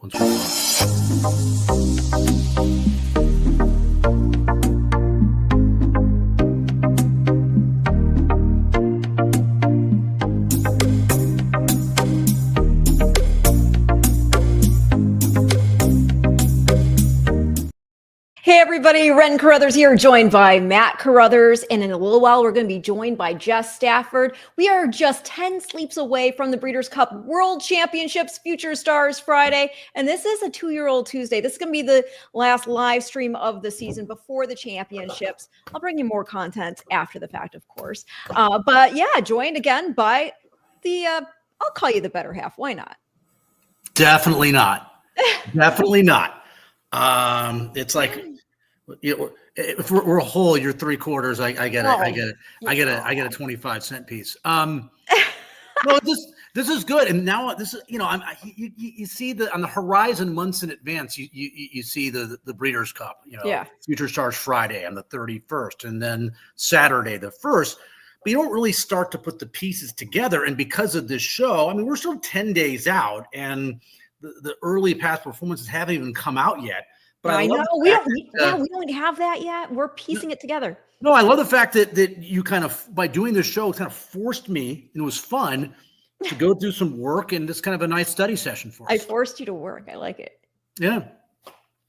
once we're Hey everybody, Ren Carothers here, joined by Matt Carothers, and in a little while we're going to be joined by Jess Stafford. We are just 10 sleeps away from the Breeders' Cup World Championships Future Stars Friday, and this is a 2-year-old Tuesday. This is going to be the last live stream of the season before the championships. I'll bring you more content after the fact, of course. But yeah, joined again by the, I'll call you the better half. Why not? Definitely not. Definitely not. It's like, if we're a whole, you're 3/4. I get it. I get a 25-cent piece. No, this is good. And now this is, you see on the horizon months in advance, you see the Breeders' Cup, Future Stars Friday on the 31st, and then Saturday the 1st. But you don't really start to put the pieces together. And because of this show, I mean, we're still 10 days out, and the early past performances haven't even come out yet. But I know we don't have that yet. We're piecing it together. No, I love the fact that you kind of, by doing this show, kind of forced me, and it was fun to go do some work, and just kind of a nice study session for us. I forced you to work. I like it. Yeah.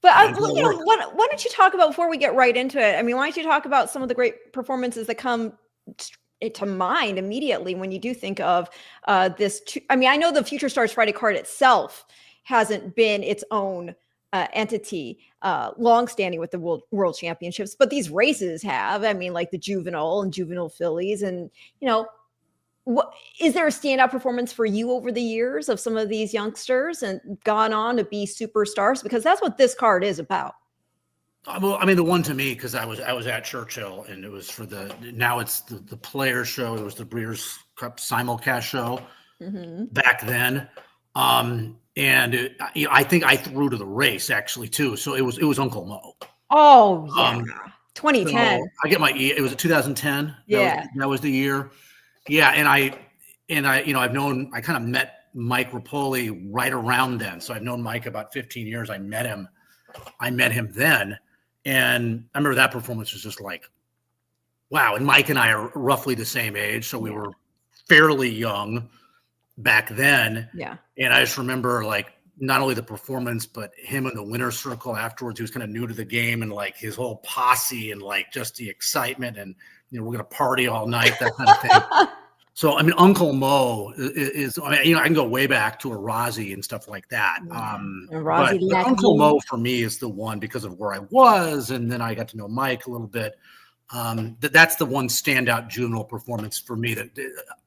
But why don't you talk about, before we get right into it, I mean, why don't you talk about some of the great performances that come to mind immediately when you do think of this? I mean, I know the Future Stars Friday card itself hasn't been its own entity long-standing with the world championships, but these races have. I mean, like the Juvenile and Juvenile Fillies, and what is there a standout performance for you over the years of some of these youngsters and gone on to be superstars? Because that's what this card is about. Well, I mean, the one to me, because I was at Churchill, and it was for now it's the player show. It was the Breeders' Cup simulcast show back then. And I think I threw to the race actually too. So it was Uncle Mo. Oh yeah, 2010. So I get it was 2010. Yeah, that was the year. Yeah, and I kind of met Mike Rapoli right around then. So I've known Mike about 15 years. I met him then, and I remember that performance was just like, wow. And Mike and I are roughly the same age, so we were fairly young back then. Yeah. And I just remember, like, not only the performance, but him in the winner's circle afterwards. He was kind of new to the game, and like his whole posse, and like just the excitement, and we're gonna party all night, that kind of thing. So I mean, Uncle Mo is I can go way back to a Rozzy and stuff like that. But Uncle Mo for me is the one, because of where I was, and then I got to know Mike a little bit. That's the one standout juvenile performance for me that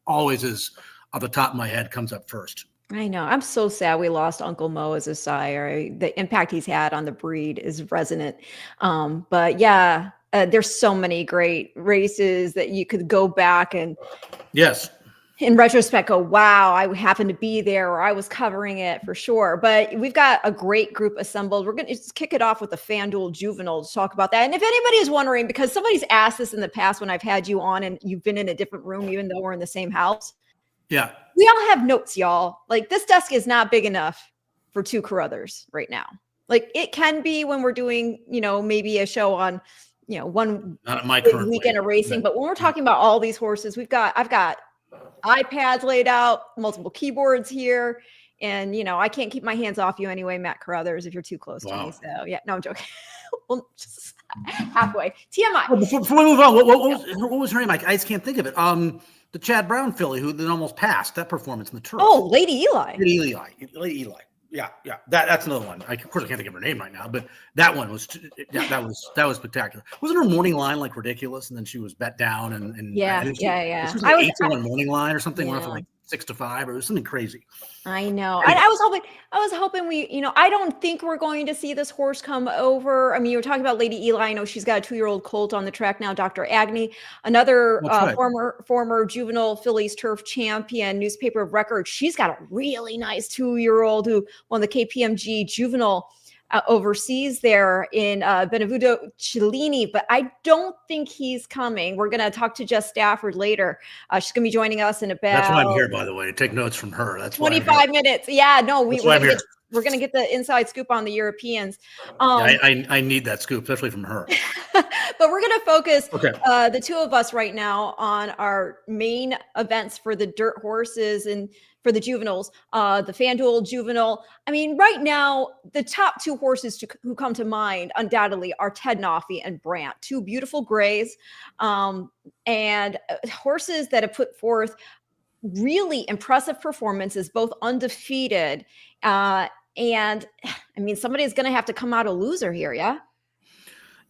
always is, off the top of my head, comes up first. I know. I'm so sad we lost Uncle Mo as a sire. The impact he's had on the breed is resonant. But yeah, there's so many great races that you could go back and, yes, in retrospect, go, wow, I happened to be there, or I was covering it for sure. But we've got a great group assembled. We're going to just kick it off with the FanDuel Juvenile to talk about that. And if anybody is wondering, because somebody's asked this in the past when I've had you on and you've been in a different room, even though we're in the same house. Yeah. We all have notes, y'all. Like, this desk is not big enough for two Carothers right now. Like, it can be when we're doing, maybe a show on, one weekend of racing. But when we're talking about all these horses, I've got iPads laid out, multiple keyboards here. And, I can't keep my hands off you anyway, Matt Carothers, if you're too close to me. So yeah, no, I'm joking. Well, just halfway. TMI. Well, before we move on, what was her name? I just can't think of it. The Chad Brown filly who then almost passed, that performance in the Turf. Oh, Lady Eli. Lady Eli. Yeah. That's another one. Of course, I can't think of her name right now, but that one was that was spectacular. Wasn't her morning line like ridiculous? And then she was bet down, and yeah. She was like 8-1 morning line or something. Went from like 6-5, or it was something crazy. I know. Anyway. I was hoping we, I don't think we're going to see this horse come over. I mean, you were talking about Lady Eli. I know she's got a 2-year-old colt on the track now, Dr. Agnew, another former Juvenile Fillies Turf champion, newspaper of record. She's got a really nice 2-year-old who won the KPMG Juvenile overseas there in Benevuto Cellini, but I don't think he's coming. We're going to talk to Jess Stafford later. She's going to be joining us in about... That's why I'm here, by the way. Take notes from her. That's 25 minutes. Yeah, no, we're we're going to get the inside scoop on the Europeans. I need that scoop, especially from her. But we're going to focus, the two of us right now, on our main events for the dirt horses and for the juveniles, the FanDuel Juvenile. I mean, right now, the top two horses who come to mind undoubtedly are Ted Noffey and Brant, two beautiful grays, and horses that have put forth really impressive performances, both undefeated. And I mean, somebody's going to have to come out a loser here. Yeah.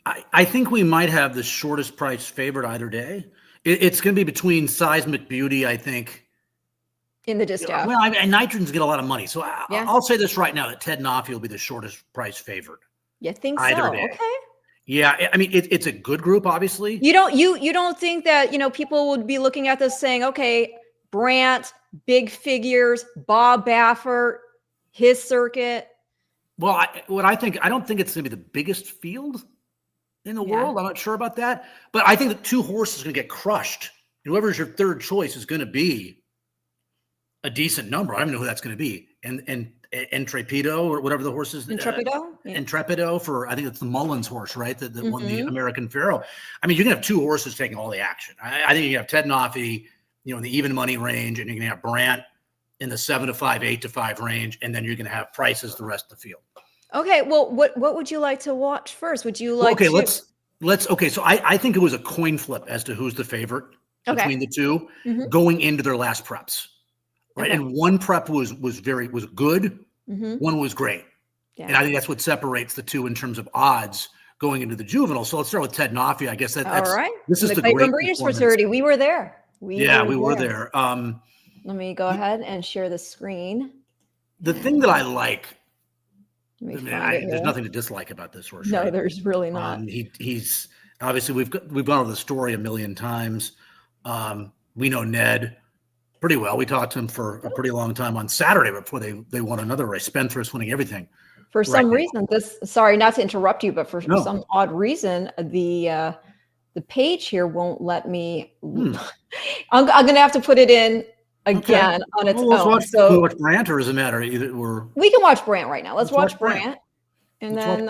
I think we might have the shortest price favorite either day. It's going to be between Seismic Beauty, I think. In the distaff. Well, and Nitrogen's get a lot of money. So I'll say this right now, that Ted Noffey will be the shortest price favorite. You think so? Okay. Yeah. I mean, it's a good group, obviously. You don't think that, people would be looking at this saying, okay, Brant, big figures, Bob Baffert, his circuit. Well, I don't think it's going to be the biggest field in the world. I'm not sure about that. But I think the two horses are going to get crushed. Whoever's your third choice is going to be a decent number. I don't know who that's going to be. And Intrepido, or whatever the horse is. Intrepido? Intrepido for, I think it's the Mullins horse, right? That won the American Pharaoh. I mean, you're going to have two horses taking all the action. I think you have Ted Noffey, in the even money range, and you're going to have Brant in the 7 to 5, 8 to 5 range, and then you're going to have Prices the rest of the field. Okay, well, what would you like to watch first? Would you like to... let's so I think it was a coin flip as to who's the favorite between the two going into their last preps. Right. And one prep was good. One was great. Yeah. And I think that's what separates the two in terms of odds going into the juvenile. So let's start with Ted Noffey. I guess that's all right. This is the Cleveland Breeders' Fraternity. We were there. We were there. Let me go ahead and share the screen. The thing that I like, there's nothing to dislike about this horse. No, there's really not. He's obviously we've gone over the story a million times. We know Ned pretty well. We talked to him for a pretty long time on Saturday before they won another race. Spendthrift winning everything. For some reason, sorry, not to interrupt you, but for some odd reason, the page here won't let me. I'm going to have to put it in again on its own. Can we watch Brant, or does it matter? We can watch Brant right now. Let's watch Brant. And then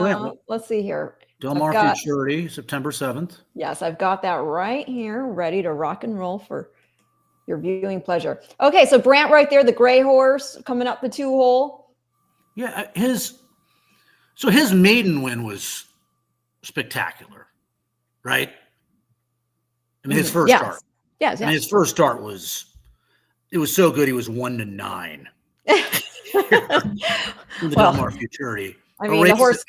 let's see here. Del Mar Futurity, September 7th. Yes, I've got that right here, ready to rock and roll for your viewing pleasure. Okay, so Brant right there, the gray horse coming up the 2-hole. Yeah, his maiden win was spectacular, right? I mean, his first start. Yes. I mean, his first start was so good. He was 1-9. The Del Mar Futurity. I mean, the horse.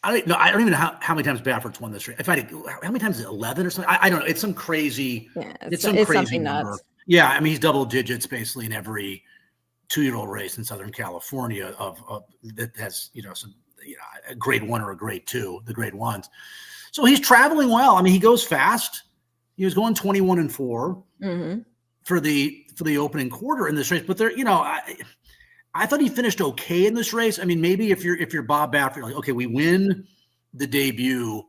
I don't even know how many times Baffert's won this race. How many times is it, 11 or something? I don't know. It's some crazy. Yeah, it's crazy number. Nuts. Yeah, I mean, he's double digits basically in every 2-year-old race in Southern California of that has some a grade 1 or a grade 2, the grade 1s. So he's traveling well. I mean, he goes fast. He was going 21-4 for the opening quarter in this race, but I thought he finished okay in this race. I mean, maybe if you're Bob Baffert, you're like, okay, we win the debut.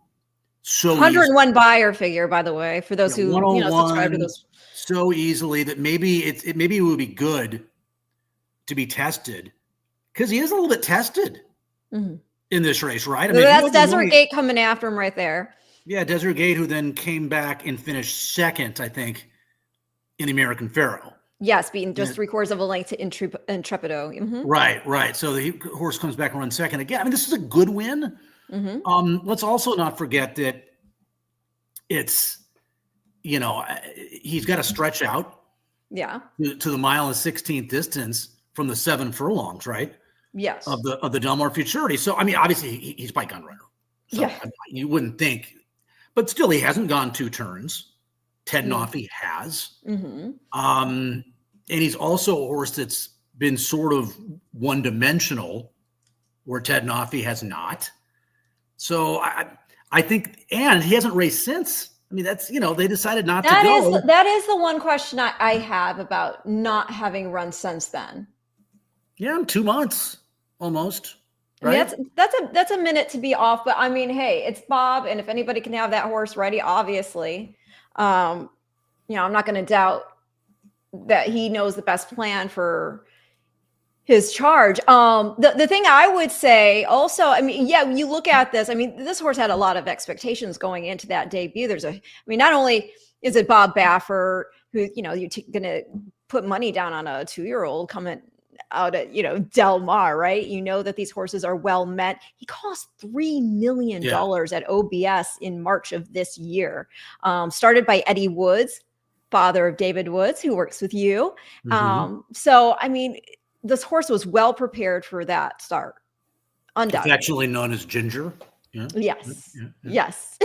So 101 buyer figure, by the way, for those who subscribe to those. So easily that maybe it would be good to be tested, because he is a little bit tested in this race, right? I mean, that's Desert Gate coming after him right there. Yeah, Desert Gate, who then came back and finished second, I think, in the American Pharaoh. Yes, beating just 3/4 of a length to Intrepido. Right. So the horse comes back and runs second again. I mean, this is a good win. Let's also not forget that it's, he's got to stretch out to the mile and 16th distance from the 7 furlongs, right? Yes. Of the Del Mar Futurity. So, I mean, obviously he's by gun runner. So you wouldn't think, but still he hasn't gone 2 turns. Ted Noffey has. And he's also a horse that's been sort of one-dimensional, where Ted Noffey has not. So I think, and he hasn't raced since. I mean, that's, they decided not to go. That is the one question I have about not having run since then. Yeah, 2 months almost. Right? I mean, that's a minute to be off, but I mean, hey, it's Bob, and if anybody can have that horse ready, obviously, I'm not going to doubt that he knows the best plan for his charge. The thing I would say also, I mean, yeah, when you look at this, I mean, this horse had a lot of expectations going into that debut. Not only is it Bob Baffert, who, you're going to put money down on a 2-year-old coming out at, Del Mar, right? You know that these horses are well met. He cost $3 million at OBS in March of this year. Started by Eddie Woods, father of David Woods, who works with you. So, I mean, this horse was well prepared for that start. Undoubtedly. Affectionately known as Ginger. Yeah. Yes. Yeah. Yes.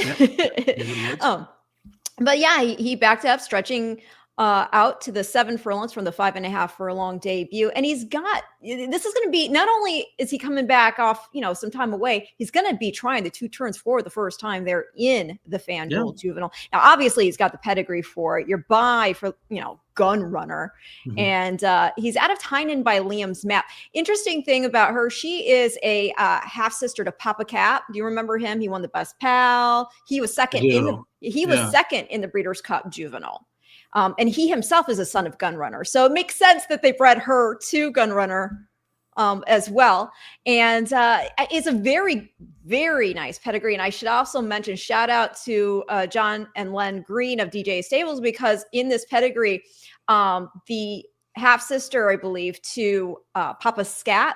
But yeah, he backed up, stretching out to the 7 furlongs from the 5.5 furlong debut. And this is going to be, not only is he coming back off, some time away, he's going to be trying the 2 turns for the first time there in the FanDuel Juvenile. Now, obviously he's got the pedigree for it. You're by for, Gun Runner. And he's out of Tynan by Liam's Map. Interesting thing about her, she is a half sister to Papa Cap. Do you remember him? He won the Best Pal. He was second second in the Breeders' Cup Juvenile. And he himself is a son of Gun Runner. So it makes sense that they bred her to Gun Runner as well. And it's a very, very nice pedigree. And I should also mention, shout out to John and Len Green of DJ Stables, because in this pedigree, the half sister, I believe, to Papa Scat,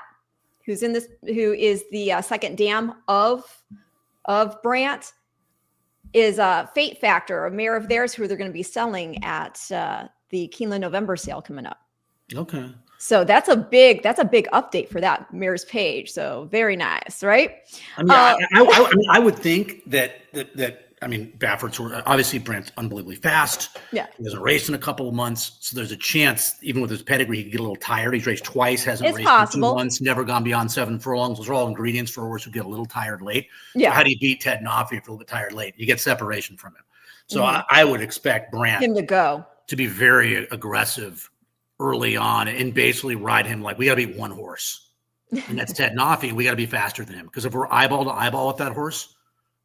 who is the second dam of Brant, is a Fate Factor, a mare of theirs who they're going to be selling at the Keeneland November sale coming up. Okay. So that's a big update for that mare's page. So very nice, right? I mean, I would think that Baffert's obviously Brant's unbelievably fast. Yeah. He hasn't raced in a couple of months. So there's a chance, even with his pedigree, he could get a little tired. He's raced twice, hasn't raced in 2 months, never gone beyond 7 furlongs. Those are all ingredients for a horse who get a little tired late. Yeah. So how do you beat Ted Noffey if you're a little bit tired late? You get separation from him. So I would expect Brant to be very aggressive early on and basically ride him like, we got to beat one horse. And that's Ted Noffey. We got to be faster than him. Because if we're eyeball to eyeball with that horse,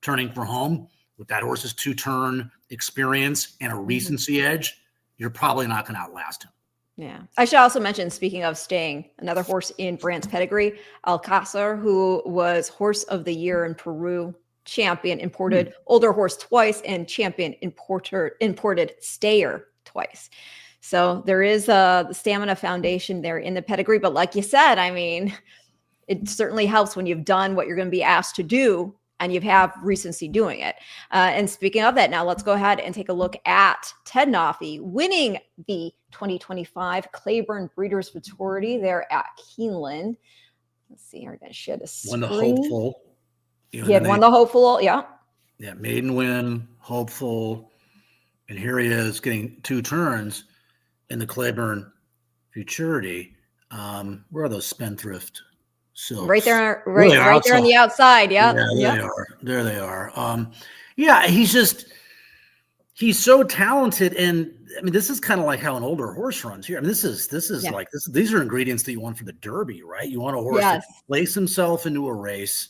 turning for home, with that horse's 2-turn experience and a recency edge, you're probably not going to outlast him. Yeah. I should also mention, speaking of staying, another horse in Brant's pedigree, Alcázar, who was Horse of the Year in Peru, champion imported older horse twice, and champion imported stayer twice. So there is the stamina foundation there in the pedigree. But like you said, I mean, it certainly helps when you've done what you're going to be asked to do and you have recency doing it. And speaking of that, now let's go ahead and take a look at Ted Noffey winning the 2025 Claiborne Breeders' Futurity there at Keeneland. Let's see, I'm going to share the screen. Won the Hopeful. He had won the Hopeful, yeah. Yeah, maiden win, Hopeful. And here he is getting 2 turns in the Claiborne Futurity. Where are those spendthrift silks? Right there, right there on the outside. Yeah, there they are. He's so talented, and I mean, this is kind of like how an older horse runs here. I mean, this is these are ingredients that you want for the Derby, right? You want a horse to place himself into a race,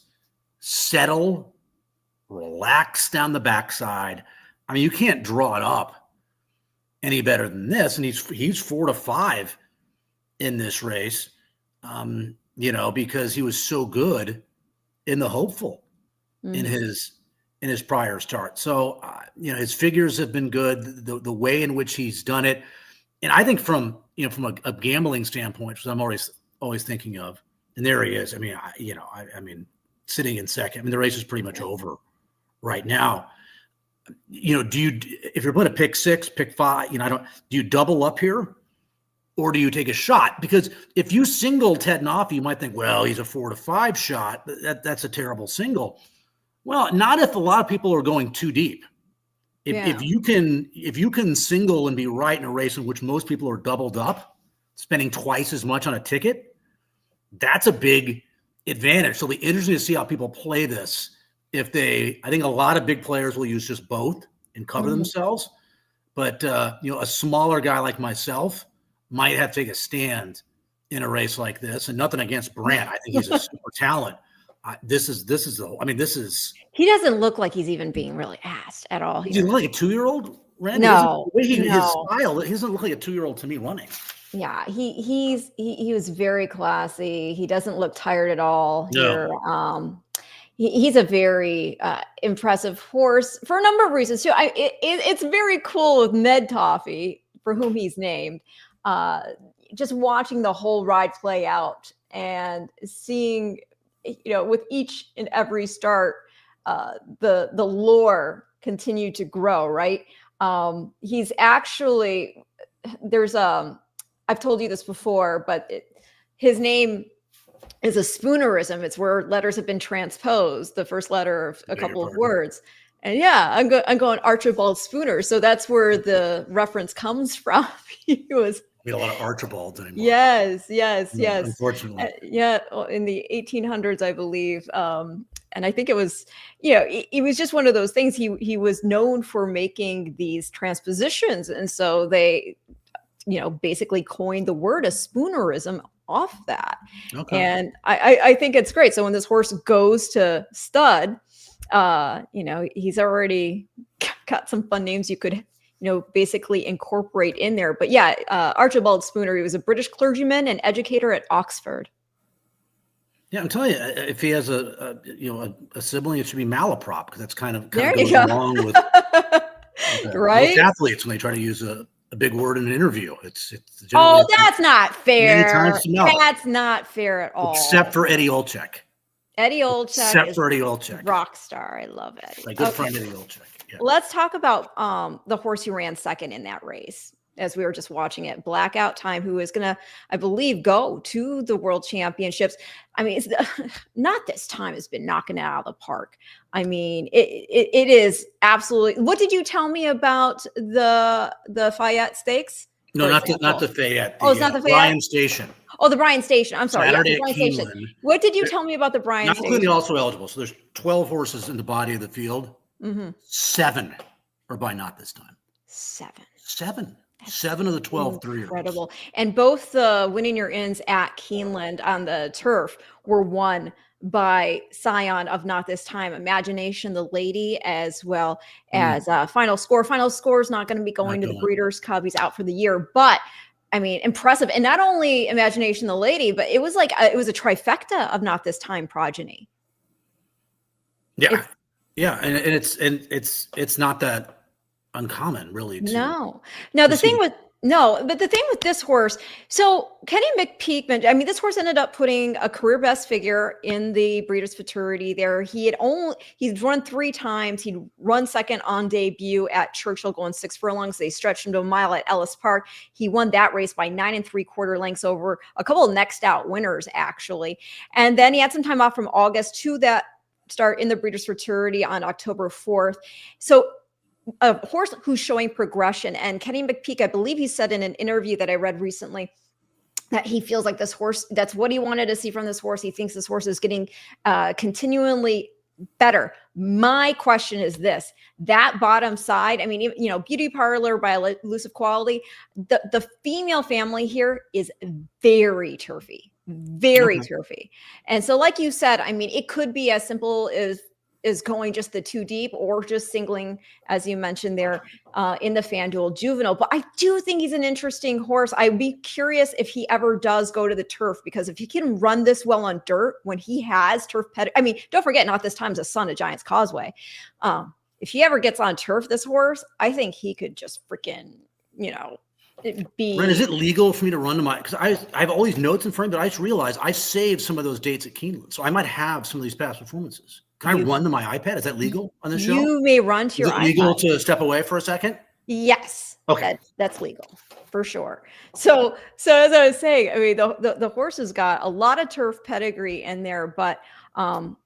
settle, relax down the backside. I mean, you can't draw it up any better than this, and he's 4 to 5 in this race. Because he was so good in the Hopeful in his prior start. So, his figures have been good, the way in which he's done it. And I think from a gambling standpoint, which I'm always thinking of, and there he is. I mean, sitting in second. I mean, the race is pretty much over right now. If you're going to pick 6, pick 5, do you double up here? Or do you take a shot? Because if you single Ted Noffey, you might think, well, he's a 4 to 5 shot. That's a terrible single. Well, not if a lot of people are going too deep. If you can single and be right in a race in which most people are doubled up, spending twice as much on a ticket, that's a big advantage. So it'll be interesting to see how people play this. I think a lot of big players will use just both and cover themselves. But a smaller guy like myself might have to take a stand in a race like this, and nothing against Brant. I think he's a super talent. He doesn't look like he's even being really asked at all. Does he look like a 2-year-old? Randy? No, his style, he doesn't look like a 2-year-old to me running. Yeah, he was very classy. He doesn't look tired at all here. No. He's a very impressive horse for a number of reasons too. It's very cool with Ned Toffee, for whom he's named. Just watching the whole ride play out and seeing, with each and every start, the lore continue to grow. Right? He's actually I've told you this before, but his name is a spoonerism. It's where letters have been transposed, the first letter of a couple of words. And yeah, I'm going Archibald Spooner. So that's where the reference comes from. He was. We had a lot of Archibalds anymore. Yes. Unfortunately. In the 1800s, I believe. And I think it was, it was just one of those things. He was known for making these transpositions. And so they, basically coined the word a spoonerism off that. Okay. And I think it's great. So when this horse goes to stud, he's already got some fun names you could, basically incorporate in there. But yeah, Archibald Spooner, he was a British clergyman and educator at Oxford. Yeah, I'm telling you, if he has a sibling, it should be malaprop, because that's kind of goes along with right? Most athletes when they try to use a big word in an interview. It's that's not fair. That's not fair at all. Except for Eddie Olczyk. Eddie Olczyk. Rock star. I love Eddie. My good friend Eddie Olczyk. Yeah. Let's talk about the horse who ran second in that race, as we were just watching it. Blackout Time, who is going to, I believe, go to the World Championships. I mean, Not This Time has been knocking it out of the park. I mean, it is absolutely. What did you tell me about the Frizette Stakes? No, not the Fayette. It's not the Fayette? Bryan Station. Oh, the Bryan Station. I'm sorry. Saturday Bryan at Station. What did you tell me about the Bryan Station? Not including also eligible. So there's 12 horses in the body of the field. Mm-hmm. 7 are by Not This Time. 7. 7 of the 12 3-year-olds. Incredible. And both the winning your ins at Keeneland on the turf were won by scion of Not This Time, Imagination the Lady, as well as Final Score. Final Score is not going to be going to the Breeders' Cup. He's out for the year. But I mean, impressive. And not only Imagination the Lady, but it was like it was a trifecta of Not This Time progeny. Yeah. And it's not that uncommon, really. No. Now the thing with this horse, so Kenny McPeak, this horse ended up putting a career best figure in the Breeders' Futurity there. He's run 3 times. He'd run second on debut at Churchill, going 6 furlongs. They stretched him to a mile at Ellis Park. He won that race by 9 3/4 lengths over a couple of next out winners, actually. And then he had some time off from August to that start in the Breeders' Futurity on October 4th. So a horse who's showing progression. And Kenny McPeak, I believe he said in an interview that I read recently that he feels like this horse, that's what he wanted to see from this horse. He thinks this horse is getting continually better. My question is this: that bottom side, I mean, Beauty Parlor by Elusive Quality, the female family here is very turfy. Very turfy. And so, like you said, I mean, it could be as simple as going just the 2 deep, or just singling, as you mentioned there, in the FanDuel Juvenile. But I do think he's an interesting horse. I'd be curious if he ever does go to the turf, because if he can run this well on dirt when he has turf pedigree, I mean, don't forget, Not This Time's a son of Giants Causeway. If he ever gets on turf, this horse, I think he could just freaking, Ren, is it legal for me to run to my, because I have all these notes in front of me, but I just realized I saved some of those dates at Keeneland, so I might have some of these past performances. Can I run to my iPad? Is that legal on the show? You may run to your iPad. Is it legal to step away for a second? Yes. Okay. That's legal for sure. So as I was saying, I mean, the horse has got a lot of turf pedigree in there, but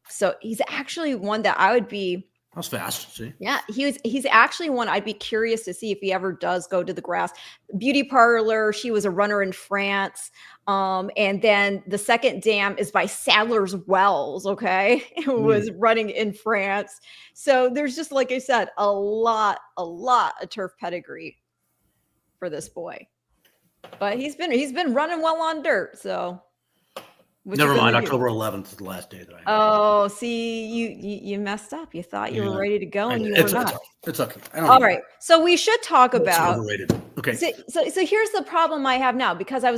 so he's actually one that I would be. That was fast. See? Yeah, he's actually one I'd be curious to see if he ever does go to the grass. Beauty Parlor, she was a runner in France. And then the second dam is by Sadler's Wells, okay? It was running in France. So there's just, like I said, a lot of turf pedigree for this boy. But he's been running well on dirt, so Never mind. October 11th is the last day that I have. Oh, see, you messed up. You thought you were ready to go, and you were not. It's okay. All right. So we should talk about. Overrated. Okay. So here's the problem I have now, because I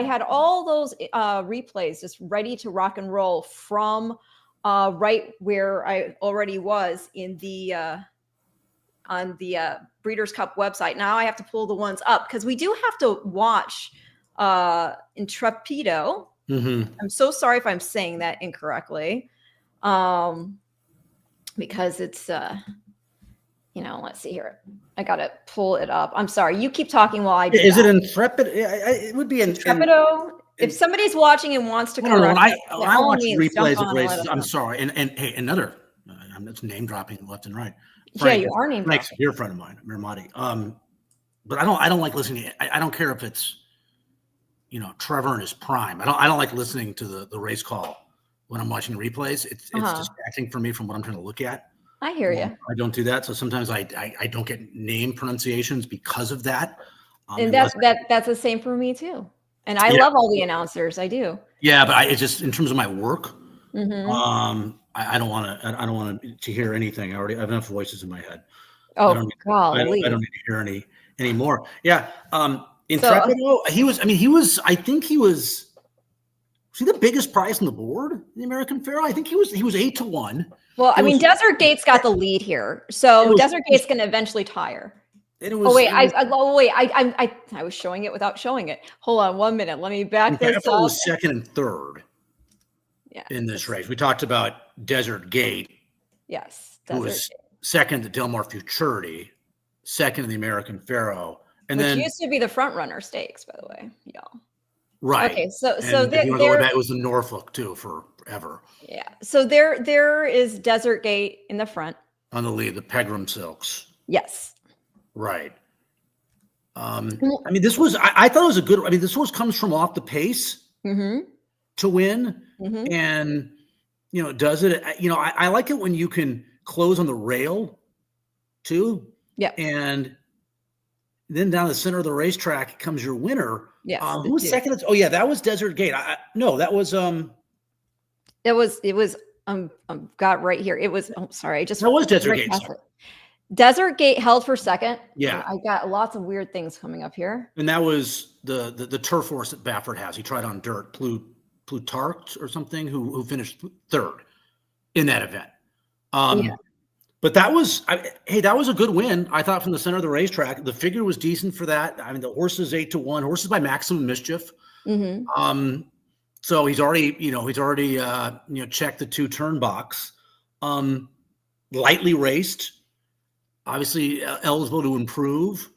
had all those replays just ready to rock and roll from right where I already was in the on the Breeders' Cup website. Now I have to pull the ones up because we do have to watch Intrepido. Mm-hmm. I'm so sorry if I'm saying that incorrectly, because it's let's see here. I gotta pull it up. I'm sorry. You keep talking while I do. Is it Intrepid? It would be Intrepido. If somebody's watching and wants to correct, I watch replays of races. I'm sorry. And hey, another. I'm just name dropping left and right. Frank, yeah, you are name dropping. Frank's a dear friend of mine, Mirmati. But I don't like listening. I don't care if it's Trevor in his prime. I don't like listening to the race call when I'm watching replays. It's distracting for me from what I'm trying to look at. I hear you. I don't do that. So sometimes I don't get name pronunciations because of that. And that's the same for me too. And I love all the announcers. I do. Yeah, but it's just in terms of my work. Mm-hmm. I don't want to hear anything. I have enough voices in my head. Oh, I don't need to hear any more. Yeah. Intrepido, I think he was he the biggest prize on the board, the American Pharaoh? I think he was 8-1. Well, Desert Gate's got the lead here. So Desert Gate's going to eventually tire. I was showing it without showing it. Hold on 1 minute. Let me back this up. Was second and third in this race. We talked about Desert Gate. Yes. Who was second to Delmar Futurity, second in the American Pharaoh. And Which then used to be the front runner stakes, by the way. Yeah. Right. Okay. So it was in Norfolk too forever. Yeah. So there is Desert Gate in the front. On the lead, the Pegram Silks. Yes. Right. This was I thought it was a good. This comes from off the pace to win, and does it. I like it when you can close on the rail, too. Yeah. And then down the center of the racetrack comes your winner. Yeah. Who was second? That was Desert Gate. It was got right here. It was. Oh, sorry. That was Desert Gate. Desert Gate held for second. Yeah. I got lots of weird things coming up here. And that was the turf horse that Baffert has. He tried on dirt, Plutarch or something, who finished third in that event. But that was a good win, I thought, from the center of the racetrack. The figure was decent for that. The horse is 8-1. Horses by Maximum Mischief. So he's already checked the 2-turn box. Lightly raced. Obviously eligible to improve.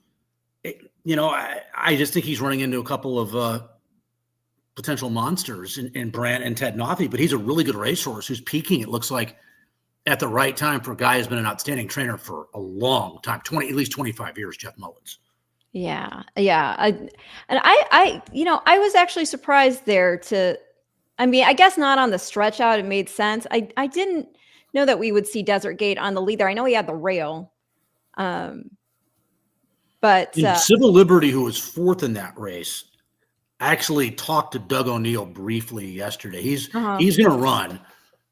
I just think he's running into a couple of potential monsters in Brandt and Ted Noffey, but he's a really good racehorse who's peaking, it looks like, at the right time for a guy who's been an outstanding trainer for a long time, at least 25 years, Jeff Mullins. Yeah. I was actually surprised there I guess not on the stretch out. It made sense. I didn't know that we would see Desert Gate on the lead there. I know he had the rail. But Civil Liberty, who was fourth in that race, actually talked to Doug O'Neill briefly yesterday. He's going to run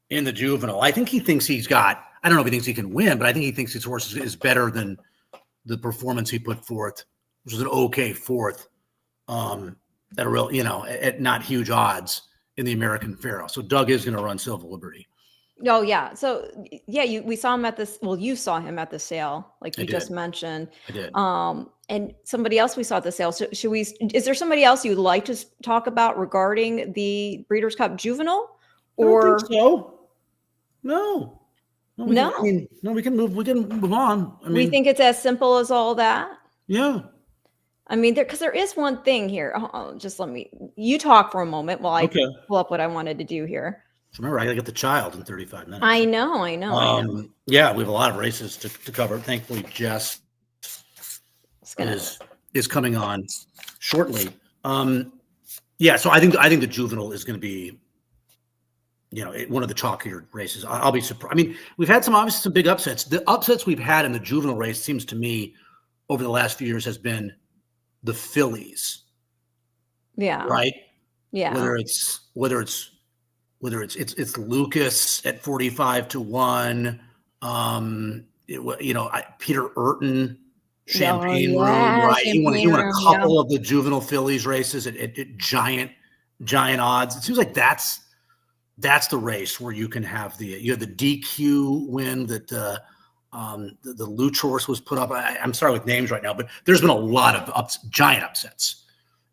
in the Juvenile. I think he thinks I don't know if he thinks he can win, but I think he thinks his horse is better than the performance he put forth, which was an okay fourth at a real, at not huge odds in the American Pharaoh. So Doug is going to run Civil Liberty. Oh yeah. So yeah, we saw him at this. Well, you saw him at the sale, like you just mentioned. I did. And somebody else we saw at the sale. So is there somebody else you'd like to talk about regarding the Breeders' Cup Juvenile? Or I don't think so. No. We can move on. We think it's as simple as all that. Yeah. Because there is one thing here. Just you talk for a moment while I pull up what I wanted to do here. Remember, I got to get the child in 35 minutes. I know. Yeah, we have a lot of races to cover. Thankfully, Jess is coming on shortly. So I think the Juvenile is going to be, one of the chalkier races. I'll be surprised. We've had some big upsets. The upsets we've had in the Juvenile race seems to me over the last few years has been the Fillies. Yeah. Right. Yeah. Whether it's whether it's Lucas at 45-1. Peter Urton, Champagne Room, right? He won a couple of the Juvenile Fillies races at giant odds. It seems like that's the race where you can have the DQ win that the Luch horse was put up. I'm sorry with names right now, but there's been a lot of giant upsets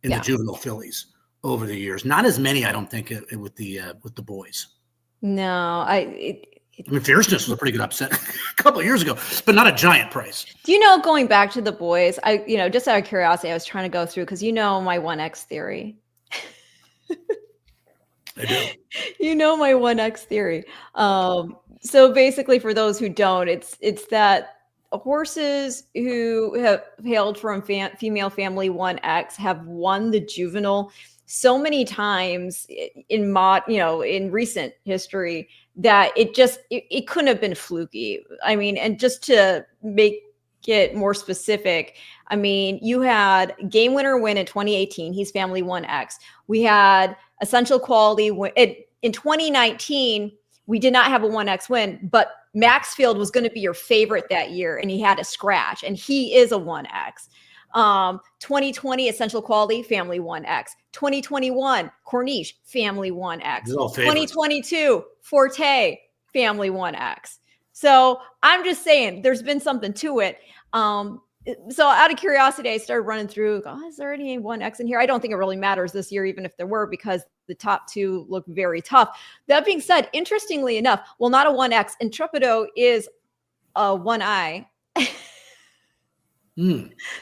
in the Juvenile Fillies over the years. Not as many, I don't think, with the boys. No, I mean, Fierceness was a pretty good upset a couple of years ago, but not a giant price. Do you know, going back to the boys, just out of curiosity, I was trying to go through, because my 1X theory. I do. My 1X theory. So basically, for those who don't, it's that horses who have hailed from female family 1X have won the juvenile so many times in recent history that it couldn't have been fluky. I mean, and just to make it more specific, I mean, you had Game Winner win in 2018. He's family 1X. We had Essential Quality win in 2019. We did not have a 1X win, but Maxfield was going to be your favorite that year, and he had a scratch, and he is a 1X. 2020 Essential Quality, family 1X. 2021 Corniche, family 1X. 2022 Forte, family 1X. So I'm just saying, there's been something to it. So out of curiosity, I started running through, is there any 1X in here? I don't think it really matters this year, even if there were, because the top two look very tough. That being said, interestingly enough, well, not a 1X, Intrepido is a 1I.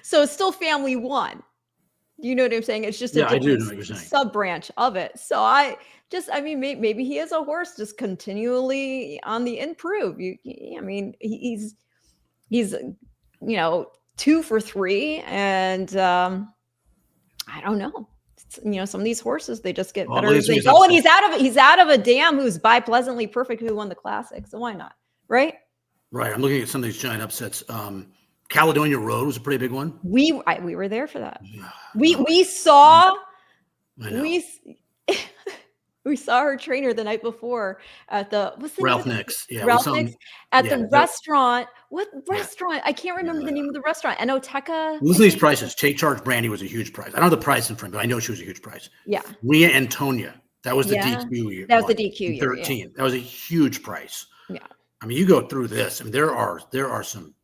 So it's still family 1. You know what I'm saying? It's just a different sub-branch of it. So maybe he is a horse just continually on the improve. He's 2 for 3, and I don't know. Some of these horses, they just get better as they go. And he's out of a dam who's by Pleasantly Perfect, who won the Classic. So why not? Right. I'm looking at some of these giant upsets. Caledonia Road was a pretty big one. We were there for that. We saw we saw her trainer the night before at the Ralph Nix. Yeah, Ralph Nix at the restaurant. What restaurant? I can't remember the name of the restaurant. Enoteca. Listen to these prices. Take Charge Brandy was a huge price. I don't know the price in front, but I know she was a huge price. Yeah. Ria Antonia. That was the DQ year. That was the DQ year. 13. Yeah. That was a huge price. Yeah. I mean, you go through this, and there are some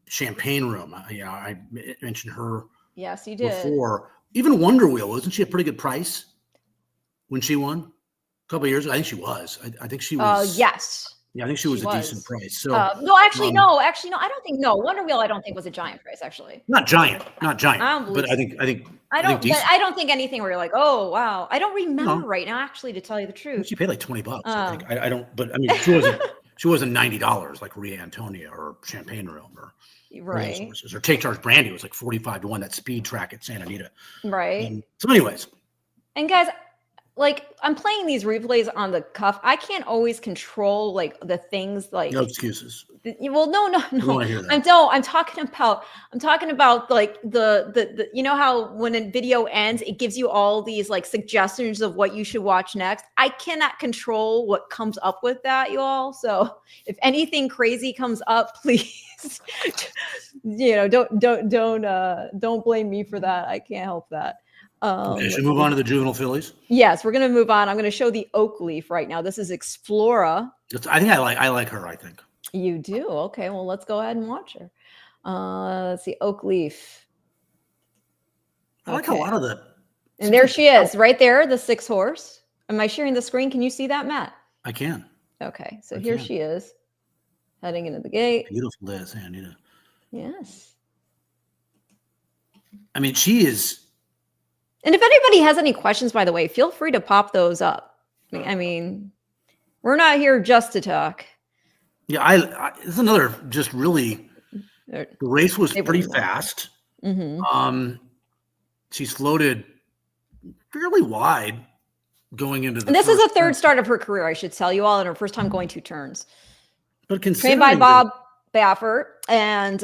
Champagne Room. I mentioned her. Yes, you did. Before. Even Wonder Wheel, wasn't she a pretty good price when she won a couple of years ago? I think she was. I think she was. Yes. Yeah, I think she was a decent price. So no. I don't think Wonder Wheel, I don't think was a giant price, actually. Not giant. But I don't think anything where you're like, oh wow. I don't remember right now, actually, to tell you the truth. She paid like $20. I think. I don't. But I mean, she wasn't $90 like Ria Antonia or Champagne Room or horses. Or Take Charge Brandy was like 45-1. That speed track at Santa Anita. Right. So, anyways. And guys, like, I'm playing these replays on the cuff. I can't always control like the things like no excuses. Well, no. I'm talking about like the how when a video ends, it gives you all these like suggestions of what you should watch next. I cannot control what comes up with that, you all. So if anything crazy comes up, please, don't blame me for that. I can't help that. Should we move on to the Juvenile Fillies? Yes, we're going to move on. I'm going to show the Oak Leaf right now. This is Explora. I think I like her. I think you do. Okay, well, let's go ahead and watch her. Let's see, Oak Leaf. I like a lot of the. And there she is, right there, the 6 horse. Am I sharing the screen? Can you see that, Matt? I can. Okay, so here she is, heading into the gate. Beautiful day, Santa Anita. Yes. I mean, she is. And if anybody has any questions, by the way, feel free to pop those up. I mean, we're not here just to talk. Yeah, this is another just really. The race was pretty fast. Mm-hmm. She's floated fairly wide going into the. And this is a third start of her career, I should tell you all, and her first time going 2 turns. But trained by Bob Baffert and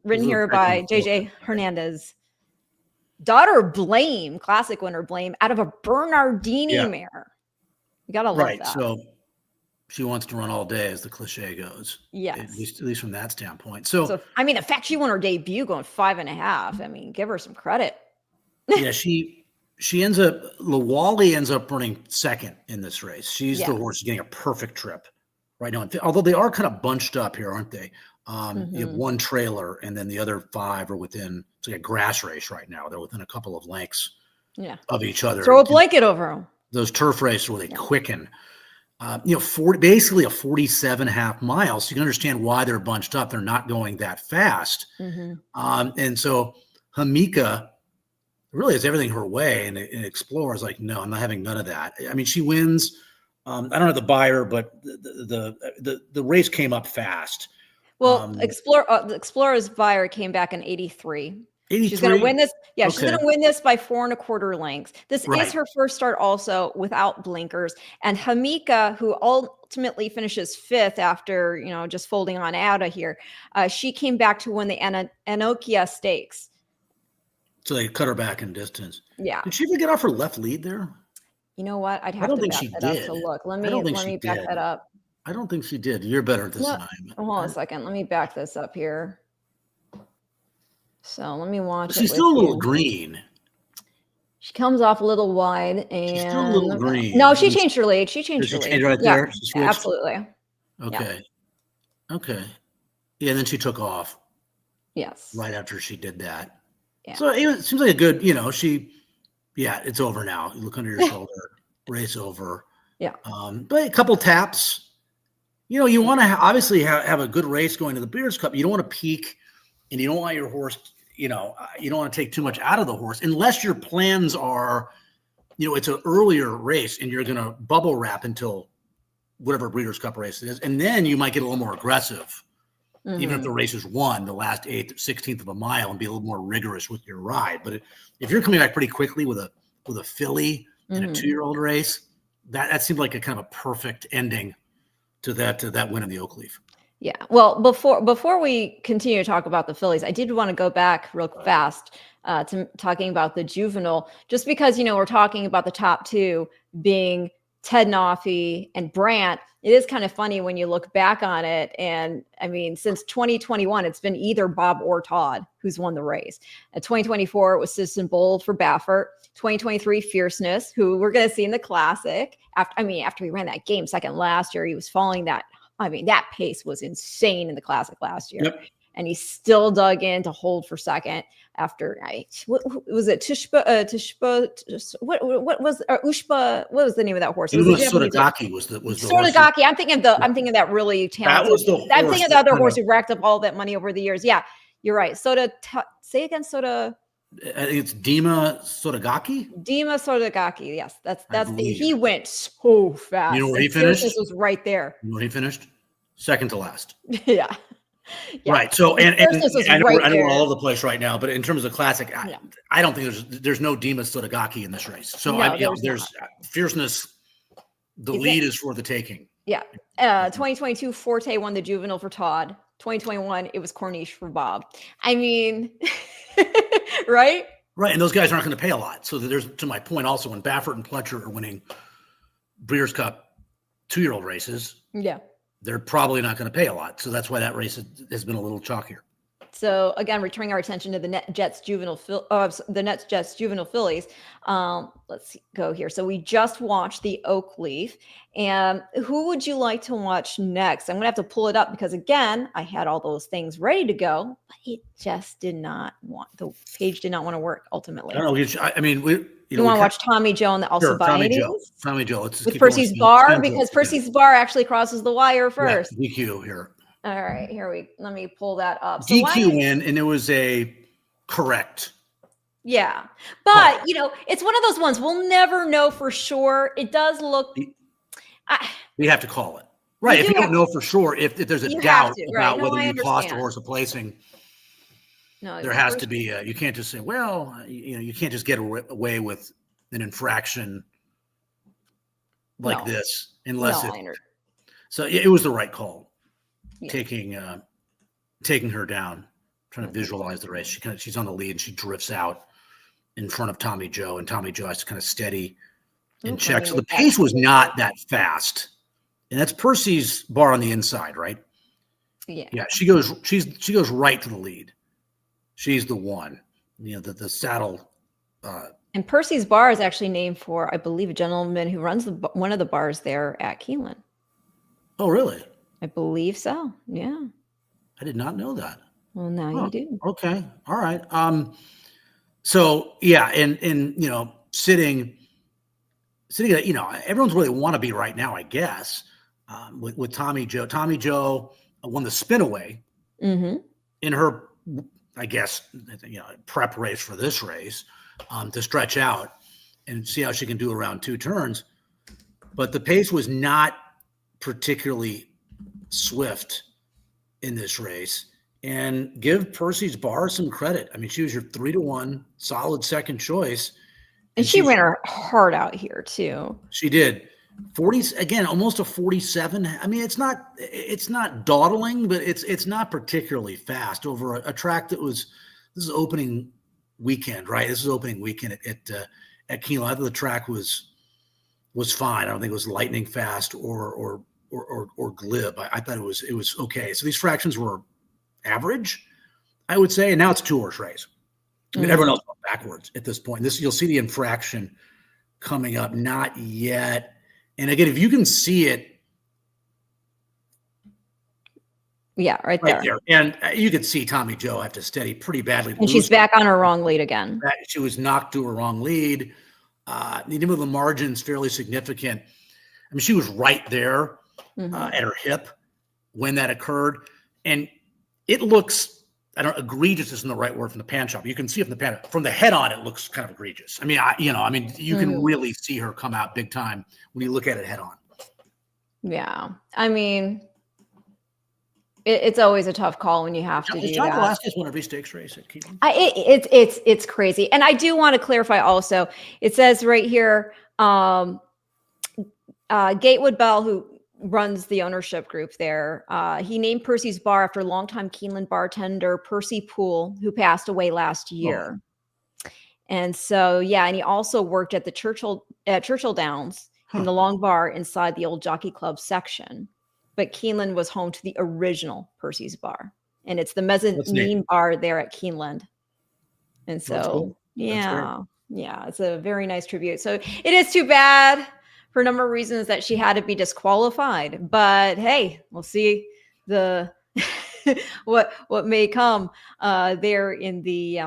ridden here by JJ Hernandez. Daughter Blame, classic winner Blame, out of a Bernardini mare. You gotta love Right. that. So she wants to run all day, as the cliche goes. Yes. At least from that standpoint. So I mean, the fact she won her debut going 5.5, I mean, give her some credit. yeah, she ends up, Lawali ends up running second in this race. She's the horse getting a perfect trip right now. Although they are kind of bunched up here, aren't they? You have one trailer, and then the other 5 are within. It's like a grass race right now. They're within a couple of lengths of each other. Throw a blanket over them. Those turf races where they quicken. Basically a 47.5 miles. So you can understand why they're bunched up. They're not going that fast. And so Hamika really has everything her way, and Explorer's like, no, I'm not having none of that. I mean, she wins. I don't know the buyer, but the race came up fast. Well, the Explorer's buyer came back in 83. 83? She's going to win this. Yeah, she's going to win this by 4 1/4 lengths. This is her first start also without blinkers. And Hamika, who ultimately finishes 5th after, just folding on out of here, she came back to win the Anokia Stakes. So they cut her back in distance. Yeah. Did she ever get off her left lead there? You know what? I'd have to back that up to look. Let me back that up. I don't think she did. You're better at this than I am. Hold on a second. Let me back this up here. So let me watch. She's still a little green. She comes off a little wide, and she's still a little green. No, she changed her lead. She changed her lead. Right there? Absolutely. Okay. Yeah. Okay. Yeah, and then she took off. Yes. Right after she did that. Yeah. So it seems like a good, it's over now. You look under your shoulder, race over. Yeah. But a couple taps. You want to obviously have a good race going to the Breeders' Cup. You don't want to peak, and you don't want your horse, you don't want to take too much out of the horse unless your plans are, it's an earlier race and you're going to bubble wrap until whatever Breeders' Cup race it is. And then you might get a little more aggressive, even if the race is won the last 8th, 16th of a mile, and be a little more rigorous with your ride. But if you're coming back pretty quickly with a filly in a 2-year-old race, that seemed like a kind of a perfect ending to that win in the Oak Leaf. Yeah. Well, before we continue to talk about the fillies, I did want to go back real fast to talking about the juvenile, just because, we're talking about the top 2 being Ted Noffey and Brandt. It is kind of funny when you look back on it. And I mean, since 2021, it's been either Bob or Todd who's won the race. At 2024, it was Citizen Bold for Baffert. 2023, Fierceness, who we're going to see in the Classic. After he ran that game second last year, he was following that. I mean, that pace was insane in the Classic last year. Yep. And he still dug in to hold for second after what was it? What was Ushba? What was the name of that horse? It was Sotogaki was the Sotogaki. I'm thinking of that really talented. That was the I'm thinking of the other horse who racked up all that money over the years. Yeah, you're right. Say again, Soda. It's Dima Sotogaki. Dima Sotogaki. Yes, he went so fast. You know where he finished? This was right there. You know where he finished? Second to last. Yeah. Right. So, and I know we're all over the place right now, but in terms of Classic, I don't think there's no Dima Sotogaki in this race. So there's Fierceness. The lead is for the taking. Yeah. 2022 Forte won the Juvenile for Todd. 2021 it was Corniche for Bob. I mean, right? Right. And those guys aren't going to pay a lot. So there's, to my point, also when Baffert and Pletcher are winning Breeders' Cup 2-year-old races. Yeah. They're probably not going to pay a lot. So that's why that race has been a little chalkier. So again, returning our attention to the Net Jets Juvenile Fillies. Let's go here. So we just watched the Oak Leaf, and who would you like to watch next? I'm gonna have to pull it up because again, I had all those things ready to go, but it just the page did not want to work ultimately. I don't know. I mean, you want to watch Tommy Joe and the Alcibiades? Tommy Joe. Let's with Percy's Bar, because Percy's Bar actually crosses the wire first. Yeah, DQ here. All right, let me pull that up. So DQ win, and it was a correct. Yeah, but it's one of those ones we'll never know for sure. It does look. We have to call it right. If you don't know for sure, if there's a doubt about whether you cost a horse a placing, there has to be. You can't just say, well, you can't just get away with an infraction like this unless So it was the right call. Yeah. Taking her down, trying to visualize the race. She's on the lead and she drifts out in front of Tommy Joe, and Tommy Joe has to kind of steady in check. So the pace was not that fast. And that's Percy's bar on the inside, right? Yeah. Yeah. She goes right to the lead. She's the one. You know, the saddle. And Percy's bar is actually named for, I believe, a gentleman who runs one of the bars there at Keeneland. Oh, really? I believe so. Yeah. I did not know that. Well, now you do. Okay. All right. So yeah, and you know, sitting, you know, everyone's where they want to be right now, I guess. With Tommy Joe. Tommy Joe won the spinaway in her, I guess, you know, prep race for this race to stretch out and see how she can do around 2 turns. But the pace was not particularly swift in this race. And give Percy's bar some credit. I mean, she was your 3-1 solid second choice. And she ran her heart out here too. She did. 40 again, almost a 47. I mean, it's not dawdling, but it's not particularly fast over a track that was. This is opening weekend, right? This is opening weekend at Keeneland. I thought the track was fine. I don't think it was lightning fast or glib. I thought it was okay. So these fractions were average, I would say, and now it's a 2-horse race. I mean, everyone else went backwards at this point. You'll see the infraction coming up. Not yet. And again, if you can see it, yeah, right there. And you can see Tommy Joe have to steady pretty badly. And she's back on her wrong lead again. She was knocked to her wrong lead. Even though the margin's fairly significant, I mean, she was right there at her hip when that occurred, and it looks. I don't egregious isn't the right word from the pan shop. You can see it from the pan. From the head on, it looks kind of egregious. I mean, you can really see her come out big time when you look at it head on. Yeah, I mean, it's always a tough call when you have to do John that. Velasquez won every stakes race at Keeneland. It's crazy, and I do want to clarify also. It says right here, Gatewood Bell, who runs the ownership group there. He named Percy's bar after longtime Keeneland bartender Percy Poole, who passed away last year. And so, yeah, and he also worked at the Churchill Downs in the long bar inside the old Jockey Club section. But Keeneland was home to the original Percy's bar, and it's the mezzanine bar there at Keeneland. And so, cool. Yeah, it's a very nice tribute. So it is too bad for a number of reasons that she had to be disqualified, but hey, we'll see what may come there in the.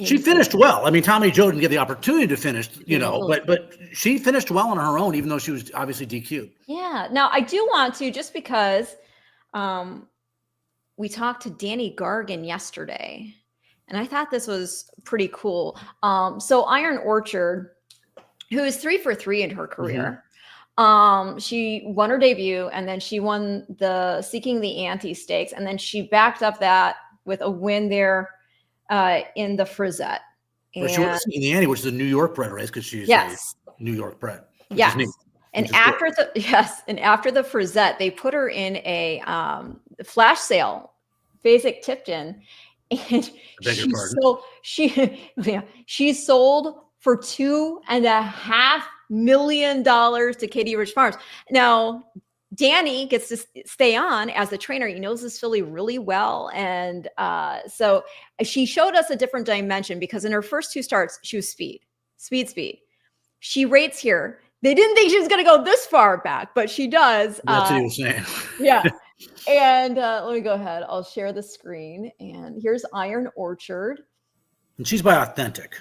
She finished well. I mean, Tommy Joe didn't get the opportunity to finish, you know, but she finished well on her own, even though she was obviously DQ'd. Yeah. Now I do want to, just because we talked to Danny Gargan yesterday, and I thought this was pretty cool. So Iron Orchard, who is 3 for 3 in her career. She won her debut, and then she won the Seeking the Ante Stakes, and then she backed up that with a win there in the Frizette. Well, she won Seeking the Ante, which is a New York bred race because she's a New York bred. Yes. And after the Frizette, they put her in a flash sale, Phasic Tipton, and she sold for $2.5 million to Katie Ridge Farms. Now, Danny gets to stay on as the trainer. He knows this filly really well. And so she showed us a different dimension, because in her first 2 starts, she was speed. She rates here. They didn't think she was going to go this far back, but she does. That's what he was saying. Yeah. And let me go ahead. I'll share the screen. And here's Iron Orchard. And she's by Authentic.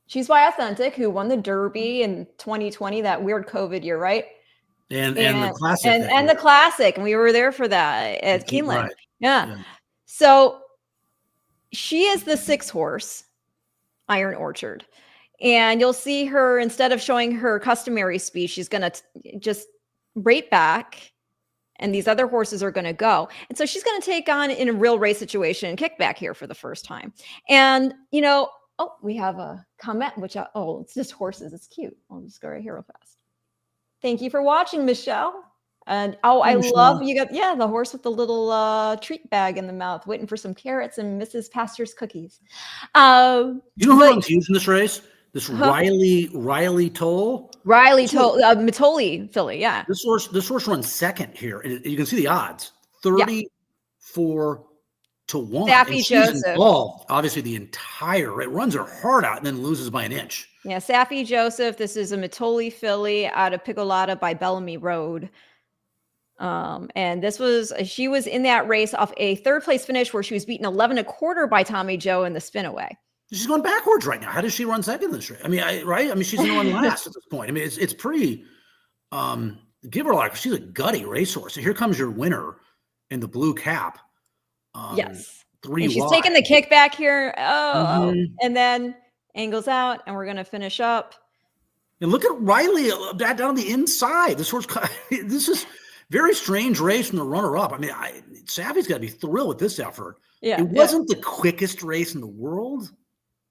She's by Authentic, who won the Derby in 2020, that weird COVID year, right? And the Classic. And the Classic. And we were there for that at Keeneland. Right. Yeah. So she is the 6-horse, Iron Orchard. And you'll see her, instead of showing her customary speed, she's going to just rate back, and these other horses are going to go. And so she's going to take on, in a real race situation, kickback here for the first time. And, you know, we have a comment, which, it's just horses. It's cute. I'll just go right here real fast. Thank you for watching, Michelle. And, I love you got, the horse with the little treat bag in the mouth, waiting for some carrots and Mrs. Pastor's cookies. You know who runs huge in this race? This Riley Toll. Mitoli filly. Yeah. This horse runs second here. And you can see the odds. 34 to 1. Saffy Joseph. Involved, obviously, the entire, it runs her heart out and then loses by an inch. Yeah, Saffy Joseph. This is a Mitoli filly out of Piccolata by Bellamy Road. And she was in that race off a third place finish where she was beaten 11.25 by Tommy Joe in the spin away. She's going backwards right now. How does she run second this race? I mean, right? I mean, she's going to run last at this point. I mean, it's pretty, give her a lot. She's a gutty racehorse. So here comes your winner in the blue cap. Yes. 3 and she's wide. taking the kick back here. And then angles out, and we're going to finish up. And look at Riley down on the inside. This is very strange race from the runner-up. I mean, Savvy's got to be thrilled with this effort. Yeah, it wasn't the quickest race in the world,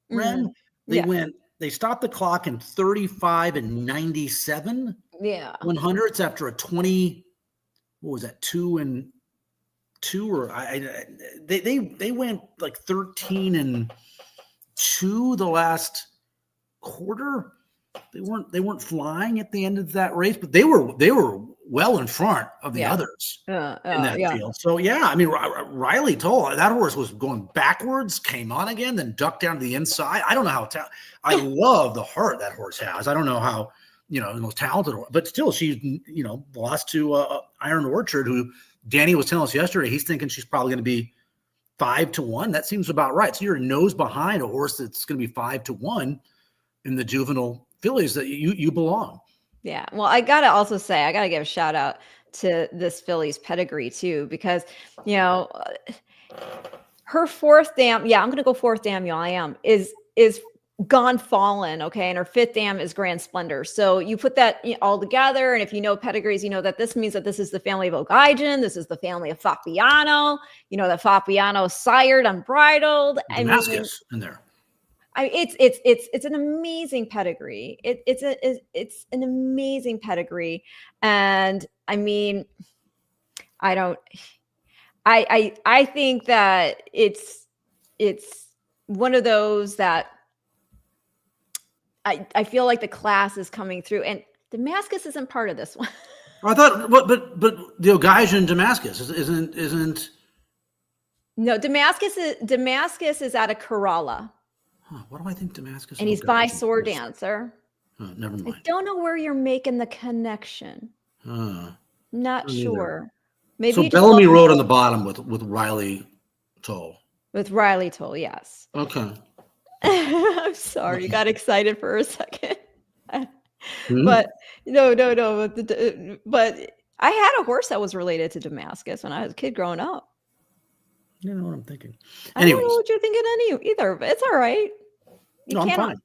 Ren. They stopped the clock in 35 and 97. Yeah. 100s after a 20. What was that? 2 and 2 or they went like 13 and 2 the last quarter. They weren't flying at the end of that race, but they were well in front of the others in that field. So I mean, Riley Toll, that horse was going backwards, came on again, then ducked down to the inside. I don't know how I love the heart that horse has. I don't know how the most talented, but still, she lost to Iron Orchard, who Danny was telling us yesterday. He's thinking she's probably going to be 5 to 1. That seems about right. So you're a nose behind a horse that's going to be 5 to 1 in the Juvenile Fillies that you belong. Yeah. Well, I got to give a shout out to this filly's pedigree too, because, her fourth dam, I'm going to go fourth dam, I am, is Gone Fallen. Okay. And her fifth dam is Grand Splendor. So you put that all together. And if you know pedigrees, you know that this means that this is the family of O'Geigen. This is the family of Fabiano, that Fabiano sired Unbridled. Damascus in there. It's an amazing pedigree. It's an amazing pedigree. And I mean, I think that it's one of those that I feel like the class is coming through, and Damascus isn't part of this one. I thought, but the O'Geigen Damascus isn't. No, Damascus is out of Kerala. Huh, what do I think Damascus? And he's by Sword Dancer. Never mind. I don't know where you're making the connection. Not sure. Maybe so Bellamy Road on the bottom with Riley Toll. With Riley Toll, yes. Okay. I'm sorry, you got excited for a second. But no. But I had a horse that was related to Damascus when I was a kid growing up. You know what I'm thinking. I don't know what you're thinking either, but it's all right. I'm fine.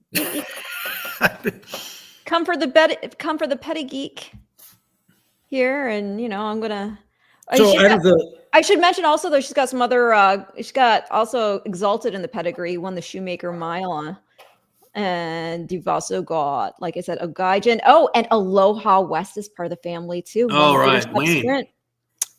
Come for the petty geek here, and I'm gonna. I should mention also though she's got some other. She's got also Exalted in the pedigree, won the Shoemaker Mile, and you've also got, like I said, O'Geigen. Oh, and Aloha West is part of the family too. Oh right,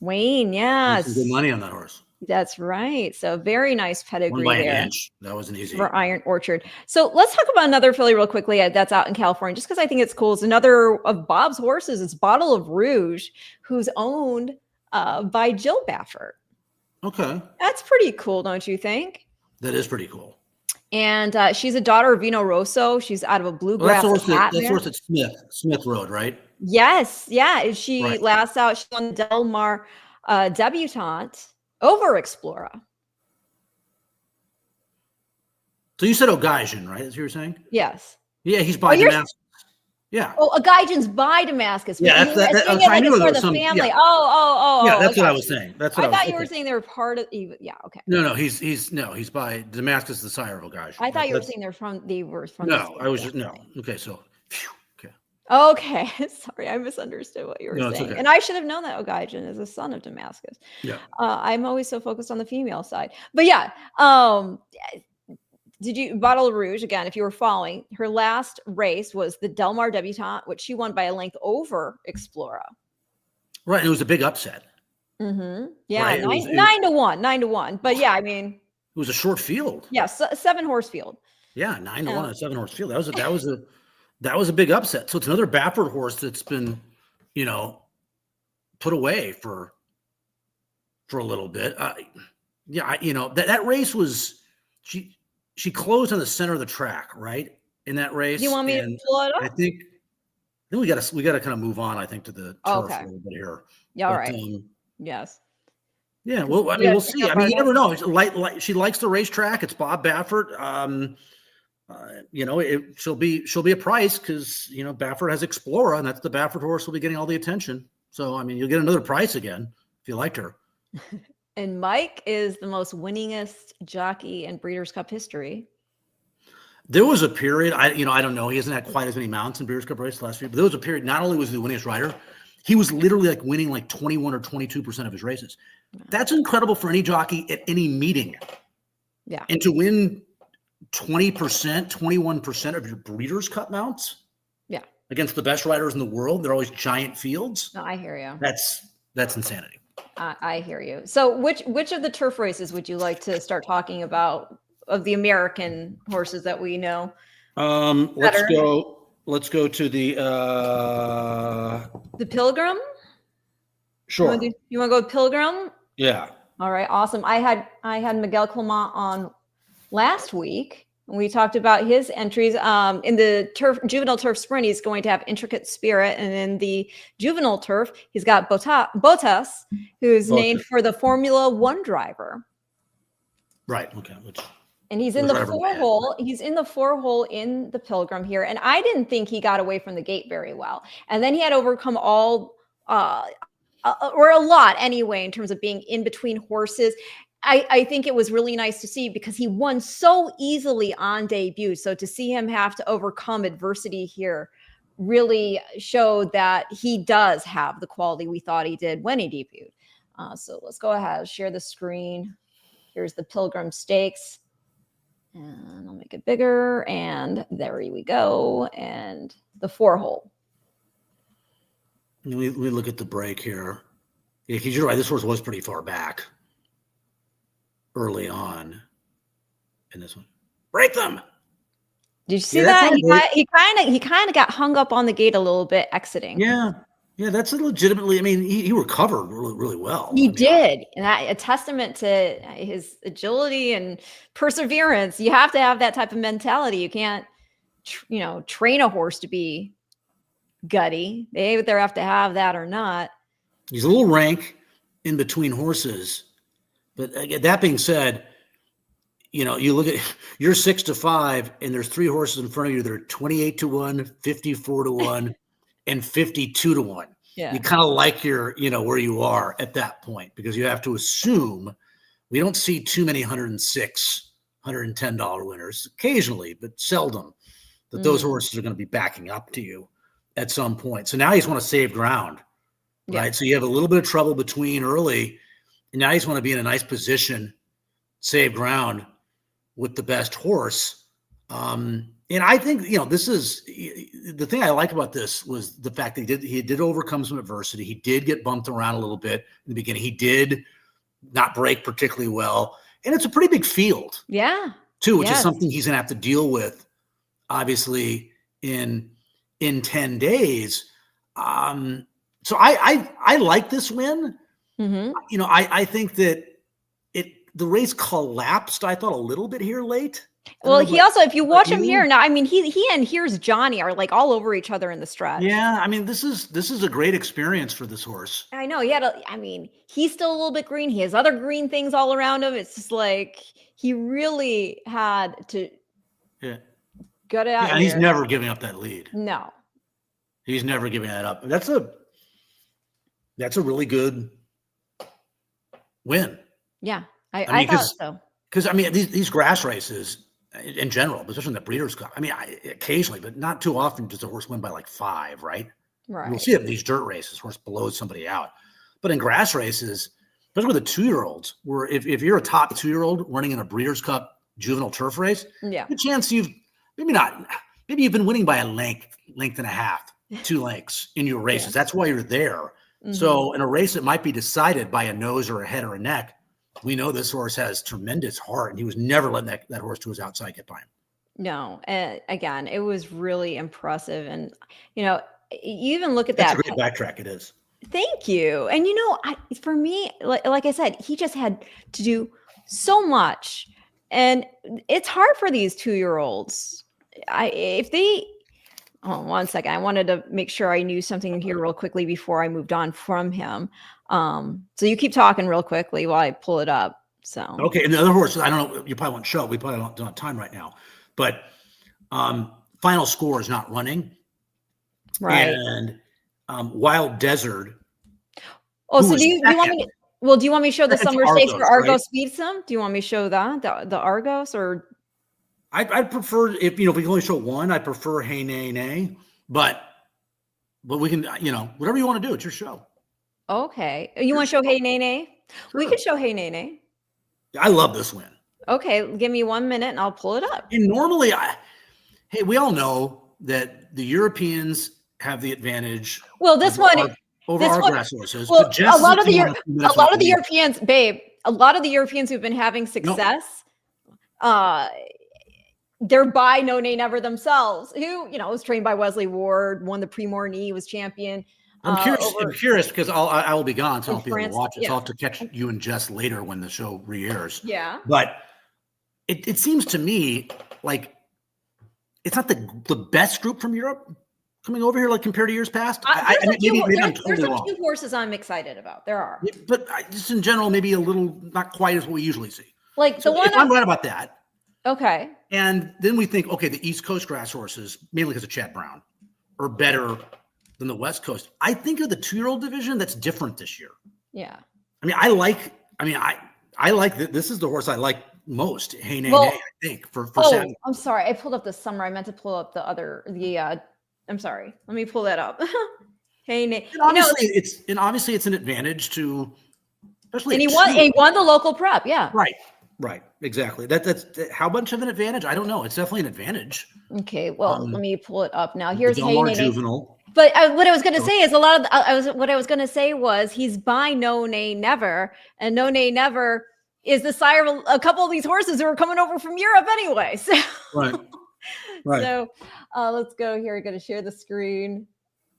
Wayne, yes. Some good money on that horse. That's right. So very nice pedigree by there. An inch. That was an easy for Iron Orchard. So let's talk about another filly real quickly that's out in California, just because I think it's cool. It's another of Bob's horses. It's Bottle of Rouge, who's owned by Jill Baffert. Okay. That's pretty cool, don't you think? That is pretty cool. And she's a daughter of Vino Rosso. She's out of a bluegrass. That's horse at Smith Road, right? Yes. Yeah. She last out. She won the Del Mar debutante over Explora. So you said O'Geigen, right? That's what you were saying? Yes. Yeah, he's by Damascus. Yeah. Oh, O'Geigen's by Damascus. Yeah, I knew it was some family. Yeah. Oh. Yeah, that's what I was saying. That's what I thought you were saying they were part of. Yeah. Okay. No. He's by Damascus, the sire of O'Geigen. I thought you were saying they were from. No, I was just no. Okay, so. Okay, sorry, I misunderstood what you were saying. Okay. And I should have known that O'Geigen is a son of Damascus. Yeah. I'm always so focused on the female side. But yeah, did you Bottle of Rouge again? If you were following, her last race was the Del Mar debutante, which she won by a length over Explora. Right, and it was a big upset. Mm-hmm. Yeah, right? 9 to 1. But yeah, I mean, it was a short field. Yeah, 7 horse field. Yeah, 9-1 on a 7-horse field. That was a big upset. So it's another Baffert horse that's been, put away for a little bit. That race was she closed on the center of the track, right? In that race. Do you want me to pull it up? I think we got to kind of move on, I think, to the turf a little bit here. Yeah, all right. Yes. Yeah, well, I mean, we'll see. I mean, you never know. She likes the racetrack. It's Bob Baffert. She'll be a price because Baffert has Explorer, and that's the Baffert horse will be getting all the attention. So I mean, you'll get another price again if you liked her. And Mike is the most winningest jockey in Breeders' Cup history. There was a period, I don't know. He hasn't had quite as many mounts in Breeders' Cup races last year, but there was a period. Not only was he the winningest rider, he was literally like winning like 21 or 22% of his races. That's incredible for any jockey at any meeting. Yeah. And to win 20%, 21% of your Breeders' Cup mounts. Yeah. Against the best riders in the world. They're always giant fields. No, I hear you. That's insanity. I hear you. So which of the turf races would you like to start talking about of the American horses that we know? Let's go to the Pilgrim. Sure. You want to go with Pilgrim? Yeah. All right. Awesome. I had Miguel Clement on last week. We talked about his entries in the Juvenile Turf Sprint. He's going to have Intricate Spirit, and in the Juvenile Turf, he's got Botas, who's named for the Formula One driver. Right. Okay. And he's in the 4-hole. He's in the 4-hole in the Pilgrim here, and I didn't think he got away from the gate very well. And then he had to overcome all, or a lot anyway, in terms of being in between horses. I think it was really nice to see because he won so easily on debut. So to see him have to overcome adversity here really showed that he does have the quality we thought he did when he debuted. So let's go ahead, share the screen. Here's the Pilgrim Stakes. And I'll make it bigger. And there we go. And the 4-hole. We look at the break here. Yeah, because you're right. This horse was pretty far back early on in this one. Break them. Did you see that? He kind of got hung up on the gate a little bit exiting. Yeah. Yeah, that's legitimately. I mean, he recovered really, really well. He did, and that a testament to his agility and perseverance. You have to have that type of mentality. You can't, train a horse to be gutty. They either have to have that or not. He's a little rank in between horses, but that being said, you look at you're 6-5, and there's 3 horses in front of you that are 28-1, 54-1. And 52-1. Yeah. You kind of like your, where you are at that point, because you have to assume we don't see too many $106, $110 winners occasionally, but seldom that those horses are going to be backing up to you at some point. So now you just want to save ground, right? Yeah. So you have a little bit of trouble between early, and now you just want to be in a nice position, save ground with the best horse. And I think, this is the thing I like about this was the fact that he did overcome some adversity. He did get bumped around a little bit in the beginning. He did not break particularly well. And it's a pretty big field. Yeah. Too, which is something he's going to have to deal with, obviously, in 10 days. So I like this win. Mm-hmm. I think that the race collapsed, I thought, a little bit here late. Well, he also, if you watch him here now, I mean, he and here's Johnny are like all over each other in the stretch. Yeah, I mean, this is a great experience for this horse. I know. He's still a little bit green. He has other green things all around him. It's just like he really had to gut it out. Yeah, and he's never giving up that lead. No, he's never giving that up. That's a really good win. Yeah, I thought so. Because these grass races in general, especially in the Breeders' Cup, occasionally, but not too often does a horse win by like 5, right? Right. You'll see it in these dirt races, horse blows somebody out. But in grass races, especially with the 2-year-olds, where if you're a top 2-year-old running in a Breeders' Cup juvenile turf race, good chance you've been winning by a length and a half, 2 lengths in your races. Yeah. That's why you're there. Mm-hmm. So in a race that might be decided by a nose or a head or a neck, we know this horse has tremendous heart, and he was never letting that horse to his outside get by him. No, again, it was really impressive, and you even look at That's that. a great backtrack. It is. Thank you. And for me, like I said, he just had to do so much, and it's hard for these 2-year-olds. One second. I wanted to make sure I knew something here real quickly before I moved on from him. So you keep talking real quickly while I pull it up. So okay, and the other horse, I don't know, you probably won't show. We probably don't have time right now, but final score is not running, right. And Wild Desert. Oh, so do you want me to? Well, do you want me to show the summer stakes for Argos, right? Speed Sim? Do you want me to show that the Argos, or? I'd prefer if we can only show one. I prefer Hey Nay Nay, but we can whatever you want to do. It's your show. Okay, you want to show Hey Nay Nay? Sure. We could show Hey Nay Nay. I love this win. Okay, give me 1 minute and I'll pull it up. And normally, we all know that the Europeans have the advantage. Well, this one over our grass horses. Well, a lot of the Europeans, babe, a lot of the Europeans who've been having success, they're by No Nay Never themselves, who was trained by Wesley Ward, won the Prix Morny, was champion. I'm curious because I will be gone, so I won't be able to watch it. So I'll have to catch you and Jess later when the show re-airs. Yeah. But it seems to me like it's not the best group from Europe coming over here, like compared to years past. There's a few horses I'm excited about. There are. But just in general, maybe a little not quite as what we usually see. Like so if I'm right about that. Okay. And then we think, okay, the East Coast grass horses, mainly because of Chad Brown, are better than the West Coast. I think of the 2-year-old division that's different this year. Yeah. I like this is the horse I like most. Hey Nay Nay, I think for Saturday. I'm sorry. I pulled up the summer. I meant to pull up I'm sorry. Let me pull that up. Hey Nay. And obviously it's an advantage to especially. And he won the local prep. Yeah. Right. Exactly. That's how much of an advantage? I don't know. It's definitely an advantage. Okay. Well, let me pull it up now. Here's Hey Nay Juvenile. But what I was going to say is what I was going to say was he's by No Nay Never, and No Nay Never is the sire of a couple of these horses who are coming over from Europe anyway. So, right. So let's go here. I'm going to share the screen,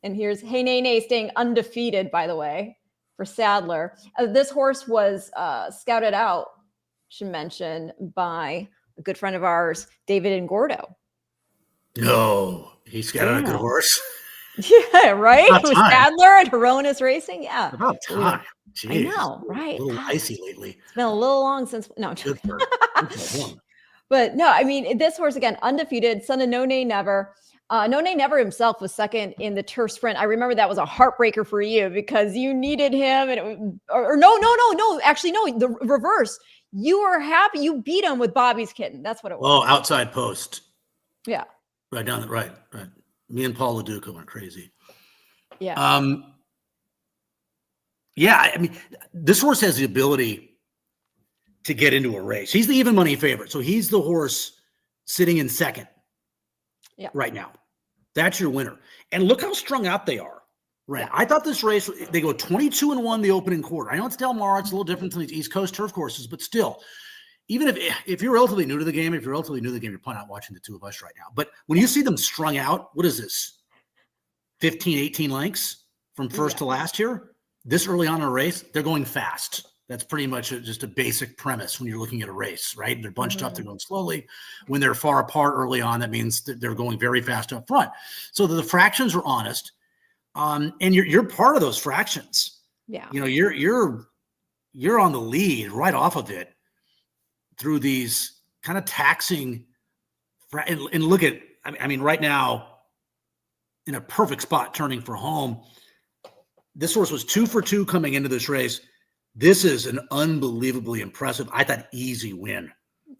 and here's Hey Nay Nay staying undefeated, by the way, for Sadler. This horse was scouted out, should mention, by a good friend of ours, David Ngordo. No, he scouted a good horse. Yeah, right. With Sadler and Heronis Racing. Yeah. About time. Jeez. I know, right? A little icy lately. It's been a little long since. No. But no, this horse, again, undefeated, son of No Nay Never. No Nay Never himself was second in the turf sprint. I remember that was a heartbreaker for you because you needed him. And actually, no, the reverse. You were happy. You beat him with Bobby's Kitten. That's what it was. Oh, outside post. Yeah. Right down. Right. Me and Paul LaDuca went crazy. Yeah. This horse has the ability to get into a race. He's the even money favorite. So he's the horse sitting in second right now. That's your winner. And look how strung out they are. Right. Yeah. I thought this race, they go 22-1 the opening quarter. I know it's Del Mar. It's a little different than these East Coast turf courses, but still, even if you're relatively new to the game, you're probably not watching the two of us right now. But when you see them strung out, what is this? 15, 18 lengths from first to last here? This early on in a race, they're going fast. That's pretty much just a basic premise when you're looking at a race, right? They're bunched up, they're going slowly. When they're far apart early on, that means that they're going very fast up front. So the fractions are honest. And you're part of those fractions. Yeah. You're on the lead right off of it through these kind of taxing and look at, right now in a perfect spot turning for home. This horse was 2 for 2 coming into this race. This is an unbelievably impressive, I thought, easy win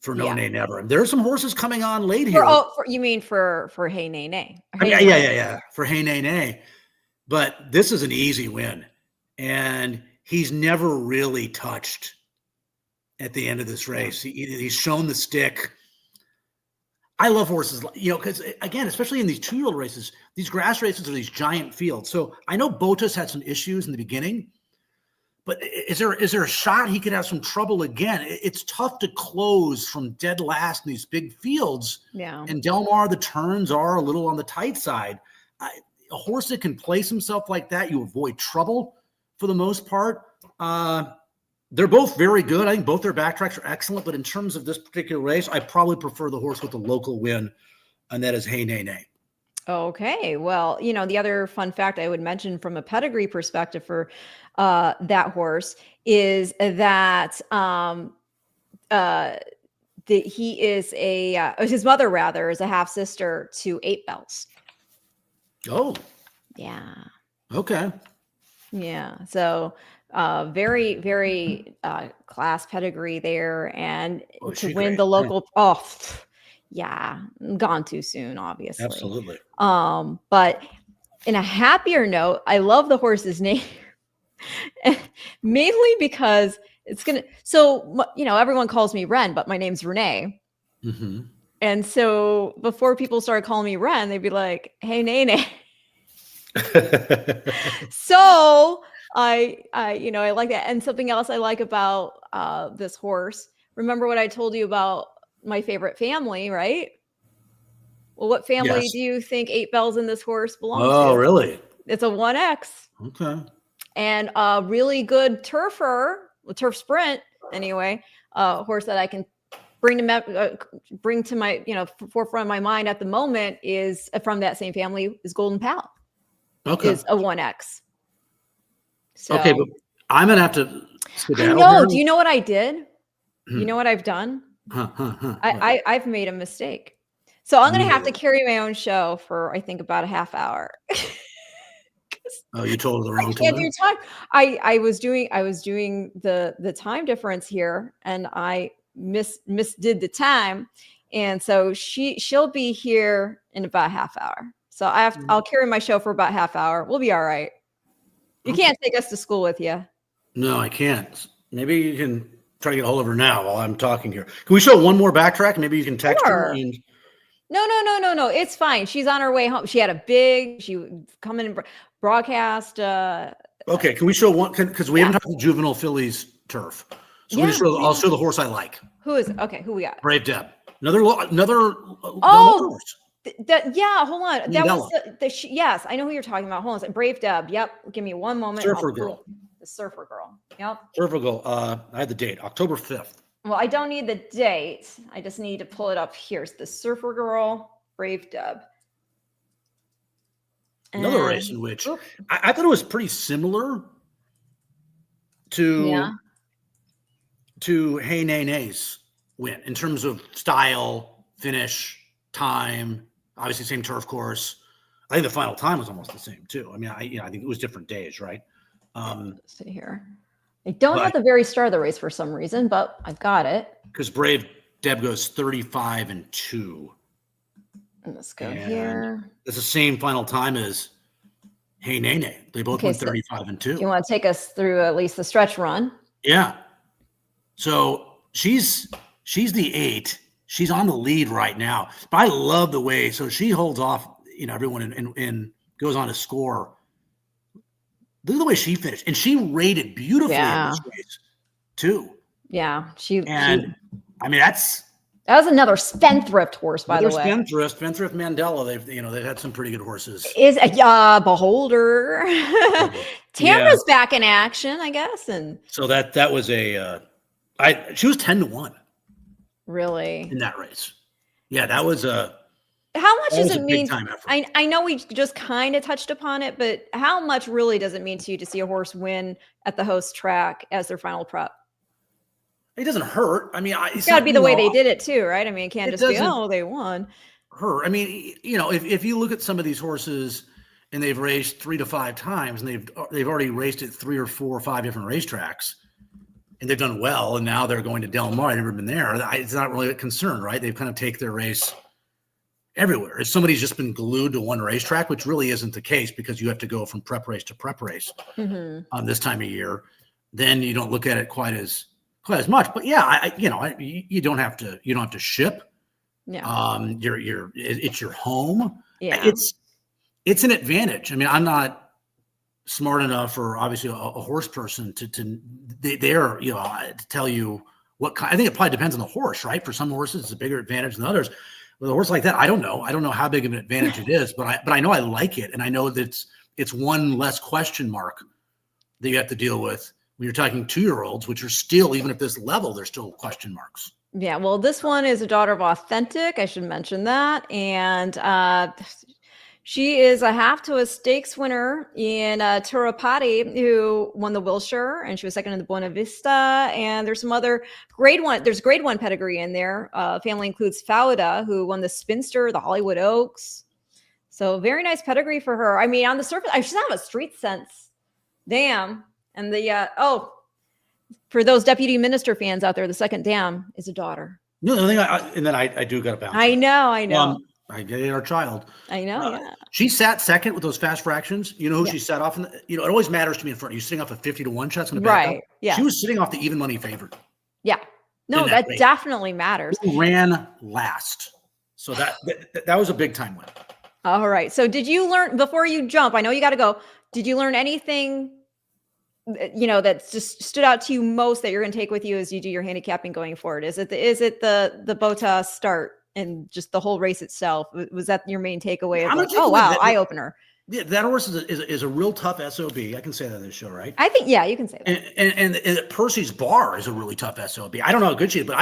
for No Nay Never. And there are some horses coming on late here. You mean for Hey Nay Nay? Yeah. For Hey Nay Nay. But this is an easy win. And he's never really touched at the end of this race. He's shown the stick. I love horses, because again, especially in these 2-year-old races, these grass races are these giant fields. So I know Botas had some issues in the beginning, But is there a shot he could have some trouble again? It's tough to close from dead last in these big fields. Yeah. And Del Mar, the turns are a little on the tight side. A horse that can place himself like that, you avoid trouble for the most part. They're both very good. I think both their backtracks are excellent. But in terms of this particular race, I probably prefer the horse with the local win, and that is Hey Nay Nay. Okay. Well, the other fun fact I would mention from a pedigree perspective for that horse is that he is his mother rather is a half sister to 8 Bells. Oh. Yeah. Okay. Yeah. So very, very class pedigree there. And to win the local, yeah, gone too soon, obviously. Absolutely. But in a happier note, I love the horse's name, mainly because it's gonna. So everyone calls me Ren, but my name's Renee. Mm-hmm. And so before people started calling me Ren, they'd be like, "Hey, Nene." So I like that. And something else I like about this horse. Remember what I told you about my favorite family, right? Well, what family do you think 8 Bells in this horse belongs to? Oh, really? It's a 1X. Okay. And a really good turf sprint anyway, horse that I can bring to my forefront of my mind at the moment is from that same family is Golden Pal. Okay. Is a 1X. So, okay, but I'm gonna have to. I know. Do you know what I did? You know what I've done? I've made a mistake. So I'm going to have to carry my own show for, I think, about a half hour. Oh, you told her the wrong I can't do time. I was doing the time difference here, and I misdid the time, and so she'll be here in about a half hour. So I'll carry my show for about a half hour. We'll be all right. You can't take us to school with you. No, I can't. Maybe you can try to get a hold of her now while I'm talking here. Can we show one more backtrack? Maybe you can text her. And... No. It's fine. She's on her way home. She would come in and broadcast. Okay. Can we show one? Because we haven't talked to Juvenile Fillies Turf. So I'll show the horse I like. Who is it? Okay. Who we got? Brave Deb. Another. Hold on. That was yes. I know who you're talking about. Hold on. Brave Deb. Yep. Give me one moment. Surfer Girl. The Surfer Girl. Yep. Surfer Girl. I had the date, October 5th. Well, I don't need the date. I just need to pull it up here. It's the Surfer Girl, Brave Deb. Another race in which I thought it was pretty similar to Hey Nay Nay's win in terms of style, finish, time. Obviously, same turf course. I think the final time was almost the same too. I mean, I think it was different days, right? Let's see here. I don't have the very start of the race for some reason, but I've got it. Because Brave Deb goes 35-2. And let's go here. It's the same final time as Hey Nay Nay. They both went 35-2. You want to take us through at least the stretch run? Yeah. So she's the 8. She's on the lead right now. But I love the way. So she holds off, everyone and goes on to score. Look at the way she finished, and she rated beautifully in this race too. Yeah, I mean that was another spendthrift horse, by the way. Spendthrift Mandela. They've had some pretty good horses. Is Beholder. Tamara's back in action, I guess, and so that was she was 10-1. Really in that race. Yeah, that was a. How much does it mean? I know we just kind of touched upon it, but how much really does it mean to you to see a horse win at the host track as their final prep? It doesn't hurt. I mean, it's got to be the way they did it too, right? I mean, it can't just be, they won. Hurt. I mean, if you look at some of these horses and they've raced 3 to 5 times and they've already raced at 3 or 4 or 5 different racetracks and they've done well, and now they're going to Del Mar. I've never been there. It's not really a concern, right? They've kind of take their race everywhere. If somebody's just been glued to one racetrack, which really isn't the case because you have to go from prep race to prep race this time of year, then you don't look at it quite as much. But yeah, you don't have to ship. Yeah. It's your home. Yeah. It's an advantage. I mean, I'm not smart enough, or obviously a horse person they're, to tell you what kind. I think it probably depends on the horse, right? For some horses, it's a bigger advantage than others. With a horse like that, I don't know. I don't know how big of an advantage it is, but I know I like it, and I know that it's one less question mark that you have to deal with when you're talking 2-year-olds, which are still, even at this level, they're still question marks. Yeah, well, this one is a daughter of Authentic. I should mention that, and she is a half to a stakes winner in Turapati, who won the Wilshire, and she was second in the Buena Vista. And there's some other grade one. There's grade one pedigree in there. Family includes Fauda, who won the Spinster, the Hollywood Oaks. So very nice pedigree for her. I mean, on the surface, I should have a street sense. Damn. And the for those deputy minister fans out there, the second dam is a daughter. No, the thing and then I do got to bounce. I know. I get our child. I know, yeah. She sat second with those fast fractions. You know who she sat off? It always matters to me in front. Are you sitting off a 50-1 shots in the back? Right, yeah. She was sitting off the even money favorite. Yeah. No, that definitely matters. Who ran last. So that was a big time win. All right. So did you learn, before you jump, I know you got to go, did you learn anything, that just stood out to you most that you're going to take with you as you do your handicapping going forward? Is it the Bota start and just the whole race itself? Was that your main takeaway? Oh, wow, eye opener. Yeah, that horse is a real tough SOB. I can say that on this show, right? I think, yeah, you can say that. And Percy's Bar is a really tough SOB. I don't know how good she is, but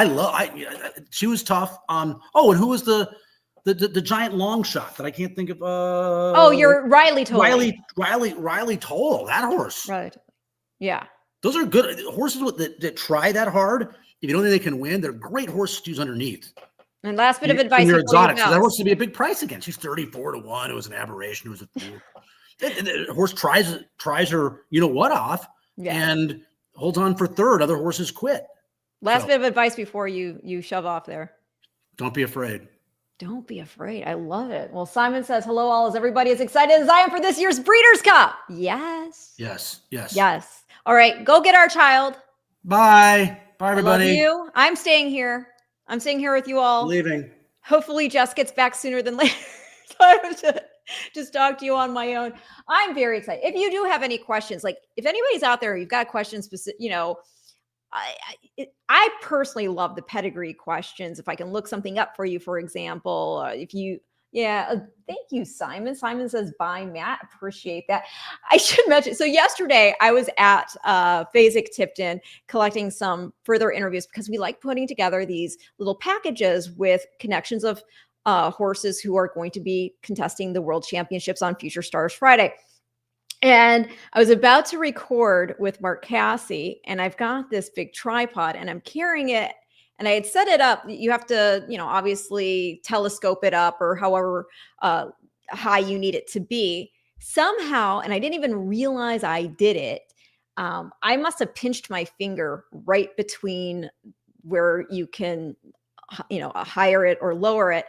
she was tough. And who was the giant long shot that I can't think of? You're Riley Toll. Riley Toll, that horse. Right. Yeah. Those are good horses that try that hard. If you don't think they can win, they're great horses to use underneath. And last bit of advice. You're exotic. So that horse to be a big price again. She's 34-1. It was an aberration. It was the horse tries her, off, and holds on for third. Other horses quit. Last bit of advice before you shove off there. Don't be afraid. Don't be afraid. I love it. Well, Simon says, hello all. Is everybody as excited as I am for this year's Breeders' Cup? Yes. Yes. All right. Go get our child. Bye, everybody. I love you. I'm staying here. I'm staying here with you all. Leaving. Hopefully Jess gets back sooner than later. So I have to just talk to you on my own. I'm very excited. If you do have any questions, like if anybody's out there, you've got questions, I personally love the pedigree questions. If I can look something up for you, for example, thank you, Simon. Simon says, bye, Matt. Appreciate that. I should mention, so yesterday I was at Phasic Tipton collecting some further interviews because we like putting together these little packages with connections of horses who are going to be contesting the World Championships on Future Stars Friday. And I was about to record with Mark Cassie, and I've got this big tripod and I'm carrying it. And I had set it up. You have to, obviously telescope it up or however high you need it to be. Somehow, and I didn't even realize I did it, I must have pinched my finger right between where you can, higher it or lower it.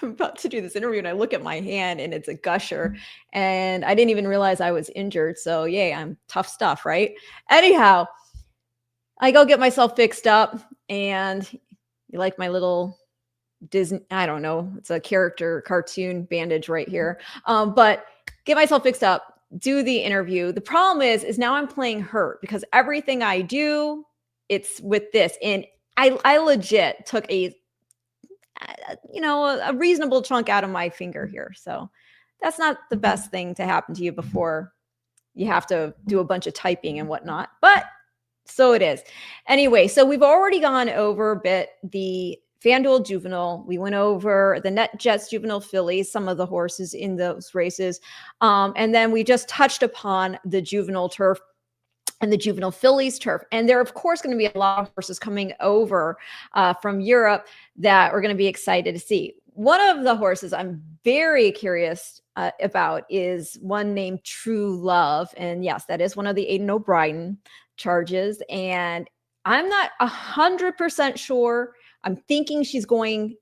I'm about to do this interview and I look at my hand and it's a gusher and I didn't even realize I was injured. So yay, I'm tough stuff, right? Anyhow, I go get myself fixed up and you like my little Disney, I don't know, it's a cartoon bandage right here. But get myself fixed up, do the interview. The problem is now I'm playing hurt because everything I do, it's with this. And I legit took a reasonable chunk out of my finger here. So that's not the best thing to happen to you before you have to do a bunch of typing and whatnot, but so it is. Anyway, so we've already gone over a bit the FanDuel Juvenile. We went over the NetJets Juvenile Fillies, some of the horses in those races. And then we just touched upon the Juvenile Turf and the Juvenile Fillies Turf. And there are, of course, going to be a lot of horses coming over from Europe that we're going to be excited to see. One of the horses I'm very curious about is one named True Love. And yes, that is one of the Aidan O'Brien charges. And I'm not 100% sure. I'm thinking she's going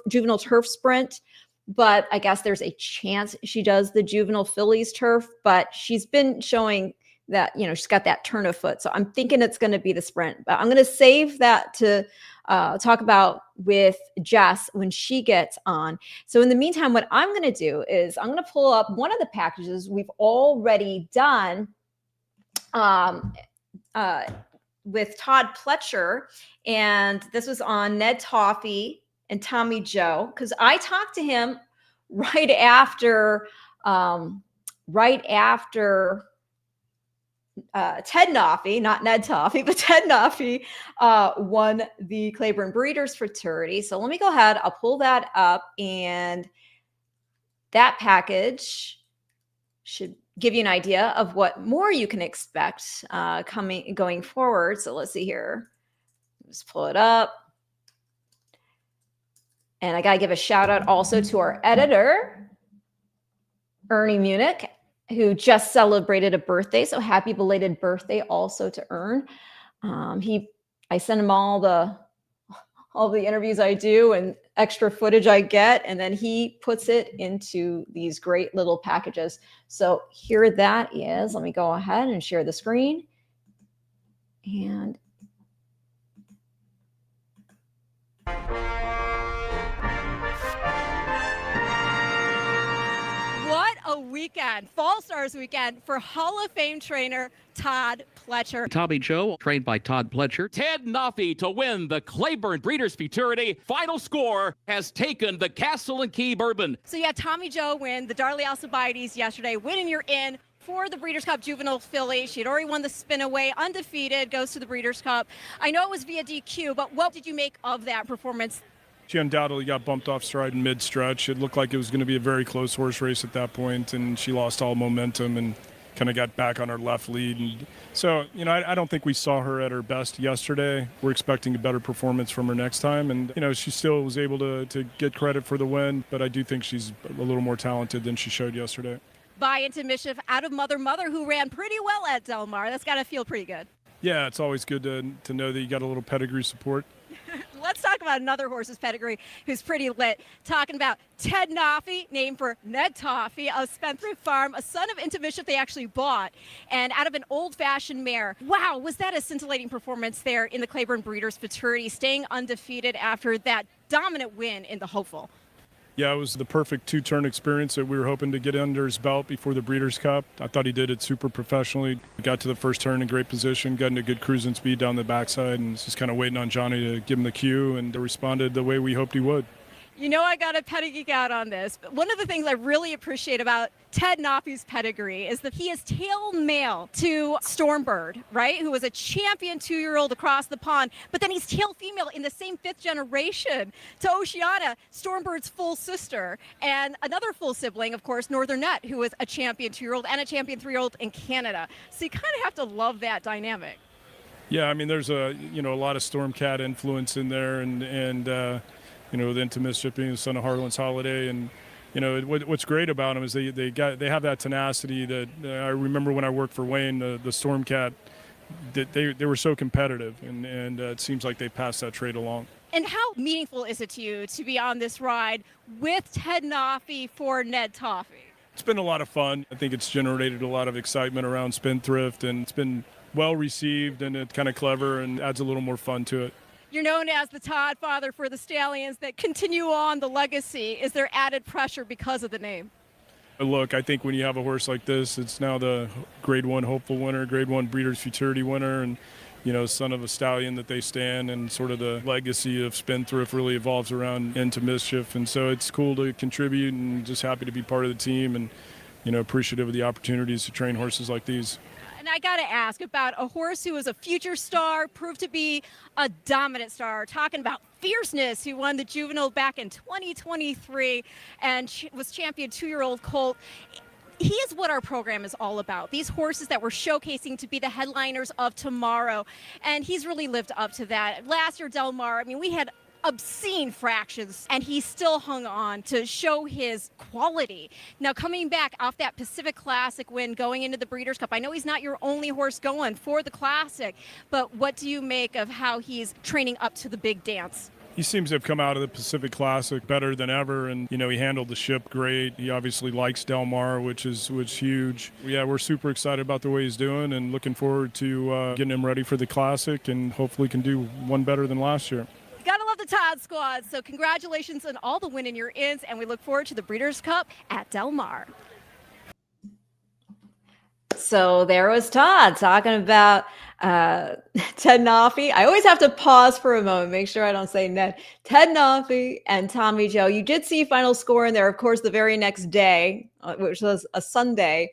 Juvenile Turf Sprint, but I guess there's a chance she does the Juvenile Fillies Turf. But she's been showing that, she's got that turn of foot. So I'm thinking it's going to be the sprint, but I'm going to save that to talk about with Jess when she gets on. So in the meantime, what I'm going to do is I'm going to pull up one of the packages we've already done with Todd Pletcher. And this was on Ned Toffee and Tommy Joe, because I talked to him right after Ted Noffey, not Ned Toffee, but Ted Noffey won the Claiborne Breeders' Fraternity. So let me go ahead. I'll pull that up, and that package should give you an idea of what more you can expect going forward. So let's see here. Just pull it up. And I got to give a shout out also to our editor, Ernie Munich, who just celebrated a birthday. So happy belated birthday also to Ern. I send him all the interviews I do and extra footage I get, and then he puts it into these great little packages. So here that is. Let me go ahead and share the screen. And what a weekend, Fall Stars weekend for Hall of Fame trainer Todd Pletcher. Tommy Joe, trained by Todd Pletcher. Ted Noffey to win the Claiborne Breeders' Futurity. Final score has taken the Castle and Key Bourbon. So yeah, Tommy Joe win the Darley Alcibiades yesterday, winning your in for the Breeders' Cup Juvenile Fillies. She had already won the spin-away, undefeated, goes to the Breeders' Cup. I know it was via DQ, but what did you make of that performance? She undoubtedly got bumped off stride in mid-stretch. It looked like it was going to be a very close horse race at that point, and she lost all momentum and kind of got back on her left lead. And so, I don't think we saw her at her best yesterday. We're expecting a better performance from her next time. And, she still was able to get credit for the win, but I do think she's a little more talented than she showed yesterday. By Into Mischief out of Mother, who ran pretty well at Del Mar. That's got to feel pretty good. Yeah, it's always good to know that you got a little pedigree support. Let's talk about another horse's pedigree who's pretty lit. Talking about Ted Noffey, named for Ned Toffee of Spendthrift Farm, a son of Into Mischief they actually bought, and out of an old-fashioned mare. Wow, was that a scintillating performance there in the Claiborne Breeders' Futurity, staying undefeated after that dominant win in the Hopeful. Yeah, it was the perfect two-turn experience that we were hoping to get under his belt before the Breeders' Cup. I thought he did it super professionally. Got to the first turn in great position, got into good cruising speed down the backside, and just kind of waiting on Johnny to give him the cue, and responded the way we hoped he would. I got to petty geek out on this, but one of the things I really appreciate about Ted Noffey's pedigree is that he is tail male to Stormbird, right? Who was a champion 2-year-old across the pond, but then he's tail female in the same 5th generation to Oceana, Stormbird's full sister, and another full sibling, of course, Northern Net, who was a champion 2-year-old and a champion 3-year-old in Canada. So you kind of have to love that dynamic. Yeah, I mean, there's a lot of Stormcat influence in there, and with Into Mischief being the son of Harlan's Holiday, and what's great about them is they have that tenacity that I remember when I worked for Wayne, the Stormcat, that they were so competitive, and it seems like they passed that trait along. And how meaningful is it to you to be on this ride with Ted Noffey for Ned Toffee? It's been a lot of fun. I think it's generated a lot of excitement around Spendthrift, and it's been well received, and it's kind of clever and adds a little more fun to it. You're known as the Todd father for the stallions that continue on the legacy. Is there added pressure because of the name? Look, I think when you have a horse like this, it's now the Grade 1 Hopeful winner, Grade 1 Breeders' Futurity winner, and son of a stallion that they stand, and sort of the legacy of Spendthrift really evolves around Into Mischief. And so it's cool to contribute, and just happy to be part of the team, and appreciative of the opportunities to train horses like these. And I got to ask about a horse who was a future star, proved to be a dominant star. Talking about Fierceness, who won the Juvenile back in 2023 and was champion 2-year-old colt. He is what our program is all about. These horses that we're showcasing to be the headliners of tomorrow. And he's really lived up to that. Last year, Del Mar, we had obscene fractions, and he still hung on to show his quality. Now, coming back off that Pacific Classic win, going into the Breeders' Cup, I know he's not your only horse going for the Classic, but what do you make of how he's training up to the big dance? He seems to have come out of the Pacific Classic better than ever, and he handled the ship great. He obviously likes Del Mar, which is huge. Yeah, we're super excited about the way he's doing, and looking forward to getting him ready for the Classic, and hopefully can do one better than last year. Gotta love the Todd squad. So congratulations on all the win in your ins, and we look forward to the Breeders' Cup at Del Mar. So there was Todd talking about Ted Nafi. I always have to pause for a moment, make sure I don't say Ned. Ted Nafi and Tommy Joe. You did see final score in there, of course, the very next day, which was a Sunday.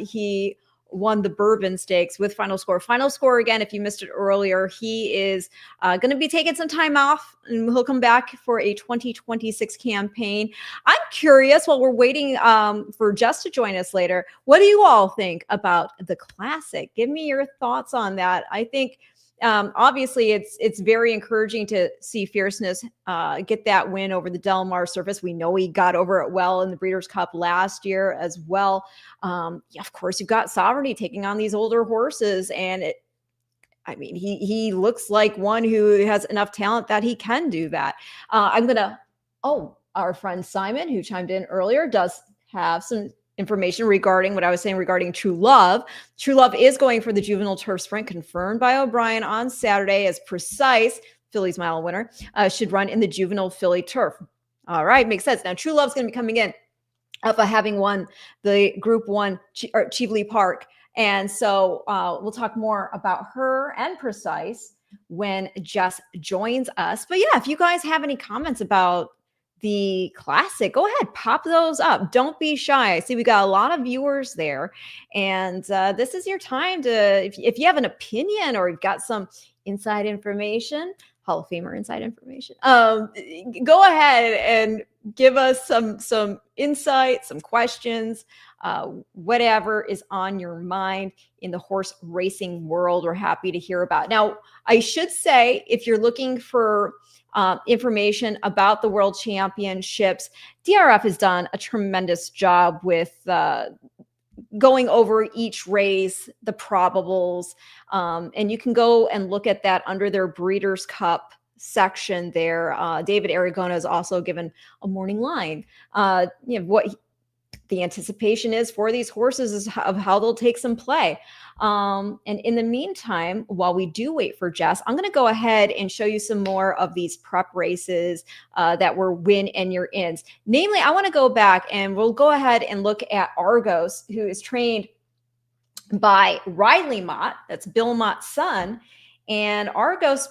He won the Bourbon Stakes with final score. Final score, again, if you missed it earlier, he is going to be taking some time off, and he'll come back for a 2026 campaign. I'm curious, while we're waiting for Jess to join us later, what do you all think about the Classic? Give me your thoughts on that. I think obviously it's very encouraging to see Fierceness get that win over the Del Mar surface. We know he got over it well in the Breeders' Cup last year as well. Yeah, of course, you've got Sovereignty taking on these older horses, and he looks like one who has enough talent that he can do that. Our friend Simon, who chimed in earlier, does have some information regarding what I was saying regarding True Love. True Love is going for the Juvenile Turf Sprint, confirmed by O'Brien on Saturday as Precise, Phillies mile winner, should run in the Juvenile Filly Turf. All right, makes sense. Now, True Love's going to be coming in of having won the Group 1 Cheveley Park. And so we'll talk more about her and Precise when Jess joins us. But yeah, if you guys have any comments about the Classic, go ahead, pop those up. Don't be shy. I see we got a lot of viewers there, and this is your time to, if you have an opinion or you've got some inside information, Hall of Famer inside information, go ahead and give us some insight, some questions, whatever is on your mind in the horse racing world. We're happy to hear about. Now, I should say, if you're looking for information about the World Championships, DRF has done a tremendous job with going over each race, the probables, and you can go and look at that under their Breeders' Cup section there. David Aragona has also given a morning line. What the anticipation is for these horses is of how they'll take some play. And in the meantime, while we do wait for Jess, I'm going to go ahead and show you some more of these prep races that were win and your ins. Namely, I want to go back and we'll go ahead and look at Argos, who is trained by Riley Mott. That's Bill Mott's son. And Argos,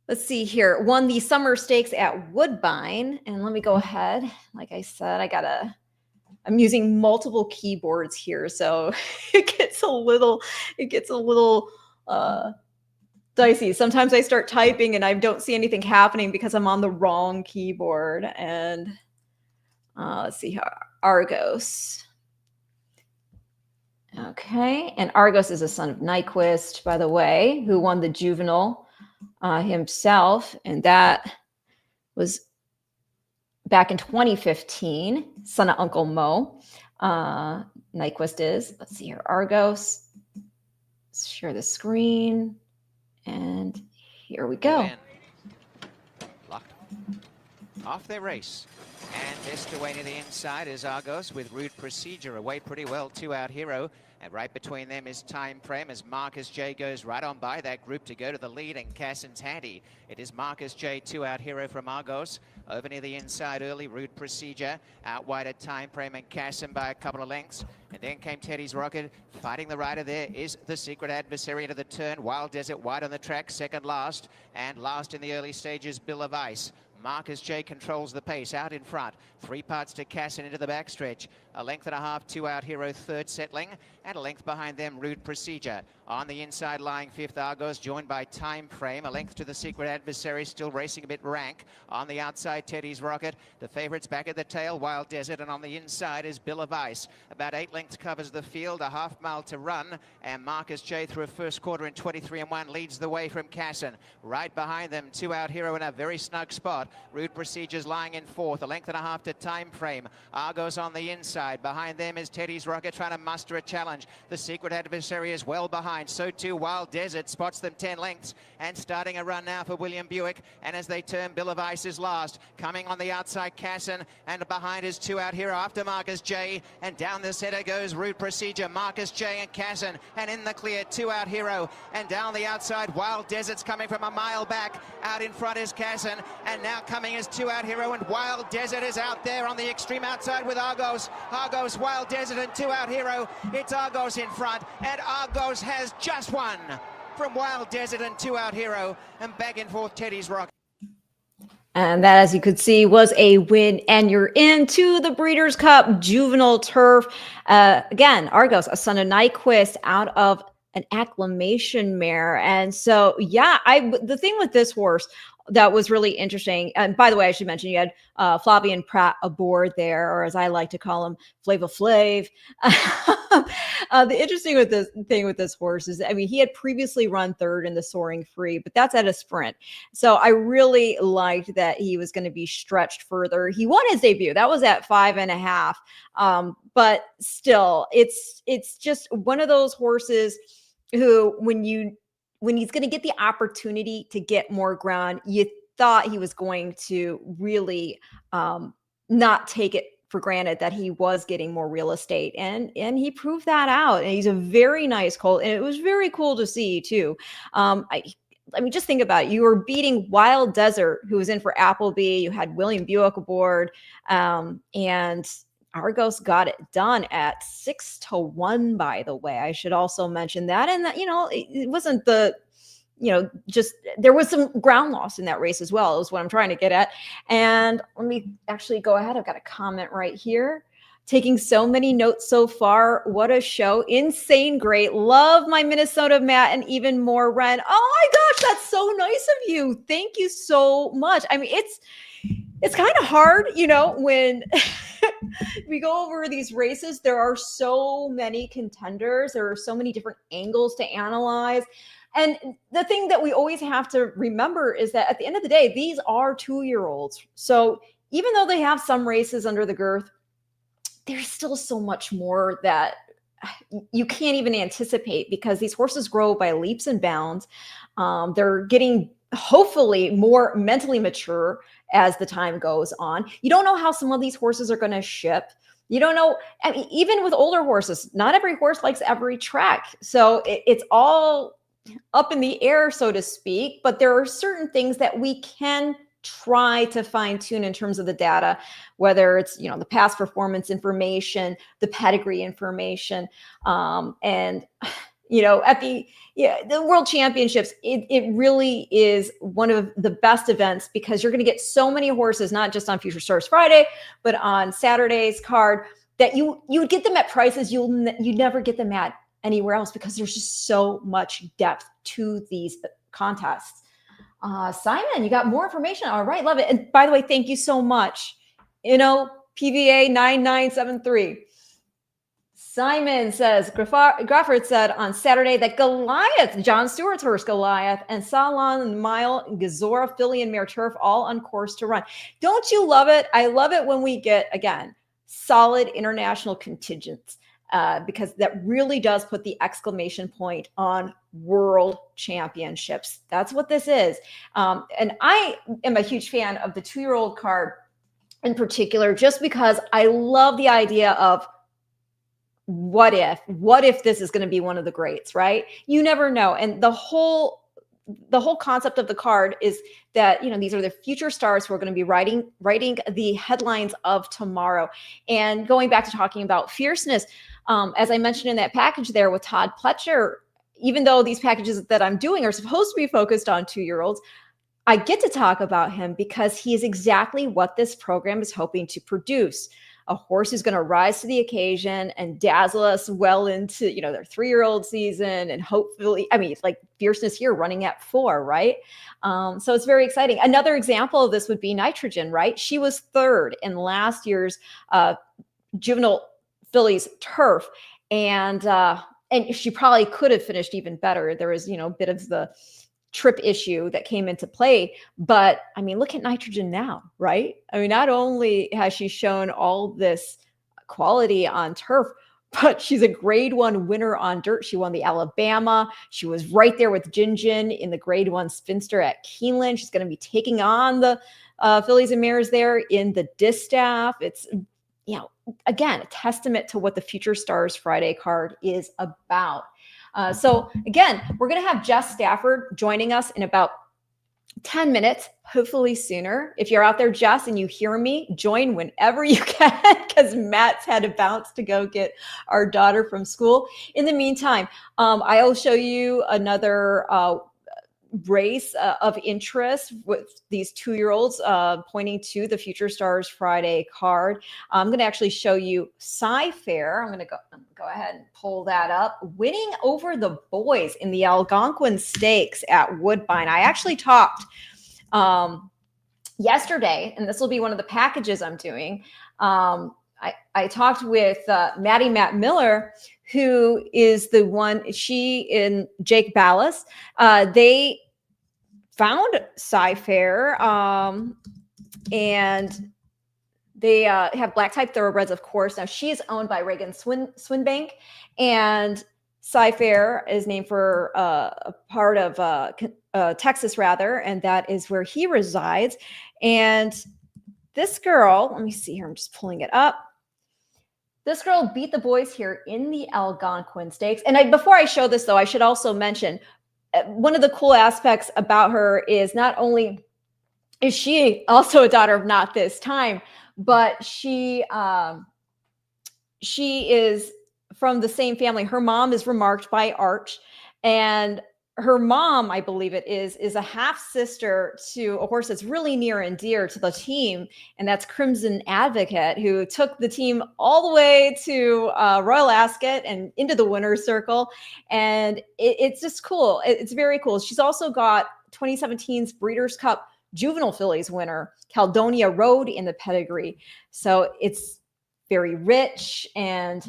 let's see here, won the Summer Stakes at Woodbine. And let me go ahead. Like I said, I'm using multiple keyboards here, so it gets a little dicey. Sometimes I start typing and I don't see anything happening because I'm on the wrong keyboard. And let's see here, Argos. Okay, and Argos is a son of Nyquist, by the way, who won the Juvenile himself, and that was back in 2015, son of Uncle Mo. Nyquist is. Let's see here, Argos. Let's share the screen. And here we go. Locked. Off their race. And just away to the inside is Argos with Rude Procedure away pretty well. 2 Out Hero. And right between them is Time Frame as Marcus J goes right on by that group to go to the lead, and Cassin's handy. It is Marcus J, 2 Out Hero from Argos. Over near the inside early, Rude Procedure. Out wide at Time Frame and Cassin by a couple of lengths. And then came Teddy's Rocket. Fighting the rider there is the Secret Adversary into the turn. Wild Desert wide on the track, second last. And last in the early stages, Bill of Ice. Marcus J controls the pace out in front. 3 parts to Cassin into the backstretch. A length and a half, 2 Out Hero third settling. And a length behind them, Rude Procedure. On the inside lying fifth, Argos, joined by Time Frame. A length to the Secret Adversary, still racing a bit rank. On the outside, Teddy's Rocket. The favourites back at the tail, Wild Desert. And on the inside is Bill of Ice. About 8 lengths covers the field, a half mile to run. And Marcus J through a first quarter in 23 and 1 leads the way from Cassin. Right behind them, 2 Out Hero in a very snug spot. Rude Procedures lying in fourth, a length and a half to Time Frame. Argos on the inside. Behind them is Teddy's Rocket trying to muster a challenge. The Secret Adversary is well behind. So too Wild Desert spots them 10 lengths and starting a run now for William Buick. And as they turn, Bill of Ice is last. Coming on the outside, Casson, and behind is Two Out Hero after Marcus J. And down the center goes Rude Procedure, Marcus J and Casson. And in the clear, Two Out Hero. And down the outside, Wild Desert's coming from a mile back. Out in front is Casson. And now coming is Two Out Hero, and Wild Desert is out there on the extreme outside with Argos. Argos, Wild Desert and Two Out Hero. It's Argos in front, and Argos has just won from Wild Desert and Two Out Hero, and back and forth Teddy's Rock. And that, as you could see, was a win. And you're into the Breeders' Cup Juvenile Turf. Again, Argos, a son of Nyquist, out of an acclamation mare. And so, yeah, the thing with this horse that was really interesting, and by the way, I should mention you had Flavien Prat aboard there, or as I like to call him, Flava Flav. The interesting thing with this horse is, I mean, he had previously run third in the Soaring Free, but that's at a sprint. So I really liked that he was going to be stretched further. He won his debut. That was at 5.5. But still, it's just one of those horses who, when he's going to get the opportunity to get more ground, you thought he was going to really not take it for granted that he was getting more real estate. And he proved that out. And he's a very nice colt. And it was very cool to see too. I mean, just think about it. You were beating Wild Desert, who was in for Appleby. You had William Buick aboard. And Argos got it done at 6-1, by the way. I should also mention that. And that, it wasn't just there was some ground loss in that race as well, is what I'm trying to get at. And let me actually go ahead. I've got a comment right here. Taking so many notes so far. What a show. Insane great. Love my Minnesota Matt and even more Ren. Oh my gosh, that's so nice of you. Thank you so much. I mean, it's kind of hard, when we go over these races. There are so many contenders. There are so many different angles to analyze. And the thing that we always have to remember is that at the end of the day, these are 2-year-olds. So even though they have some races under the girth, there's still so much more that you can't even anticipate, because these horses grow by leaps and bounds. They're getting hopefully more mentally mature as the time goes on. You don't know how some of these horses are going to ship. You don't know. I mean, even with older horses, not every horse likes every track. So it's all up in the air, so to speak. But there are certain things that we can try to fine tune in terms of the data, whether it's, the past performance information, the pedigree information, and at the World Championships, it really is one of the best events, because you're going to get so many horses, not just on Future Stars Friday, but on Saturday's card, that you would get them at prices you never get them at anywhere else, because there's just so much depth to these contests. Simon, you got more information. All right, love it. And by the way, thank you so much. PVA 9973. Simon says, Grafford said on Saturday that Goliath, John Stewart's horse Goliath, and Salon Mile, Gazora, Filly, and Mare Turf all on course to run. Don't you love it? I love it when we get, again, solid international contingents, because that really does put the exclamation point on World Championships. That's what this is. And I am a huge fan of the 2-year-old card in particular, just because I love the idea of what if this is going to be one of the greats, right? You never know. And the whole concept of the card is that, these are the future stars who are going to be writing the headlines of tomorrow. And going back to talking about fierceness, as I mentioned in that package there with Todd Pletcher, even though these packages that I'm doing are supposed to be focused on 2-year-olds, I get to talk about him because he is exactly what this program is hoping to produce. A horse who's going to rise to the occasion and dazzle us well into, their 3-year-old season. And hopefully, it's like fierceness here running at 4, right? So it's very exciting. Another example of this would be Nitrogen, right? She was 3rd in last year's Juvenile Fillies Turf. And she probably could have finished even better. There was, a bit of the trip issue that came into play. But I mean, look at Nitrogen now, right? I mean, not only has she shown all this quality on turf, but she's a grade 1 winner on dirt. She won the Alabama. She was right there with Jin in the grade 1 spinster at Keeneland. She's going to be taking on the fillies and mares there in the distaff. It's, again, a testament to what the Future Stars Friday card is about. So again, we're going to have Jess Stafford joining us in about 10 minutes, hopefully sooner. If you're out there, Jess, and you hear me, join whenever you can, because Matt's had to bounce to go get our daughter from school. In the meantime, I'll show you another race of interest with these 2-year-olds pointing to the Future Stars Friday card. I'm going to actually show you Sci-Fair. I'm going to go ahead and pull that up. Winning over the boys in the Algonquin Stakes at Woodbine. I actually talked yesterday, and this will be one of the packages I'm doing. I talked with Matt Miller, who is the one, she and Jake Ballas. They found Sci-Fair, and they have black type thoroughbreds, of course. Now she is owned by Reagan Swinbank, and Sci-Fair is named for a part of Texas, rather, and that is where he resides. And this girl, let me see here, I'm just pulling it up. This girl beat the boys here in the Algonquin Stakes. And before I show this, though, I should also mention one of the cool aspects about her is not only is she also a daughter of Not This Time, but she is from the same family. Her mom is remarked by Arch, and her mom, I believe it is a half sister to a horse that's really near and dear to the team, and that's Crimson Advocate, who took the team all the way to Royal Ascot and into the winner's circle. And it's just cool. It's very cool. She's also got 2017's Breeders' Cup Juvenile Fillies winner Caledonia Road in the pedigree. So it's very rich, and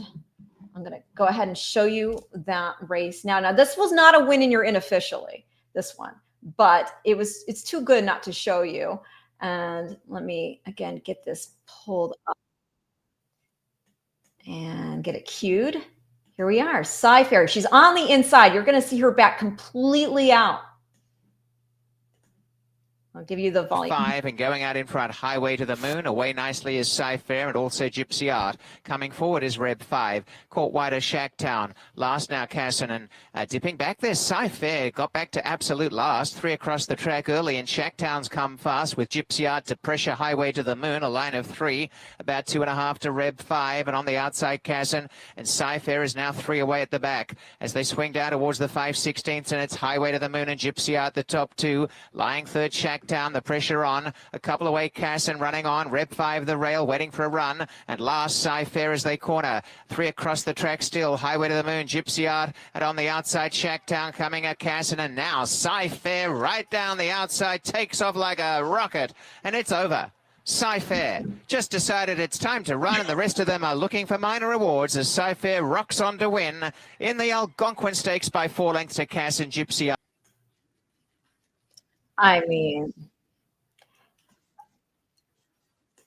I'm going to go ahead and show you that race now. Now, this was not a win in your in officially, this one, but it's too good not to show you. And let me, again, get this pulled up and get it cued. Here we are, Sci-Fair. She's on the inside. You're going to see her back completely out. I'll give you the volume. 5 and going out in front, Highway to the Moon. Away nicely is Sci-Fair and also Gypsy Art. Coming forward is Reb 5. Caught wider Shacktown. Last now Casson, and dipping back there. Sci-Fair got back to absolute last. 3 across the track early, and Shacktown's come fast with Gypsy Art to pressure Highway to the Moon. A line of 3, about 2.5 to Reb 5, and on the outside Casson, and Sci-Fair is now 3 away at the back as they swing down towards the 5/16, and it's Highway to the Moon and Gypsy Art the top 2. Lying third Shacktown. The pressure on, a couple away Casson running on, Reb 5 the rail waiting for a run, and last Sci-Fair as they corner. 3 across the track still, Highway to the Moon, Gypsy Art, and on the outside Shacktown coming at Casson, and now Sci-Fair right down the outside takes off like a rocket, and it's over. Sci-Fair just decided it's time to run, and the rest of them are looking for minor rewards as Sci-Fair rocks on to win in the Algonquin Stakes by 4 lengths to Casson, Gypsy Art. I mean,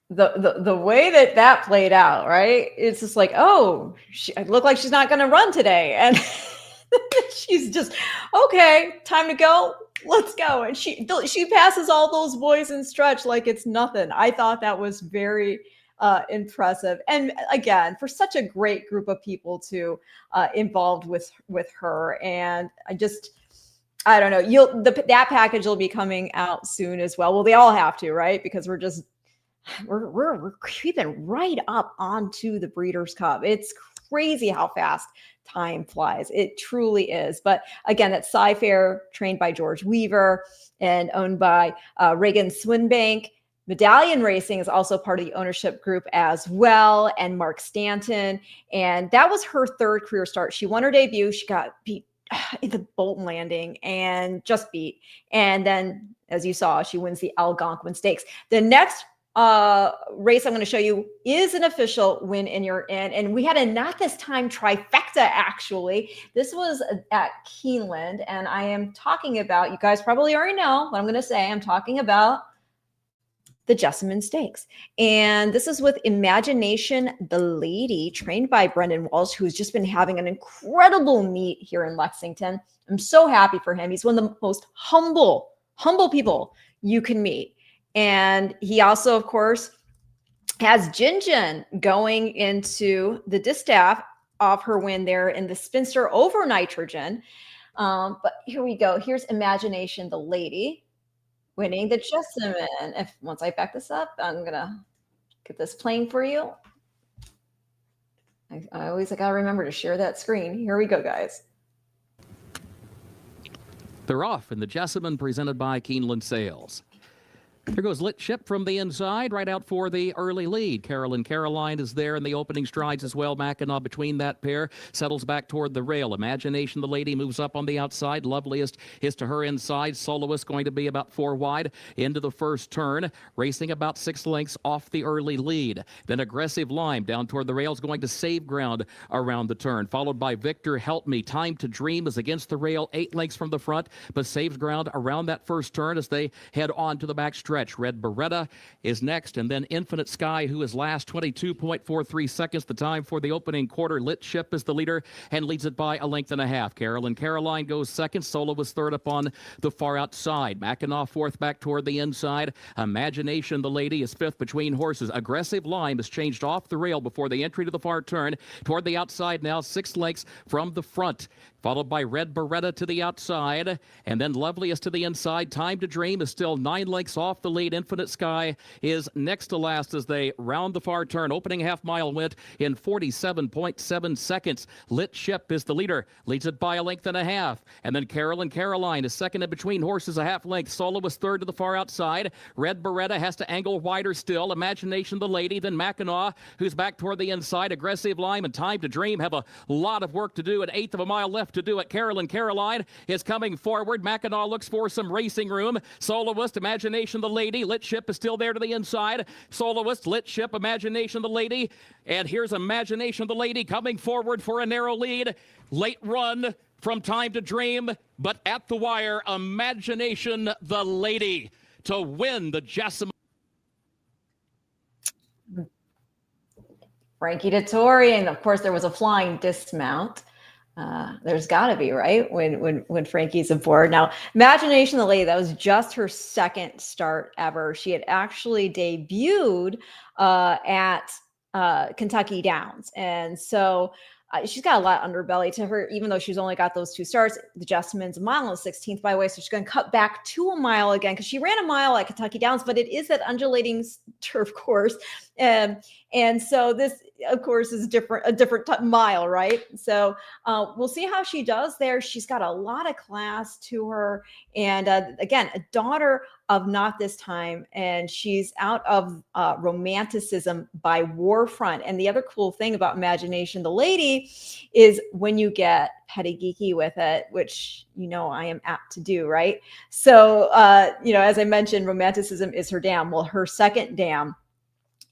the way that played out, right? It's just like, oh, it looked like she's not going to run today, and she's just, okay, time to go, let's go. And she passes all those boys in stretch like it's nothing. I thought that was very impressive, and again, for such a great group of people to involved with her, and I don't know. That package will be coming out soon as well. Well, they all have to, right? Because we're creeping right up onto the Breeders' Cup. It's crazy how fast time flies. It truly is. But again, that's Sci-Fair, trained by George Weaver and owned by Reagan Swinbank. Medallion Racing is also part of the ownership group as well, and Mark Stanton. And that was her 3rd career start. She won her debut. She got beat in the Bolton Landing and just beat. And then, as you saw, she wins the Algonquin Stakes. The next race I'm going to show you is an official win and you're in. And we had a not this time trifecta, actually. This was at Keeneland, and I am talking about, you guys probably already know what I'm going to say. I'm talking about the Jessimine Stakes. And this is with Imagination the Lady, trained by Brendan Walsh, who's just been having an incredible meet here in Lexington. I'm so happy for him. He's one of the most humble people you can meet. And he also, of course, has Jinjin going into the distaff off her win there in the Spinster over Nitrogen. But here we go. Here's Imagination the Lady winning the Jessimine. Once I back this up, I'm going to get this playing for you. I always got to remember to share that screen. Here we go, guys. They're off in the Jessimine presented by Keeneland Sales. There goes Lit Ship from the inside, right out for the early lead. Caroline is there in the opening strides as well. Mackinac between that pair, settles back toward the rail. Imagination the Lady moves up on the outside. Loveliest is to her inside. Soloist going to be about 4 wide into the first turn, racing about 6 lengths off the early lead. Then Aggressive Lime down toward the rails, going to save ground around the turn, followed by Victor Help Me. Time to Dream is against the rail, 8 lengths from the front, but saves ground around that first turn as they head on to the back stretch. Red Beretta is next, and then Infinite Sky, who is last, 22.43 seconds, the time for the opening quarter. Lit Ship is the leader and leads it by 1.5 lengths. Caroline goes second. Soloist third up on the far outside. Mackinac fourth back toward the inside. Imagination the Lady is fifth between horses. Aggressive Lime is changed off the rail before the entry to the far turn. Toward the outside now, 6 lengths from the front, followed by Red Beretta to the outside, and then Loveliest to the inside. Time to Dream is still 9 lengths off the lead. Infinite Sky is next to last as they round the far turn. Opening half mile went in 47.7 seconds. Lit Ship is the leader, leads it by 1.5 lengths. And then Caroline is second in between horses, 1/2 length. Soloist third to the far outside. Red Beretta has to angle wider still. Imagination the Lady, then Mackinac, who's back toward the inside. Aggressive Lime and Time to Dream have a lot of work to do. 1/8 of a mile left to do it. Caroline is coming forward. Mackinac looks for some racing room. Soloist, Imagination the Lady. Lit Ship is still there to the inside. Soloist, Lit Ship, Imagination the Lady. And here's Imagination the Lady coming forward for a narrow lead. Late run from Time to Dream, but at the wire, Imagination the Lady to win the Jessimine. Frankie Dettori, and of course there was a flying dismount. There's got to be, right, when Frankie's aboard. Now, Imagination the Lady, that was just her second start ever. She had actually debuted at Kentucky Downs, and so she's got a lot of underbelly to her, even though she's only got those 2 starts. The Jessimine's 1 mile and 16th by way, so she's going to cut back to 1 mile again because she ran 1 mile at Kentucky Downs, but it is that undulating turf course, and so this, of course, is a different mile, right? So we'll see how she does there. She's got a lot of class to her, and again, a daughter of Not This Time, and she's out of Romanticism by Warfront. And the other cool thing about Imagination the Lady is when you get petty geeky with it, which I am apt to do, right? So as I mentioned, Romanticism is her dam. Well, her second dam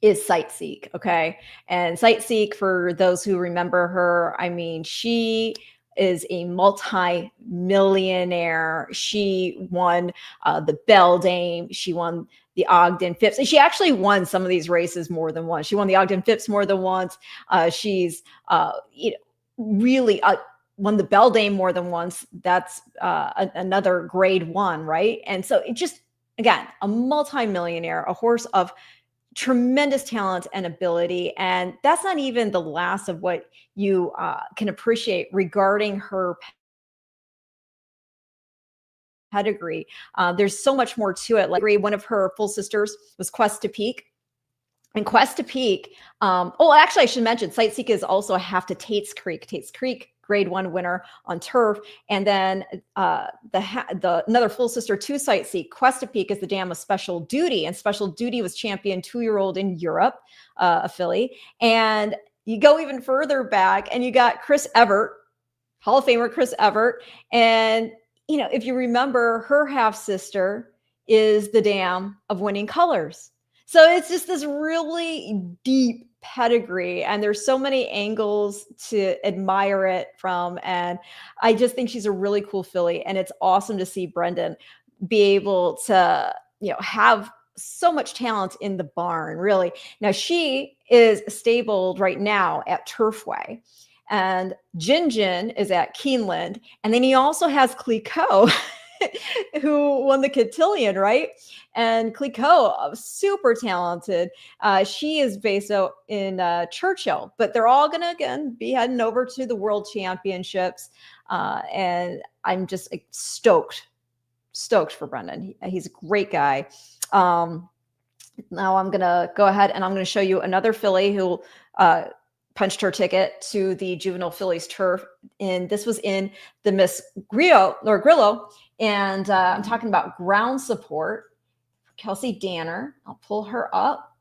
is Sightseek, okay? And Sightseek, for those who remember her, I mean, she is a multi-millionaire. She won the Beldame. She won the Ogden Phipps. She actually won some of these races more than once. She won the Ogden Phipps more than once. She's really won the Beldame more than once. That's another grade 1, right? And so it just, again, a multi-millionaire, a horse of tremendous talent and ability. And that's not even the last of what you can appreciate regarding her pedigree. There's so much more to it. Like, one of her full sisters was Quest to Peak. And Quest to Peak, actually, I should mention, Sightseek is also a half to Tate's Creek. Tate's Creek, grade 1 winner on turf. And then another full sister to Sightseek, Quest to Peak, is the dam of Special Duty. And Special Duty was champion 2-year-old in Europe, a filly. And you go even further back and you got Chris Evert, Hall of Famer Chris Evert. And, if you remember, her half sister is the dam of Winning Colors. So it's just this really deep pedigree, and there's so many angles to admire it from. And I just think she's a really cool filly, and it's awesome to see Brendan be able to, have so much talent in the barn, really. Now she is stabled right now at Turfway, and Jin is at Keeneland, and then he also has Clicquot, who won the cotillion, right? And Clicquot, super talented. She is based out in Churchill, but they're all gonna again be heading over to the World Championships, and I'm just stoked for Brendan. He's a great guy. Now I'm gonna go ahead and I'm gonna show you another filly who punched her ticket to the Juvenile Fillies Turf, and this was in the Miss Grillo, and I'm talking about Ground Support. Kelsey Danner. I'll pull her up.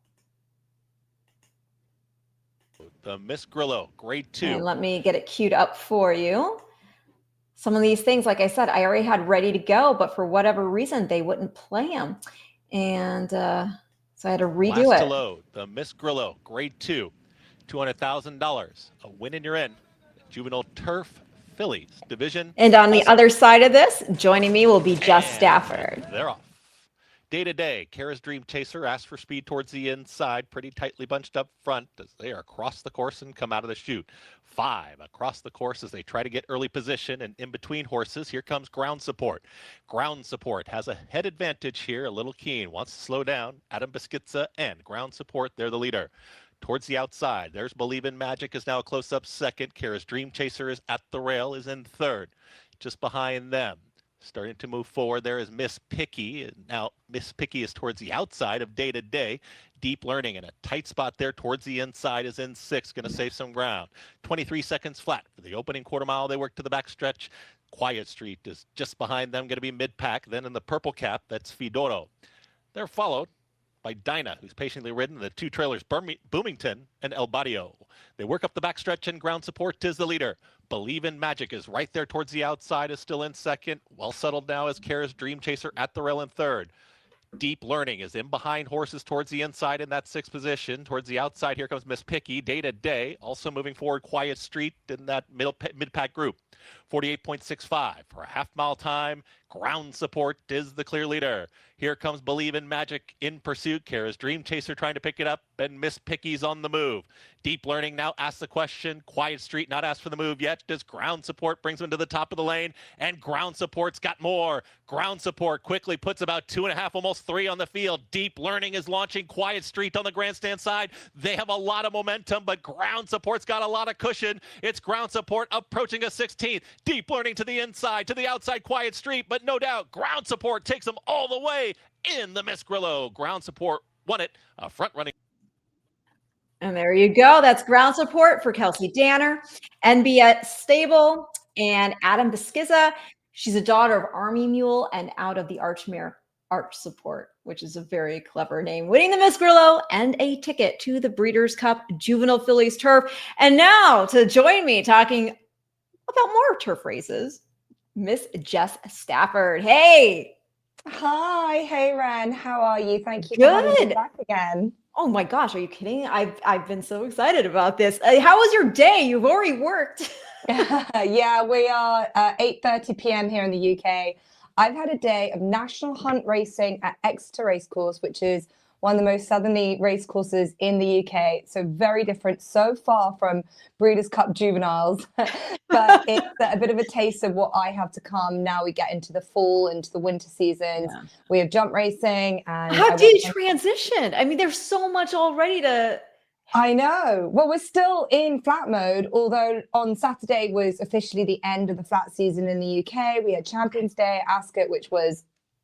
The Miss Grillo, grade 2. And let me get it queued up for you. Some of these things, like I said, I already had ready to go, but for whatever reason, they wouldn't play them. And so I had to redo Last it. to load, the Miss Grillo, grade 2, $200,000. A win in your end. Juvenile Turf Fillies division. And on the other side of this, joining me will be Jess Stafford. They're off. Day to day, Kara's Dream Chaser asks for speed towards the inside, pretty tightly bunched up front as they are across the course and come out of the chute. 5 across the course as they try to get early position, and in between horses, here comes Ground Support. Ground Support has a head advantage here, a little keen, wants to slow down. Adam Beschizza and Ground Support, they're the leader. Towards the outside, there's Believe in Magic is now a close-up second. Kara's Dream Chaser is at the rail, is in third. Just behind them, starting to move forward, there is Miss Picky. And now Miss Picky is towards the outside of Day to Day. Deep Learning in a tight spot there towards the inside is in 6, going to save some ground. 23 seconds flat for the opening quarter mile. They work to the back stretch. Quiet Street is just behind them, going to be mid-pack. Then in the purple cap, that's Fidoro. They're followed by Dinah, who's patiently ridden, the 2 trailers, Boomington and El Barrio. They work up the backstretch, and Ground Support is the leader. Believe in Magic is right there towards the outside, is still in second. Well settled now is Kara's Dream Chaser at the rail in third. Deep Learning is in behind horses towards the inside in that 6th position. Towards the outside, here comes Miss Picky. Day to Day, also moving forward, Quiet Street in that mid-pack group. 48.65 for a half-mile time. Ground Support is the clear leader. Here comes Believe in Magic in pursuit. Kara's Dream Chaser trying to pick it up, and Miss Picky's on the move. Deep Learning now asks the question. Quiet Street not asked for the move yet. Does Ground Support brings him to the top of the lane, and Ground Support's got more. Ground Support quickly puts about 2.5, almost 3 on the field. Deep Learning is launching Quiet Street on the grandstand side. They have a lot of momentum, but Ground Support's got a lot of cushion. It's Ground Support approaching a 16th. Deep Learning to the inside, to the outside, Quiet Street, but no doubt Ground Support takes them all the way in the Miss Grillo. Ground Support won it, a front running. And there you go. That's Ground Support for Kelsey Danner, NB Stable, and Adam Beschizza. She's a daughter of Army Mule and out of the Archmere Arch Support, which is a very clever name, winning the Miss Grillo and a ticket to the Breeders' Cup Juvenile Fillies Turf. And now to join me talking about more turf races, Miss Jess Stafford. Hey. Hi. Hey, Ren. How are you? Thank you Good. for having me back again. Oh my gosh, are you kidding? I've been so excited about this. How was your day? You've already worked. Yeah, we are 8:30 p.m. here in the UK. I've had a day of national hunt racing at Exeter Racecourse, which is one of the most southerly racecourses in the UK. So very different, so far from Breeders' Cup juveniles. But it's a bit of a taste of what I have to come now we get into the fall, into the winter seasons. Yeah. We have jump racing. And how do you transition? I mean, there's so much already to... I know. Well, we're still in flat mode, although on Saturday was officially the end of the flat season in the UK. We had Champions Day at Ascot, which was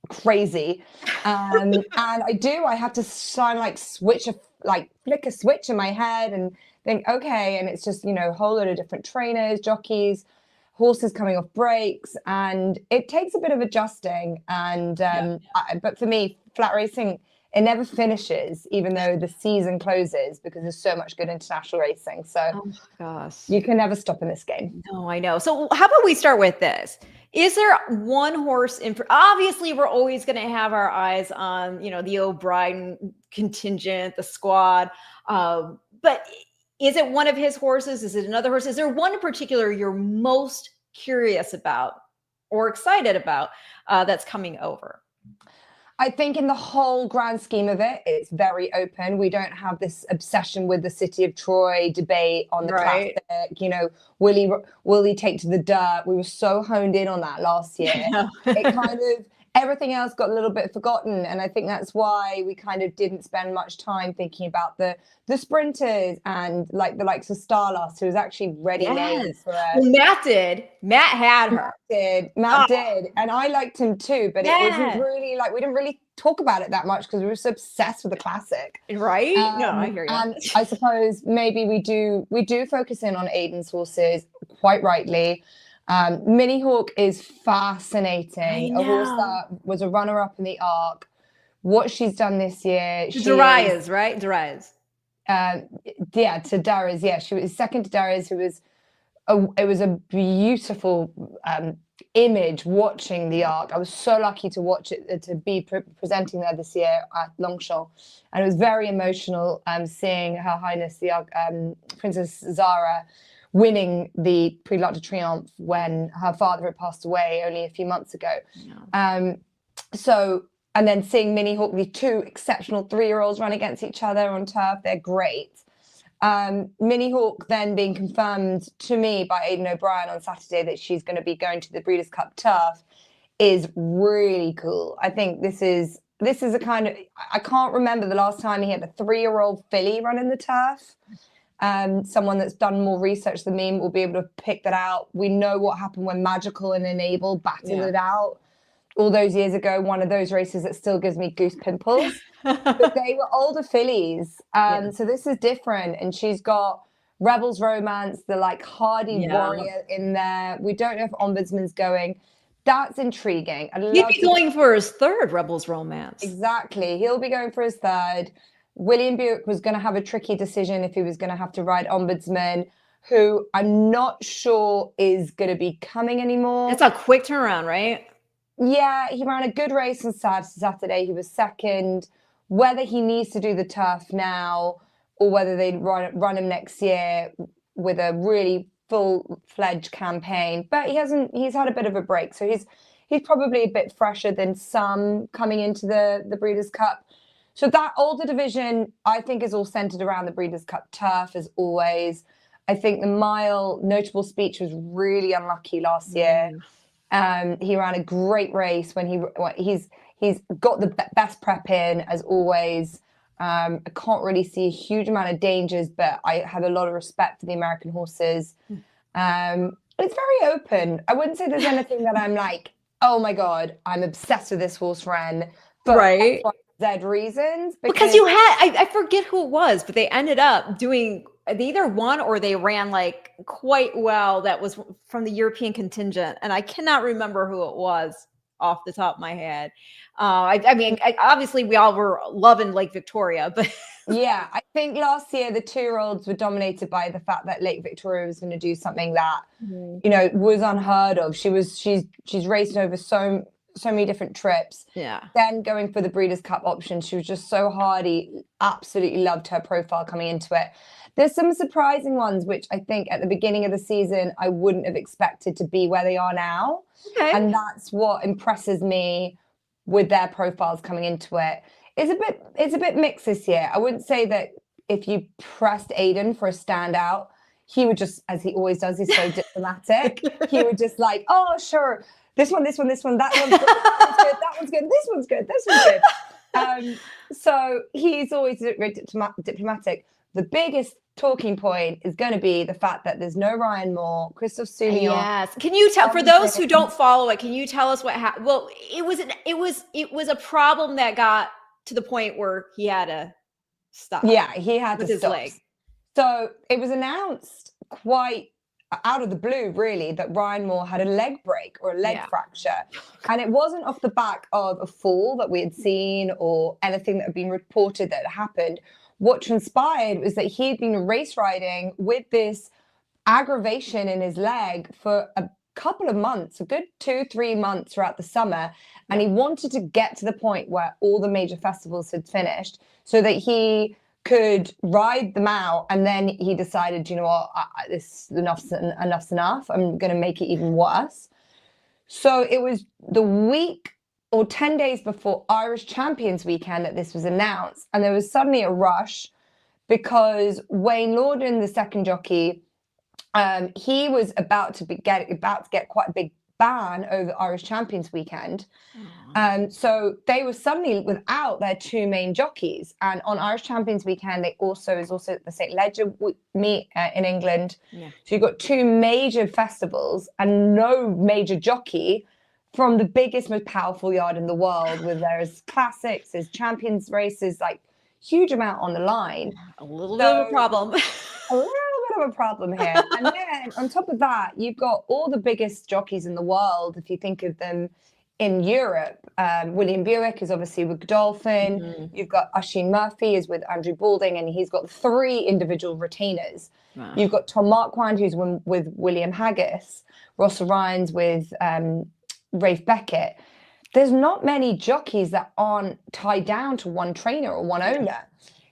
crazy. And I have to sign flick a switch in my head and think, okay. And it's just, a whole lot of different trainers, jockeys, horses coming off breaks. And it takes a bit of adjusting. And, but for me, flat racing, it never finishes, even though the season closes, because there's so much good international racing. So oh gosh, you can never stop in this game. No, I know. So how about we start with this? Is there one horse obviously we're always going to have our eyes on, the O'Brien contingent, the squad. But is it one of his horses? Is it another horse? Is there one in particular you're most curious about or excited about that's coming over? I think in the whole grand scheme of it, it's very open. We don't have this obsession with the City of Troy debate on the classic. Will he take to the dirt? We were so honed in on that last year. It kind of, everything else got a little bit forgotten. And I think that's why we kind of didn't spend much time thinking about the sprinters and like the likes of Starlust, who was actually ready made for us. Well, Matt did. Matt had her. Matt did. And I liked him too, but it wasn't really like, we didn't really talk about it that much because we were so obsessed with the classic. Right? No, I hear you. And I suppose maybe we do focus in on Aidan's horses quite rightly. Mini Hawk is fascinating. A horse that was a runner-up in the Arc. What she's done this year. Darius, right? Darius. To Darius. Yeah, she was second to Darius, who was it was a beautiful image watching the Arc. I was so lucky to watch it, to be presenting there this year at Longchamp, and it was very emotional seeing Her Highness the Princess Zara winning the Prix de l'Arc de Triomphe when her father had passed away only a few months ago. And then seeing Mini Hawk, the two exceptional 3-year-olds run against each other on turf, they're great. Mini Hawk then being confirmed to me by Aidan O'Brien on Saturday that she's going to be going to the Breeders' Cup Turf is really cool. I think this is a kind of, I can't remember the last time he had a 3-year-old filly running the turf. Someone that's done more research than me will be able to pick that out. We know what happened when Magical and Enable battled it out all those years ago. One of those races that still gives me goose pimples. But they were older fillies. So this is different. And she's got Rebels Romance, the like hardy warrior in there. We don't know if Ombudsman's going. That's intriguing. He'd be going for his third Rebels Romance. Exactly. He'll be going for his third. William Buick was going to have a tricky decision if he was going to have to ride Ombudsman, who I'm not sure is going to be coming anymore. It's a quick turnaround, right? Yeah, he ran a good race on Saturday. He was second. Whether he needs to do the turf now or whether they run him next year with a really full-fledged campaign. But he's had a bit of a break. So he's probably a bit fresher than some coming into the Breeders' Cup. So that older division, I think, is all centered around the Breeders' Cup Turf, as always. I think the mile notable speech was really unlucky last year. He ran a great race when he's got the best prep in, as always. I can't really see a huge amount of dangers, but I have a lot of respect for the American horses. It's very open. I wouldn't say there's anything that I'm like, oh my God, I'm obsessed with this horse Ren. But right. Z reasons. Because you had, I forget who it was, but they ended up doing, they either won or they ran like quite well. That was from the European contingent. And I cannot remember who it was off the top of my head. I mean, obviously we all were loving Lake Victoria, but yeah, I think last year the 2-year-olds were dominated by the fact that Lake Victoria was going to do something that, was unheard of. She's raced over so many different trips. Yeah. Then going for the Breeders' Cup option, she was just so hardy. Absolutely loved her profile coming into it. There's some surprising ones, which I think at the beginning of the season, I wouldn't have expected to be where they are now. Okay. And that's what impresses me with their profiles coming into it. It's a bit mixed this year. I wouldn't say that if you pressed Aidan for a standout, he would just, as he always does, he's so diplomatic. He would just like, oh, sure. This one, that one's good, that one's good, this one's good, this one's good. So he's always very diplomatic. The biggest talking point is going to be the fact that there's no Ryan Moore, Christophe Soumillon. Yes. Can you tell, for those who don't follow it, can you tell us what happened? Well, it was a problem that got to the point where he had to stop. Yeah, he had with to his stop. leg. So it was announced quite out of the blue, really, that Ryan Moore had a leg break or a leg fracture. And it wasn't off the back of a fall that we had seen or anything that had been reported that happened. What transpired was that he had been race riding with this aggravation in his leg for a couple of months, a good 2-3 months throughout the summer. And he wanted to get to the point where all the major festivals had finished so that he could ride them out. And then he decided, you know what, this enough's enough. I'm going to make it even worse. So it was the week or 10 days before Irish Champions Weekend that this was announced. And there was suddenly a rush because Wayne Lorden, the second jockey, he was about to get quite a big ban over Irish Champions Weekend. So they were suddenly without their two main jockeys. And on Irish Champions Weekend, they is also the St. Leger meet in England. Yeah. So you've got two major festivals and no major jockey from the biggest, most powerful yard in the world, where there's classics, there's champions races, like huge amount on the line. A little bit of a problem. A little bit of a problem here. And then on top of that, you've got all the biggest jockeys in the world, if you think of them in Europe. William Buick is obviously with Godolphin. Mm-hmm. You've got Oisin Murphy is with Andrew Balding, and he's got 3 individual retainers. Wow. You've got Tom Marquand, who's with William Haggis. Ross O'Ryan's with Rafe Beckett. There's not many jockeys that aren't tied down to one trainer or one owner.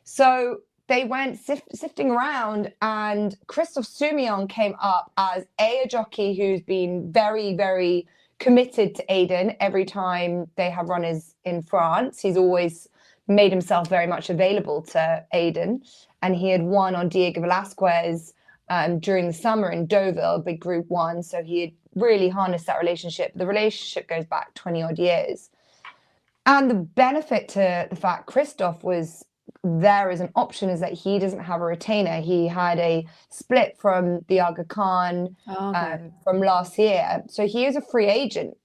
So they went sifting around, and Christophe Soumillon came up as a jockey who's been very, very committed to Aidan every time they have runners in France. He's always made himself very much available to Aidan, and he had won on Diego Velasquez during the summer in Deauville, big Group 1. So he had really harnessed that relationship. The relationship goes back 20 odd years. And the benefit to the fact Christophe was there as an option is that he doesn't have a retainer. He had a split from the Aga Khan from last year. So he is a free agent.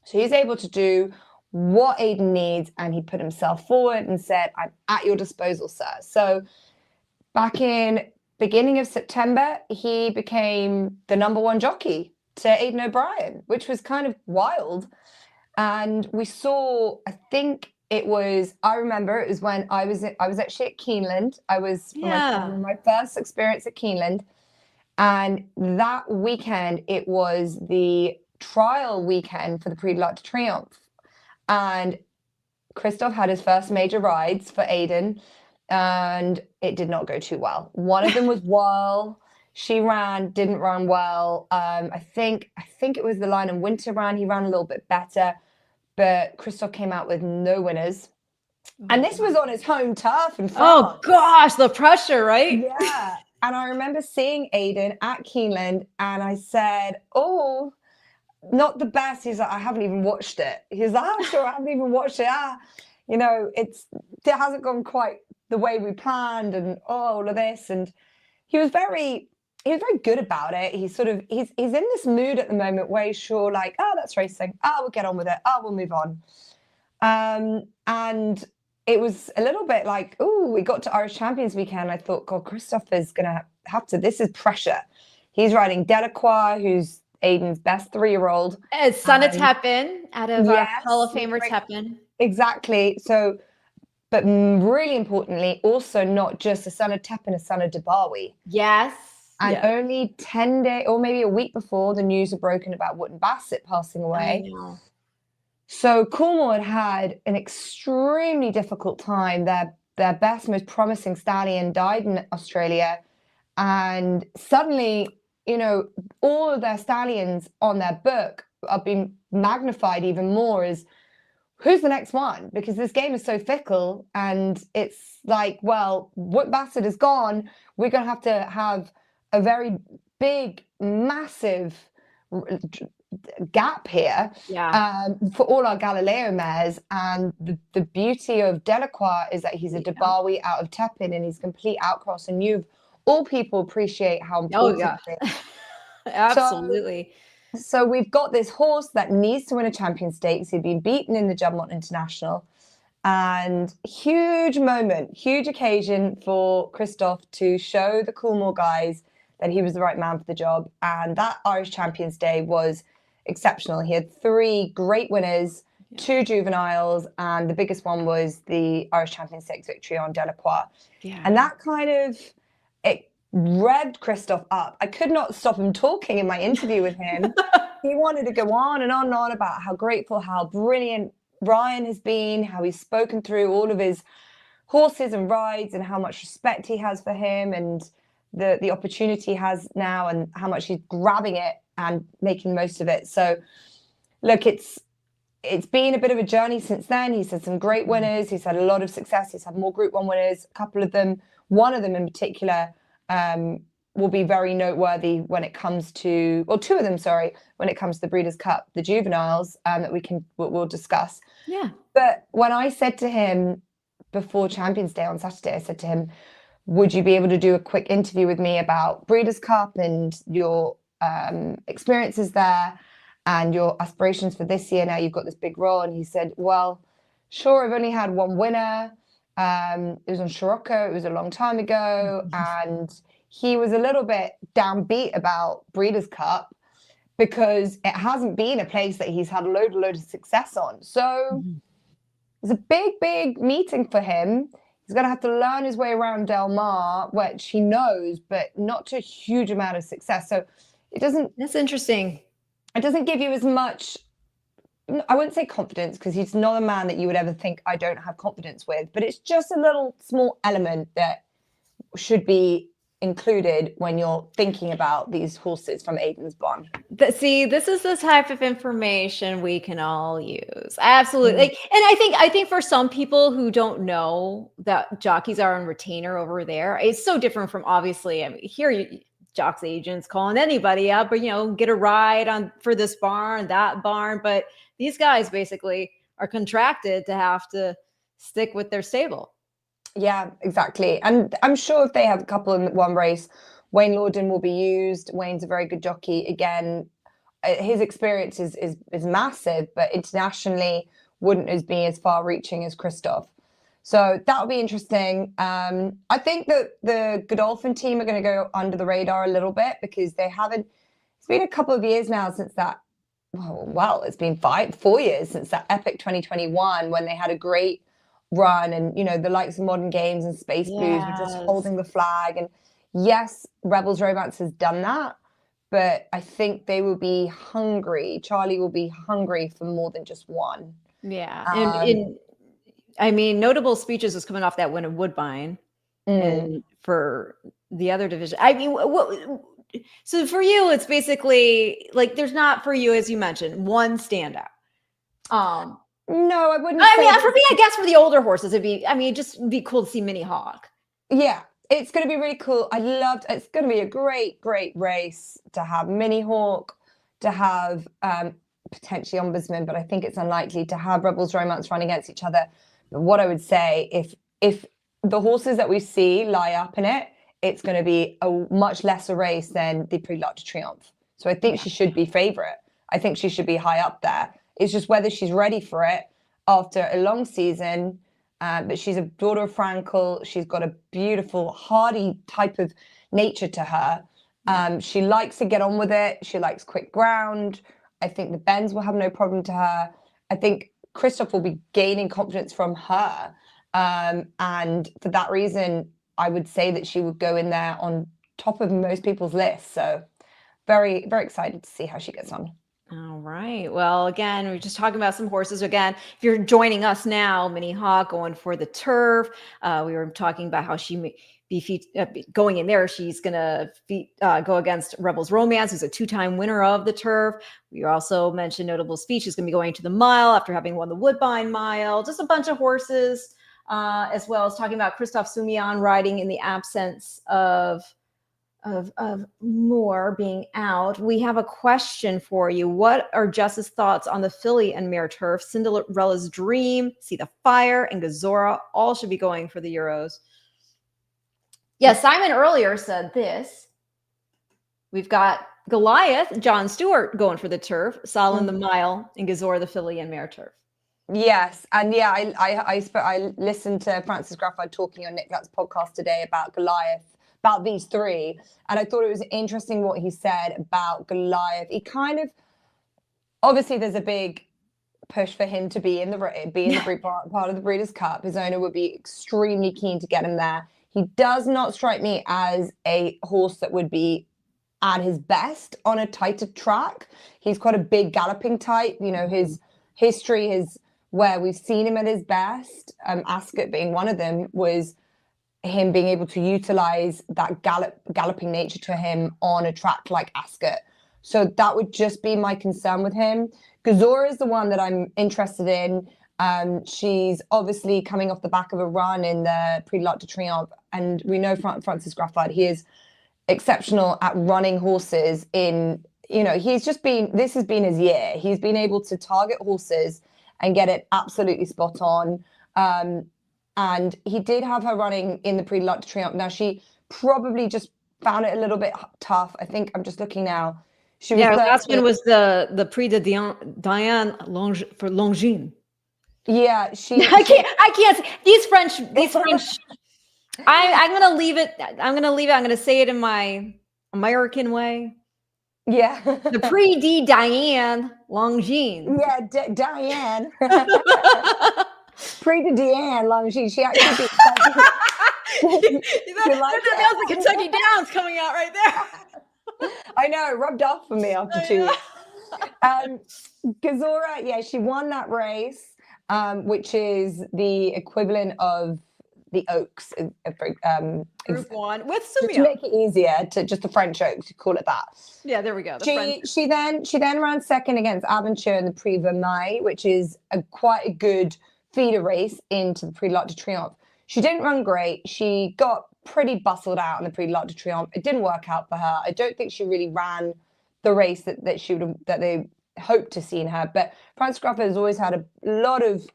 So he's able to do what Aidan needs, and he put himself forward and said, I'm at your disposal, sir. So back in beginning of September, he became the #1 jockey to Aidan O'Brien, which was kind of wild. And we saw, I remember it was when I was actually at Keeneland. I was my first experience at Keeneland. And that weekend, it was the trial weekend for the Prix de l'Arc de Triomphe. And Christophe had his first major rides for Aidan, and it did not go too well. One of them was Whirl. She didn't run well. I think it was the line in Winter ran. He ran a little bit better, but Christophe came out with no winners. And this was on his home turf in France. Oh gosh, the pressure, right? Yeah. And I remember seeing Aidan at Keeneland, and I said, oh, not the best. He's like, I haven't even watched it. He's like, I'm sure I haven't even watched it. It hasn't gone quite the way we planned, and all of this. And he was very good about it. He's in this mood at the moment where he's sure, like, oh, that's racing. Oh, we'll get on with it. Oh, we'll move on. And it was a little bit like, oh, we got to Irish Champions Weekend. I thought, God, Christophe is going to have to, this is pressure. He's riding Delacroix, who's Aidan's best 3-year-old. Son of Tepin, out of Hall of Famer Tepin. Exactly. So, but really importantly, also not just a son of Tepin, a son of Debarwi. Yes. And only 10 days, or maybe a week before, the news had broken about Wooten Basset passing away. I know. So Coolmore had an extremely difficult time. Their best, most promising stallion died in Australia. And suddenly, all of their stallions on their book are being magnified even more as who's the next one? Because this game is so fickle, and it's like, well, Wooten Basset is gone. We're going to have a very big, massive gap here for all our Galileo mares. And the beauty of Delacroix is that he's a Debarwi out of Tepin, and he's complete outcross. And all people appreciate how important it is. Absolutely. So we've got this horse that needs to win a Champion Stakes. He'd been beaten in the Juvenile International. And huge moment, huge occasion for Christophe to show the Coolmore guys that he was the right man for the job. And that Irish Champions Day was exceptional. He had 3 great winners, 2 juveniles, and the biggest one was the Irish Champions Stakes victory on Delacroix. Yeah. And that it revved Christophe up. I could not stop him talking in my interview with him. he wanted to go on and on about how grateful, how brilliant Ryan has been, how he's spoken through all of his horses and rides and how much respect he has for him and the opportunity he has now and how much he's grabbing it and making most of it. So look, it's been a bit of a journey since then. He's had some great winners. He's had a lot of success. He's had more Group 1 winners. A couple of them, one of them in particular, will be very noteworthy when it comes to, well, two of them, sorry, when it comes to the Breeders' Cup, the juveniles, that we'll discuss. Yeah. But when I said to him before Champions Day on Saturday, I said to him, would you be able to do a quick interview with me about Breeders' Cup and your experiences there and your aspirations for this year? Now you've got this big role. And he said, well, sure, I've only had one winner. It was on Scirocco. It was a long time ago. And he was a little bit downbeat about Breeders' Cup because it hasn't been a place that he's had a load of success on. So it's a big meeting for him. He's going to have to learn his way around Del Mar, which he knows, but not to a huge amount of success. So it doesn't... That's interesting. It doesn't give you as much... I wouldn't say confidence, because he's not a man that you would ever think I don't have confidence with, but it's just a little small element that should be included when you're thinking about these horses from Aidan's barn. See, this is the type of information we can all use. Absolutely. And I think for some people who don't know that jockeys are on retainer over there, it's so different from, obviously, I mean, here jocks agents calling anybody up, but get a ride on for this barn, that barn. But these guys basically are contracted to have to stick with their stable. Yeah, exactly. And I'm sure if they have a couple in one race, Wayne Lorden will be used. Wayne's a very good jockey. Again, his experience is massive, but internationally wouldn't be as far reaching as Christoph. So that'll be interesting. I think that the Godolphin team are going to go under the radar a little bit because they haven't, it's been a couple of years now since that, well, it's been 4 years since that epic 2021 when they had a great run and the likes of Modern Games and Space Blues were just holding the flag. And yes, Rebels Romance has done that, but I think they will be hungry. Charlie will be hungry for more than just one. Yeah. And I mean, Notable Speeches was coming off that win of Woodbine and for the other division. I mean, so for you, it's basically like there's not, for you, as you mentioned, one standout. No, I wouldn't. I mean, for me, I guess for the older horses, it'd just be cool to see Mini Hawk. Yeah, it's going to be really cool. It's going to be a great race to have Mini Hawk, to have potentially Ombudsman, but I think it's unlikely to have Rebels Romance run against each other. But what I would say, if the horses that we see lie up in it, it's going to be a much lesser race than the Prix d'Arc de Triomphe. So I think she should be favourite. I think she should be high up there. It's just whether she's ready for it after a long season. But she's a daughter of Frankel. She's got a beautiful, hardy type of nature to her. She likes to get on with it. She likes quick ground. I think the bends will have no problem to her. I think Christoph will be gaining confidence from her. And for that reason, I would say that she would go in there on top of most people's lists. So very, very excited to see how she gets on. All right. Well, again, we're just talking about some horses. Again, if you're joining us now, Mini Hawk going for the turf. We were talking about how she may be going in there. She's going to go against Rebels Romance, who's a two-time winner of the turf. We also mentioned Notable Speech is going to be going to the mile after having won the Woodbine Mile. Just a bunch of horses, as well as talking about Christophe Soumillon riding in the absence of Moore being out. We have a question for you. What are Jess's thoughts on the filly and mare turf? Cinderella's Dream, See the Fire, and Gazora all should be going for the Euros. Yeah, Simon earlier said this. We've got Goliath, John Stewart going for the turf, Solon the mile, and Gazora the filly and mare turf. Yes, and yeah, I listened to Francis Graffard talking on Nick Lutt's podcast today about Goliath, about these three, and I thought it was interesting what he said about Goliath. He kind of, obviously there's a big push for him to be in the part of the Breeders' Cup. His owner would be extremely keen to get him there. He does not strike me as a horse that would be at his best on a tighter track. He's quite a big galloping type. You know, his history is where we've seen him at his best. Ascot being one of them, was him being able to utilize that galloping nature to him on a track like Ascot. So that would just be my concern with him. Gazora is the one that I'm interested in. She's obviously coming off the back of a run in the Prix de l'Arc de Triomphe, and we know Francis Graffard, he is exceptional at running horses in, you know, this has been his year. He's been able to target horses and get it absolutely spot on. And he did have her running in the Prix de l'Arc de Triomphe. Now, she probably just found it a little bit tough. I think I'm just looking now. She was last one was the Prix de Diane for Longines. Yeah, I can't. These French. I'm gonna leave it. I'm gonna say it in my American way. Yeah. The Prix de Diane Longines. Yeah, Diane. Prix de Diane Longines. She actually That was the Kentucky Downs coming out right there. I know, it rubbed off for me after 2 weeks. Gazora, yeah, she won that race. Which is the equivalent of the Oaks. Group 1 with Sumia. To make it easier, to just the French Oaks, you call it that. Yeah, there we go. She then ran second against Aventure in the Prix Vermeil, which is quite a good feeder race into the Prix de l'Arc de Triomphe. She didn't run great. She got pretty bustled out in the Prix de l'Arc de Triomphe. It didn't work out for her. I don't think she really ran the race that they hoped to see in her. But Francis Graffard has always had a lot of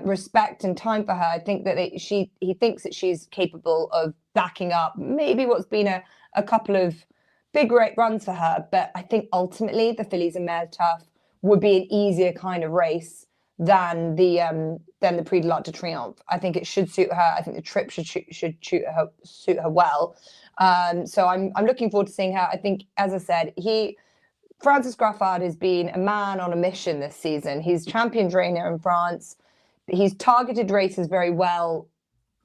respect and time for her. I think that he thinks that she's capable of backing up maybe what's been a couple of big runs for her. But I think ultimately the Fillies and Mares Turf would be an easier kind of race than the Prix de l'Arc de Triomphe. I think it should suit her. I think the trip should suit her well. So I'm looking forward to seeing her. I think, as I said, Francis Graffard has been a man on a mission this season. He's champion trainer in France. He's targeted races very well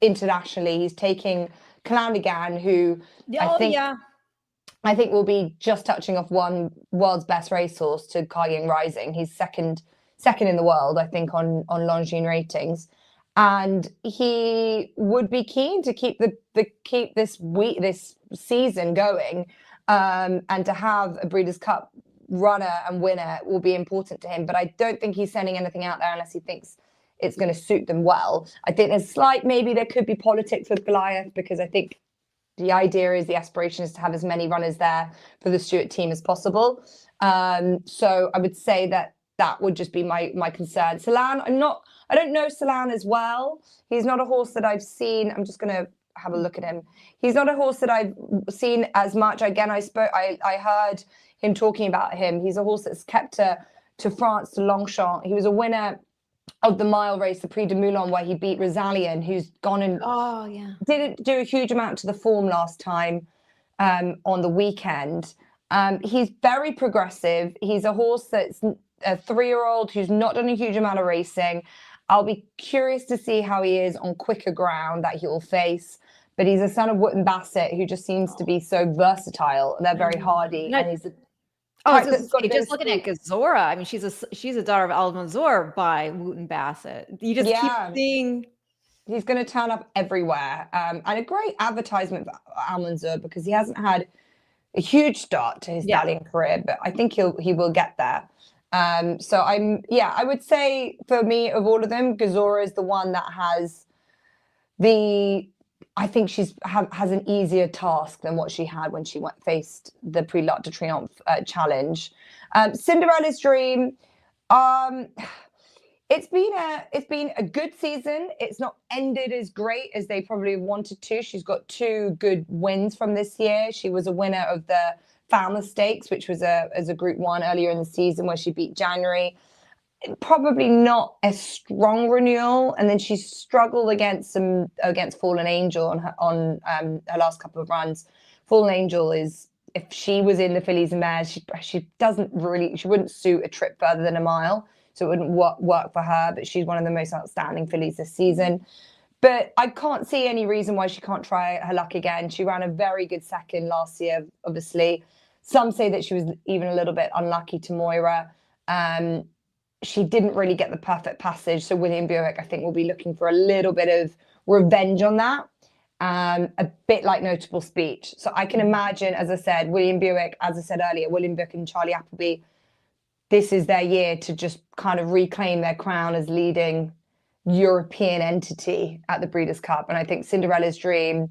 internationally. He's taking Clan who I think will be just touching off one world's best racehorse to Cayenne Rising. He's second in the world, I think, on Longines ratings. And he would be keen to keep this season going, and to have a Breeders' Cup runner and winner will be important to him. But I don't think he's sending anything out there unless he thinks it's going to suit them well. I think maybe there could be politics with Goliath, because I think the aspiration is to have as many runners there for the Stewart team as possible. So I would say that would just be my concern. Salan, I don't know Salan as well. He's not a horse that I've seen. I'm just going to have a look at him. He's not a horse that I've seen as much. Again, I heard him talking about him. He's a horse that's kept to France, to Longchamp. He was a winner of the mile race, the Prix de Moulin, where he beat Rosalian, who's gone and didn't do a huge amount to the form last time on the weekend. He's very progressive. He's a horse that's a 3-year-old who's not done a huge amount of racing. I'll be curious to see how he is on quicker ground that he will face. But he's a son of Wooten Basset, who just seems to be so versatile. And they're very hardy. And he's just looking at Gazora. I mean, she's a daughter of Almanzor by Wooten Basset. You just keep seeing. He's going to turn up everywhere. And a great advertisement for Almanzor, because he hasn't had a huge start to his stallion career, but I think he will get there. So I would say for me, of all of them, Gazora is the one that has I think she's has an easier task than what she had when she faced the Prix de l'Arc de Triomphe challenge. Cinderella's Dream. It's been a good season. It's not ended as great as they probably wanted to. She's got 2 good wins from this year. She was a winner of the Pharaoh Stakes, which was as a Group 1 earlier in the season, where she beat January. Probably not a strong renewal, and then she struggled against Fallen Angel on her last couple of runs. Fallen Angel is, if she was in the Fillies and Mares, she wouldn't suit a trip further than a mile, so it wouldn't work for her. But she's one of the most outstanding fillies this season. But I can't see any reason why she can't try her luck again. She ran a very good second last year, obviously. Some say that she was even a little bit unlucky to Moira. She didn't really get the perfect passage. So William Buick, I think, will be looking for a little bit of revenge on that. A bit like Notable Speech. So I can imagine, as I said, William Buick, as I said earlier, William Buick and Charlie Appleby, this is their year to just kind of reclaim their crown as leading European entity at the Breeders' Cup. And I think Cinderella's Dream,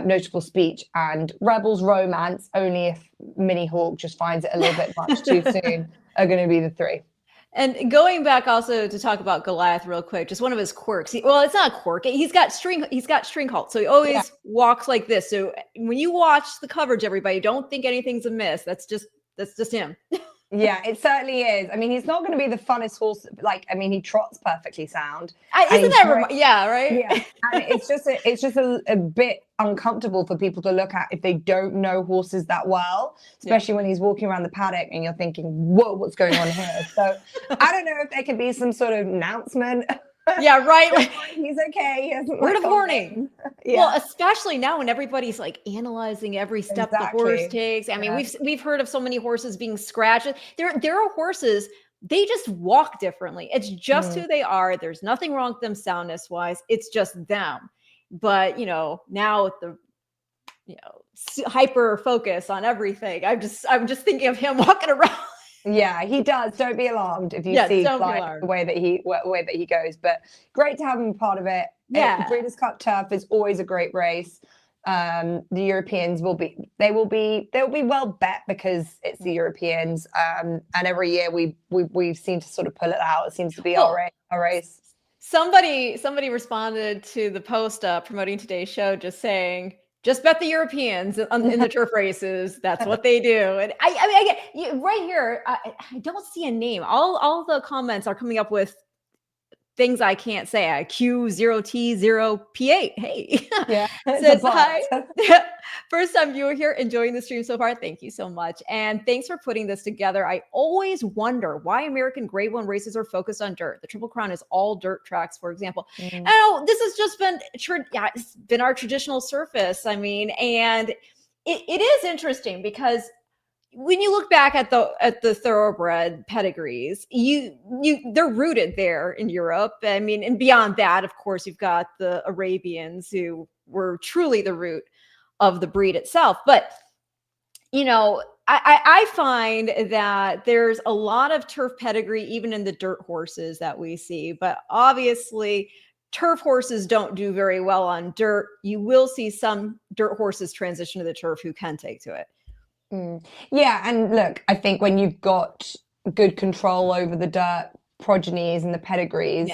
Notable Speech, and Rebel's Romance, only if Minnie Hawk just finds it a little bit much too soon, are going to be the three. And going back also to talk about Goliath real quick, just one of his quirks. Well, it's not a quirk. He's got string halt. So he always walks like this. So when you watch the coverage, everybody, don't think anything's amiss. That's just him. Yeah, it certainly is. I mean, he's not going to be the funnest horse. Like, I mean, he trots perfectly sound. Isn't that yeah, right? Yeah, and it's just a bit uncomfortable for people to look at if they don't know horses that well, especially when he's walking around the paddock and you're thinking, whoa, what's going on here? So I don't know if there could be some sort of announcement. Yeah, right. Like, he's okay. Word of warning. Yeah. Well, especially now when everybody's like analyzing every step the horse takes. I mean, we've heard of so many horses being scratched. There are horses, they just walk differently. It's just who they are. There's nothing wrong with them soundness wise. It's just them. But now with the hyper focus on everything, I'm just thinking of him walking around. Yeah, he does. Don't be alarmed if you see like the way that he goes. But great to have him part of it. Yeah, Breeders' Cup Turf is always a great race. The Europeans will be well bet because it's the Europeans. And every year we seem to sort of pull it out. It seems to be our race. Somebody responded to the post promoting today's show, just saying, just bet the Europeans in the turf races. That's what they do. And I get right here. I don't see a name. All the comments are coming up with things I can't say. Q0T0P8. Hey, yeah. Says hi. First time viewer here, enjoying the stream so far. Thank you so much, and thanks for putting this together. I always wonder why American Grade 1 races are focused on dirt. The Triple Crown is all dirt tracks, for example. I know this has just been it's been our traditional surface. I mean, and it is interesting because when you look back at the thoroughbred pedigrees, they're rooted there in Europe. I mean, and beyond that, of course, you've got the Arabians who were truly the root of the breed itself. But I find that there's a lot of turf pedigree even in the dirt horses that we see. But obviously, turf horses don't do very well on dirt. You will see some dirt horses transition to the turf who can take to it. Yeah, and look, I think when you've got good control over the dirt progenies and the pedigrees,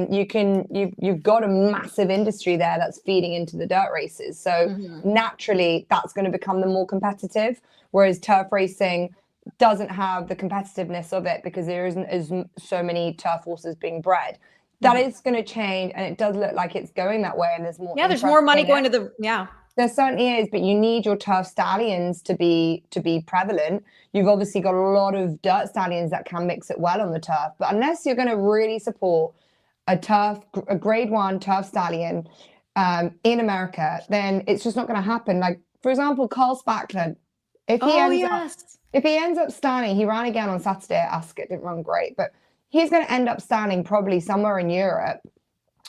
you've got a massive industry there that's feeding into the dirt races. So naturally, that's going to become the more competitive. Whereas turf racing doesn't have the competitiveness of it because there isn't as so many turf horses being bred. That is going to change, and it does look like it's going that way. And there's more. Yeah, there's more money going to the There certainly is, but you need your turf stallions to be prevalent. You've obviously got a lot of dirt stallions that can mix it well on the turf, but unless you're going to really support a grade 1 turf stallion in America, then it's just not going to happen. Like, for example, Carl Spackler, if he ends up standing, he ran again on Saturday at Ascot, didn't run great, but he's going to end up standing probably somewhere in Europe.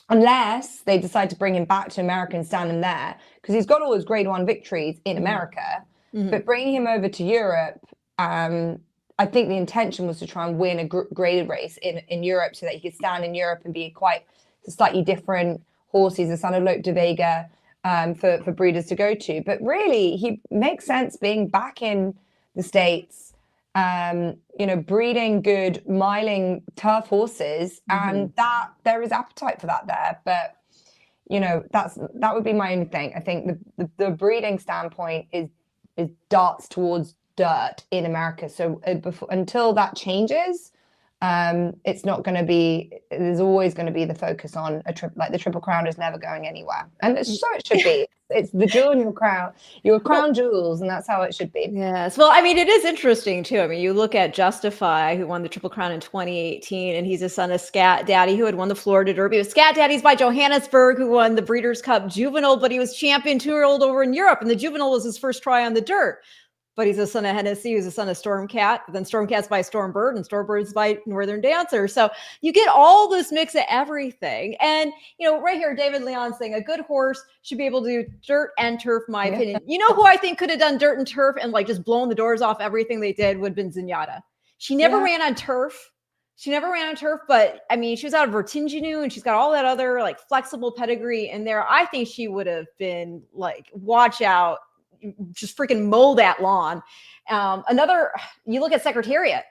Unless they decide to bring him back to America and stand him there, because he's got all his grade 1 victories in America, but bringing him over to Europe, I think the intention was to try and win a graded race in Europe so that he could stand in Europe and be quite a slightly different horse. He's the son of Lope de Vega for breeders to go to. But really, he makes sense being back in the States, breeding good miling turf horses, and that there is appetite for that there. But that would be my only thing. I think the breeding standpoint is darts towards dirt in America. So until that changes, it's not going to be. There's always going to be the focus on the Triple Crown is never going anywhere, and so it should be. It's the jewel in your crown jewels, and that's how it should be. Yes. Well, I mean, it is interesting too. I mean, you look at Justify, who won the Triple Crown in 2018, and he's a son of Scat Daddy, who had won the Florida Derby. Scat Daddy's by Johannesburg, who won the Breeders' Cup Juvenile, but he was champion 2-year-old over in Europe, and the Juvenile was his first try on the dirt. but he's a son of Hennessy, who's a son of Stormcat, then Stormcat's by Stormbird, and Stormbird's by Northern Dancer. So you get all this mix of everything. And, right here, David Leon saying a good horse should be able to do dirt and turf, my opinion. You know who I think could have done dirt and turf and just blown the doors off everything they did would have been Zenyatta. She never ran on turf. But I mean, she was out of Vertiginu and she's got all that other flexible pedigree in there. I think she would have been watch out, just freaking mow that lawn. You look at Secretariat.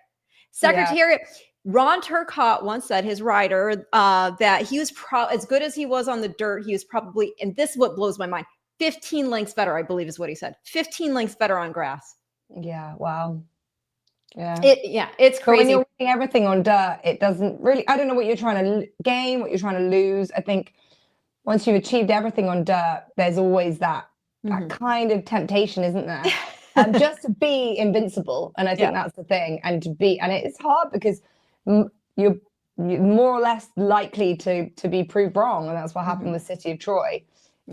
Ron Turcotte once said, his rider, that he was as good as he was on the dirt. He was probably, and this is what blows my mind, 15 lengths better, I believe is what he said. 15 lengths better on grass. Yeah. Wow. Yeah. It's crazy. But when you're winning everything on dirt, it doesn't really, I don't know what you're trying to gain, what you're trying to lose. I think once you've achieved everything on dirt, there's always that kind of temptation, isn't there? Just to be invincible. And I think that's the thing. And it's hard because you're more or less likely to be proved wrong. And that's what happened with City of Troy.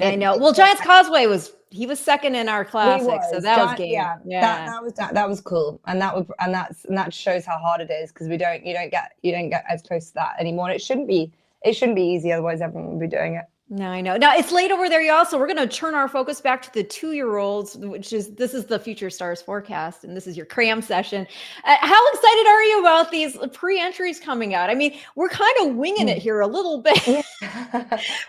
I know. Well, Giants Causeway was second in our classic, so that was game. Yeah. That was cool, and that shows how hard it is because you don't get as close to that anymore. And it shouldn't be easy, otherwise everyone would be doing it. No, I know. Now it's late over there, y'all. So we're going to turn our focus back to the 2-year-olds, this is the Future Stars forecast, and this is your cram session. How excited are you about these pre-entries coming out? I mean, we're kind of winging it here a little bit,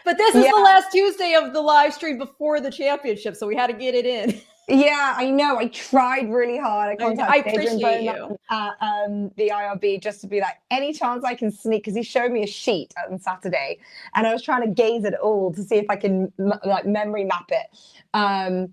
but this is the last Tuesday of the live stream before the championship, so we had to get it in. Yeah, I know. I tried really hard. I contacted appreciate you. The IRB just to be like, any chance I can sneak, because he showed me a sheet on Saturday and I was trying to gaze at it all to see if I can memory map it.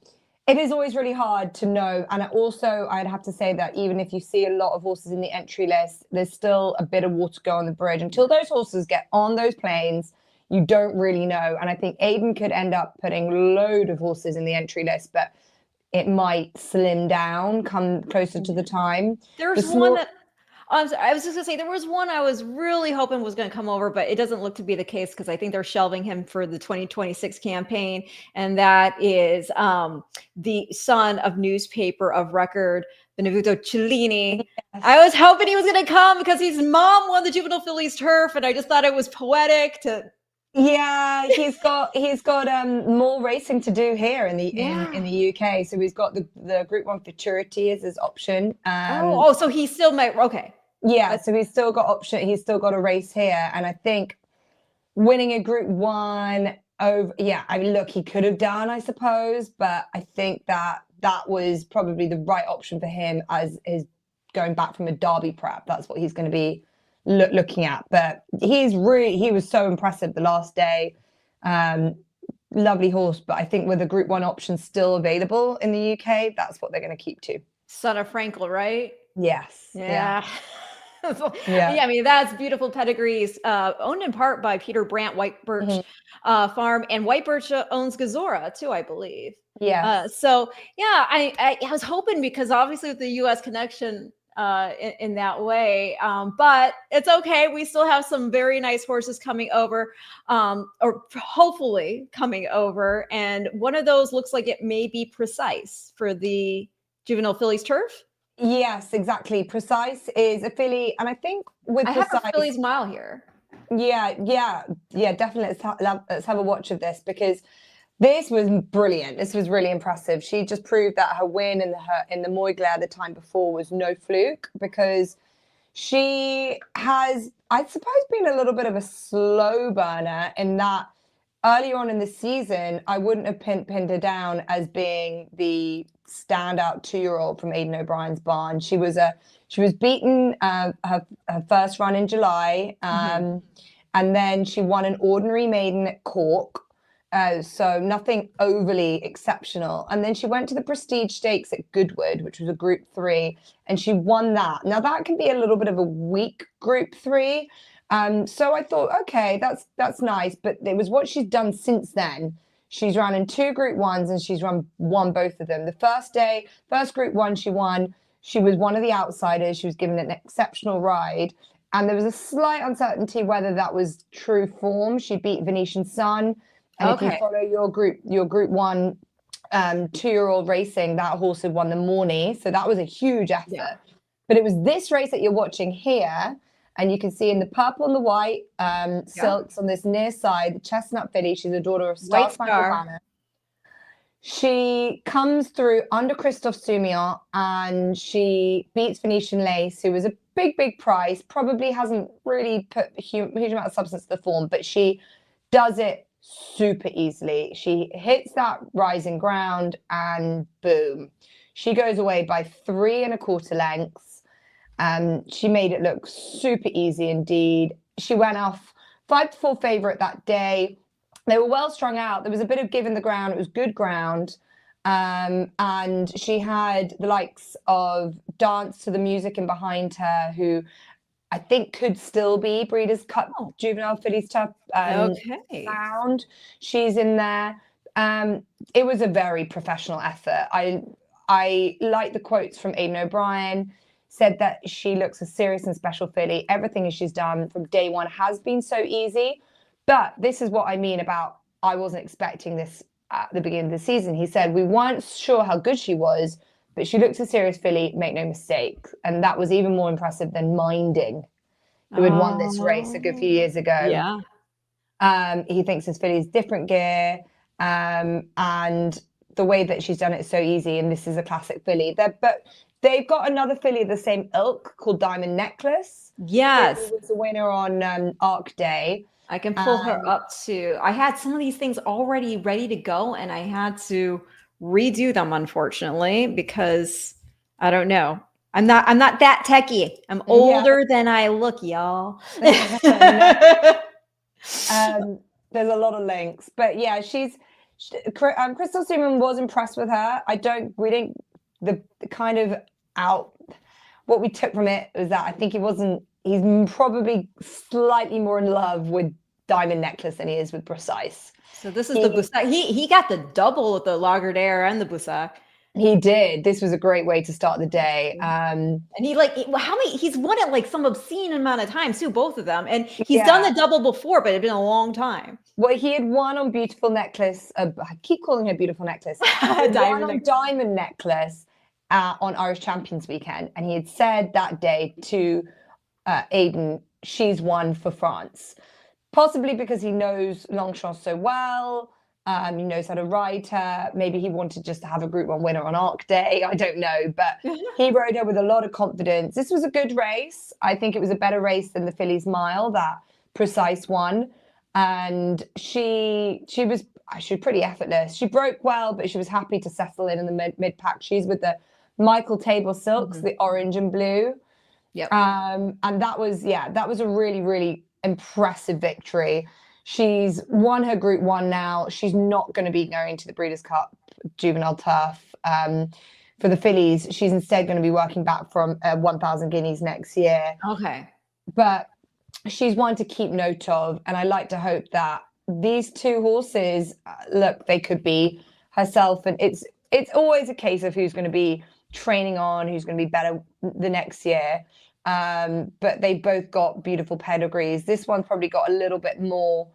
It is always really hard to know. And I'd have to say that even if you see a lot of horses in the entry list, there's still a bit of water to go on the bridge. Until those horses get on those planes, you don't really know. And I think Aiden could end up putting a load of horses in the entry list, but it might slim down come closer to the time. There's one that I was just gonna say, there was one I was really hoping was going to come over, but it doesn't look to be the case because I think they're shelving him for the 2026 campaign. And that is the son of newspaper of record, Benvenuto Cellini. Yes. I was hoping he was going to come because his mom won the Juvenile Fillies turf, and I just thought it was poetic to. Yeah, he's got more racing to do here in the UK. So he's got the Group 1 Futurity as his option. So he still might. Okay. Yeah, so he's still got option. He's still got a race here, and I think winning a Group 1 over. Yeah, I mean, look, he could have done, I suppose, but I think that was probably the right option for him as his going back from a Derby prep. That's what he's going to be looking at. But he was so impressive the last day. Lovely horse, but I think with the Group 1 option still available in the UK, that's what they're going to keep to. Son of Frankel, right? Yes. Yeah. I mean, that's beautiful pedigrees, owned in part by Peter Brandt, White Birch Farm, and White Birch owns Gazora too, I believe. Yeah. I was hoping, because obviously with the US connection in that way, but it's okay. We still have some very nice horses coming over, or hopefully coming over, and one of those looks like it may be Precise for the Juvenile Fillies turf. Yes, exactly. Precise is a filly, and I think with I Precise, have a Fillies mile here. Yeah, definitely. Let's have a watch of this, because this was brilliant. This was really impressive. She just proved that her win in the Moyglare the time before was no fluke, because she has, I suppose, been a little bit of a slow burner in that earlier on in the season, I wouldn't have pinned her down as being the standout 2-year-old from Aidan O'Brien's barn. She was beaten her first run in July, and then she won an ordinary maiden at Cork. So nothing overly exceptional. And then she went to the Prestige Stakes at Goodwood, which was a Group 3, and she won that. Now that can be a little bit of a weak Group 3. So I thought, okay, that's nice. But it was what she's done since then. She's run in 2 Group 1s and she's won both of them. The first Group 1 she won, she was one of the outsiders. She was given an exceptional ride. And there was a slight uncertainty whether that was true form. She beat Venetian Sun. And if you follow your group 1 2-year-old racing, that horse had won the Morny. So that was a huge effort. Yeah. But it was this race that you're watching here. And you can see in the purple and the white silks on this near side, the Chestnut Filly. She's a daughter of Star Spangled Banner. She comes through under Christophe Soumillon and she beats Venetian Lace, who was a big price, probably hasn't really put a huge amount of substance to the form, but she does it super easily. She hits that rising ground and boom, she goes away by 3 1/4 lengths. She made it look super easy indeed. She went off 5-4 favorite that day. They were well strung out. There was a bit of give in the ground. It was good ground. And she had the likes of Dance to the Music in behind her, who I think could still be Breeders' Cup Juvenile Fillies Turf found. She's in there. It was a very professional effort. I like the quotes from Aidan O'Brien, said that she looks a serious and special filly. Everything she's done from day one has been so easy. But this is what I mean about I wasn't expecting this at the beginning of the season. He said, we weren't sure how good she was, but she looks a serious filly, make no mistake. And that was even more impressive than Minding, who had won this race a good few years ago. Yeah. He thinks this filly is different gear. And the way that she's done it is so easy. And this is a classic filly. But they've got another filly of the same ilk called Diamond Necklace. Yes. Who was a winner on Arc Day. I can pull her up to, I had some of these things already ready to go and I had to redo them, unfortunately, because I don't know. I'm not that techie. I'm older than I look, y'all. There's a lot of links, but yeah, Crystal Seaman was impressed with her. We didn't, the kind of what we took from it was that I think he's probably slightly more in love with Diamond Necklace than he is with Precise. So this is the Boussac. He got the double with the Lagardère and the Boussac. He did. This was a great way to start the day. And he's won it like some obscene amount of times too, both of them. And he's done the double before, but it's been a long time. Well, he had won on Beautiful Necklace. I keep calling her Beautiful Necklace. Diamond Necklace on Irish Champions Weekend. And he had said that day to Aidan, she's won for France. Possibly because he knows Longchamp so well. He knows how to ride her. Maybe he wanted just to have a Group 1 winner on Arc Day. I don't know. But he rode her with a lot of confidence. This was a good race. I think it was a better race than the Fillies Mile, that Precise one. And she was pretty effortless. She broke well, but she was happy to settle in the mid-pack. She's with the Michael Table Silks, the orange and blue. Yep. And that was a really, really impressive victory. She's won her Group 1 now. She's not going to be going to the Breeders' Cup Juvenile Turf for the Fillies. She's instead going to be working back from 1,000 guineas next year. Okay. But she's one to keep note of. And I like to hope that these two horses, they could be herself. And it's always a case of who's going to be training on, who's going to be better the next year. But they both got beautiful pedigrees. This one's probably got a little bit more,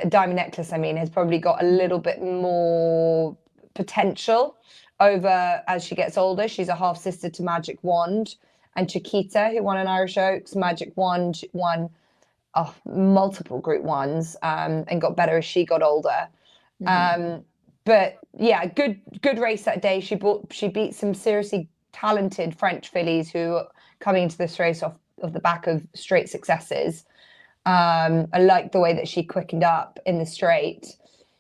Diamond Necklace, has probably got a little bit more potential over as she gets older. She's a half sister to Magic Wand and Chiquita, who won an Irish Oaks. Magic Wand won multiple Group 1s and got better as she got older. But yeah, good race that day. She beat some seriously talented French fillies who coming into this race off the back of straight successes. I like the way that she quickened up in the straight.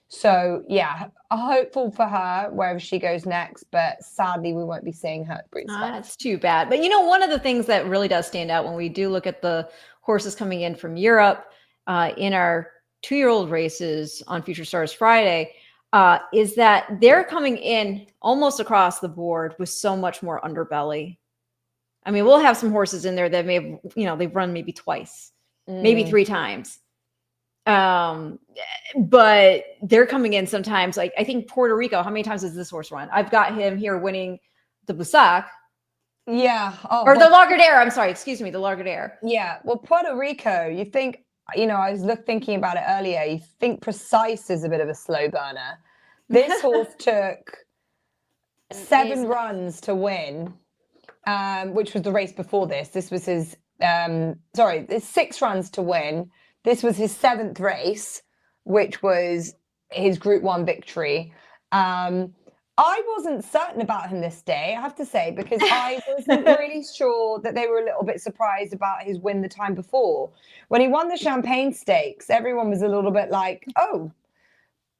So yeah, hopeful for her wherever she goes next, but sadly we won't be seeing her at Breeders' Cup. That's too bad. But one of the things that really does stand out when we do look at the horses coming in from Europe in our 2-year-old races on Future Stars Friday is that they're coming in almost across the board with so much more underbelly. We'll have some horses in there that may have, they've run maybe twice, maybe 3 times. But they're coming in sometimes, like I think Puerto Rico, how many times has this horse run? I've got him here winning the Boussac. Yeah. Or the Lagardère. I'm sorry. Excuse me. The Lagardère. Yeah. Well, Puerto Rico, you think, I was thinking about it earlier. You think Precise is a bit of a slow burner. This horse took 7 runs to win, which was the race before this. This was his, it's 6 runs to win. This was his 7th race, which was his Group 1 victory. I wasn't certain about him this day, I have to say, because I wasn't really sure that they were a little bit surprised about his win the time before. When he won the Champagne Stakes, everyone was a little bit like, oh,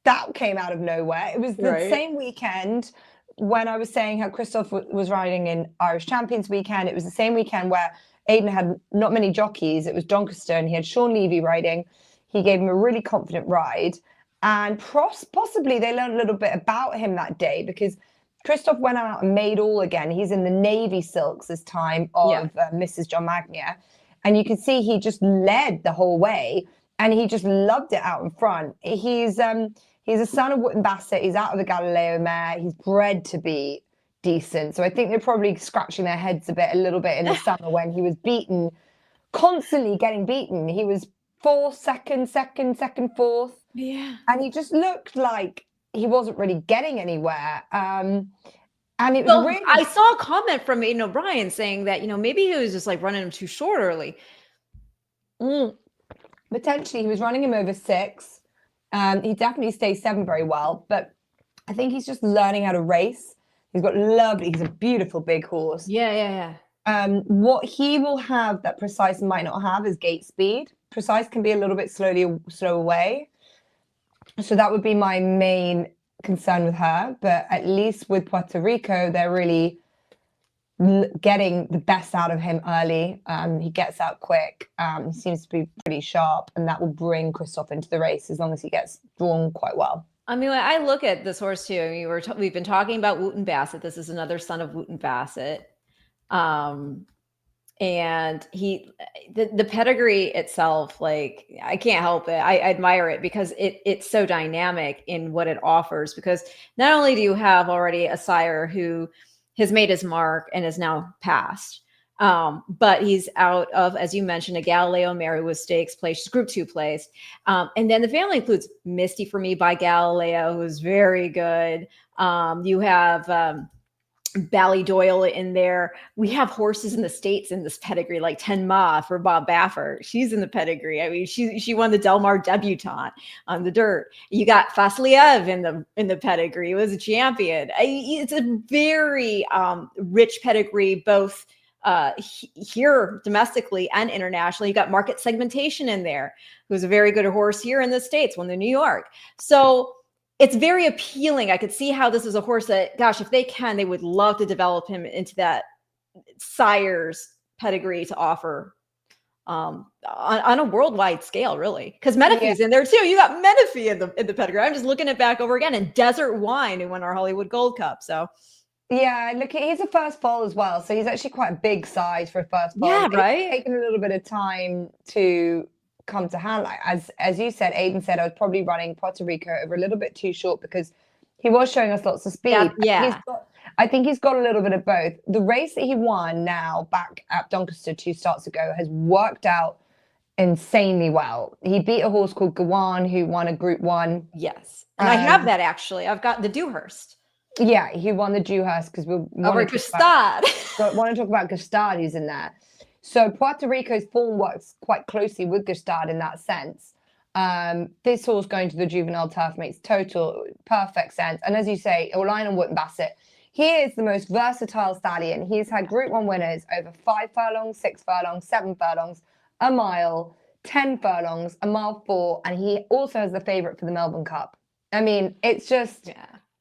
that came out of nowhere. It was the same weekend when I was saying how Christoph was riding in Irish Champions weekend. It was the same weekend where Aidan had not many jockeys. It was Doncaster, and he had Sean Levy riding. He gave him a really confident ride. And possibly they learned a little bit about him that day, because Christoph went out and made all again. He's in the navy silks this time of Mrs. John Magnia. And you can see he just led the whole way, and he just loved it out in front. He's a son of Wooten Basset. He's out of the Galileo mare. He's bred to be decent. So I think they're probably scratching their heads a little bit in the summer when he was beaten, constantly getting beaten. He was 4th, second, 4th. Yeah. And he just looked like he wasn't really getting anywhere. And it was really... I saw a comment from Aidan O'Brien saying that, maybe he was just like running him too short early. Potentially, he was running him over 6. He definitely stays 7 very well, but I think he's just learning how to race. He's a beautiful big horse. Yeah. What he will have that Precise might not have is gate speed. Precise can be a little bit slow away. So that would be my main concern with her. But at least with Puerto Rico, they're really getting the best out of him early. He gets out quick. He seems to be pretty sharp, and that will bring Christoph into the race as long as he gets drawn quite well. I mean, I look at this horse too. I mean, we've been talking about Wooten Basset. This is another son of Wooten Basset. And the pedigree itself, like, I can't help it. I admire it because it's so dynamic in what it offers, because not only do you have already a sire who has made his mark and is now passed, but he's out of, as you mentioned, a Galileo mare who was stakes placed, Group 2 placed. And then the family includes Misty for Me by Galileo, who's very good. You have Ballydoyle in there. We have horses in the States in this pedigree, like Ten Ma for Bob Baffert. She's in the pedigree. I mean, she won the Del Mar debutante on the dirt. You got Vasiliev in the pedigree. He was a champion. It's a very rich pedigree, both here domestically and internationally. You got Market Segmentation in there, who's a very good horse here in the States, won the New York. So it's very appealing. I could see how this is a horse that, gosh, if they can, they would love to develop him into that sire's pedigree to offer on a worldwide scale, really. Because Menifee's in there too. You got Menifee in the pedigree. I'm just looking it back over again. And Desert Wine, who won our Hollywood Gold Cup. So yeah, look, he's a first fall as well. So he's actually quite a big size for a first fall. Yeah, right. It's taken a little bit of time to come to hand. Like, as you said, Aidan said, I was probably running Puerto Rico over a little bit too short because he was showing us lots of speed. Yeah. I think he's got a little bit of both. The race that he won now back at Doncaster 2 starts ago has worked out insanely well. He beat a horse called Gawan who won a Group 1. Yes. And I have that actually. I've got the Duhurst. Yeah, he won the Duhurst because we want to talk about Gustard who's in there. So Puerto Rico's form works quite closely with Gustard in that sense. This horse going to the Juvenile Turf makes total perfect sense. And as you say, relying on Wooten Basset, he is the most versatile stallion. He's had Group 1 winners over 5 furlongs, 6 furlongs, 7 furlongs, a mile, 10 furlongs, a mile 4, and he also is the favourite for the Melbourne Cup. I mean, it's just,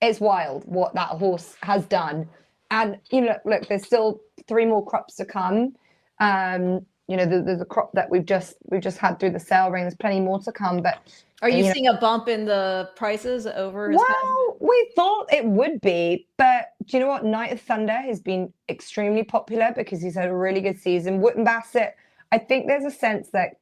it's wild what that horse has done. And look, there's still 3 more crops to come. There's a crop that we've just had through the sale ring. There's plenty more to come. But are you seeing a bump in the prices over his we thought it would be, but do you know what? Night of Thunder has been extremely popular because he's had a really good season. Wooten Basset, I think there's a sense that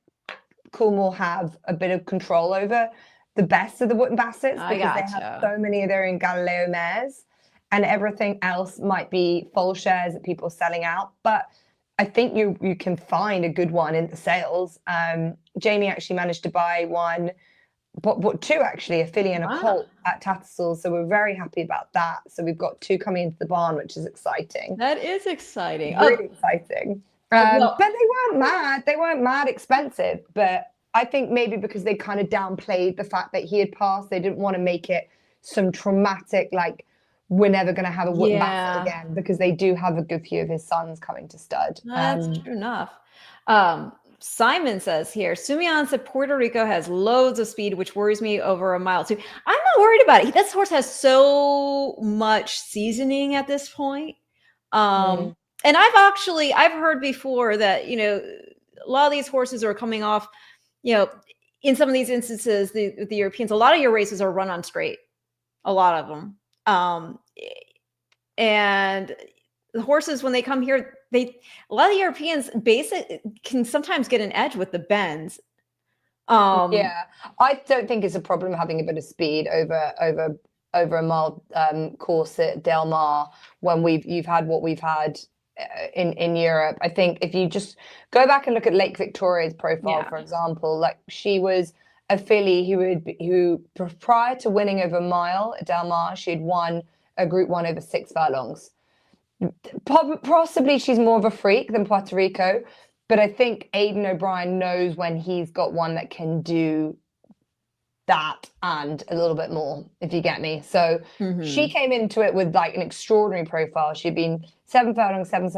Coolmore have a bit of control over the best of the Wooten Bassets because they have so many of their own Galileo mares, and everything else might be full shares that people are selling out. But I think you can find a good one in the sales. Jamie actually managed to buy one but two actually, a filly and a Wow. colt at Tattersall. So we're very happy about that. So we've got two coming into the barn, which is exciting. That is exciting. Really exciting. Well- But they weren't mad. They weren't mad expensive. But I think maybe because they kind of downplayed the fact that he had passed, they didn't want to make it some traumatic, like, we're never going to have a Wooten Basset again, because they do have a good few of his sons coming to stud. That's true enough. Simon says here, Sumian said Puerto Rico has loads of speed, which worries me over a mile too. I'm not worried about it. This horse has so much seasoning at this point. And I've heard before that, you know, a lot of these horses are coming off, you know, in some of these instances, the Europeans, a lot of your races are run on straight, a lot of them. And the horses, when they come here, a lot of the Europeans can sometimes get an edge with the bends. Yeah, I don't think it's a problem having a bit of speed over a mile course at Del Mar when you've had what we've had in Europe. I think if you just go back and look at Lake Victoria's profile, for example, like she was a filly who prior to winning over a mile at Del Mar, she had won a Group 1 over 6 furlongs. Possibly she's more of a freak than Puerto Rico, but I think Aidan O'Brien knows when he's got one that can do that and a little bit more, if you get me. So she came into it with like an extraordinary profile. She'd been 7 furlongs, 7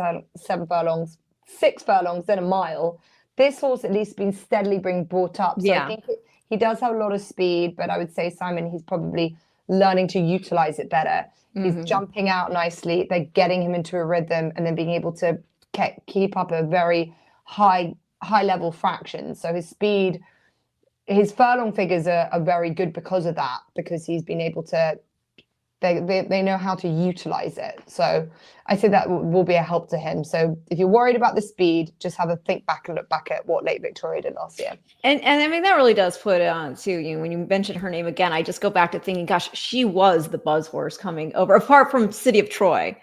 furlongs, 6 furlongs, then a mile. This horse at least been steadily being brought up. So I think he does have a lot of speed, but I would say, Simon, he's probably learning to utilize it better. He's jumping out nicely. They're getting him into a rhythm and then being able to keep up a very high level fraction. So his speed, his furlong figures are very good because of that, because he's been able to, they know how to utilize it. So I say that will be a help to him. So if you're worried about the speed, just have a think back and look back at what Lake Victoria did last year. And I mean, that really does put it on too. You know, when you mentioned her name again, I just go back to thinking, gosh, she was the buzz horse coming over, apart from City of Troy.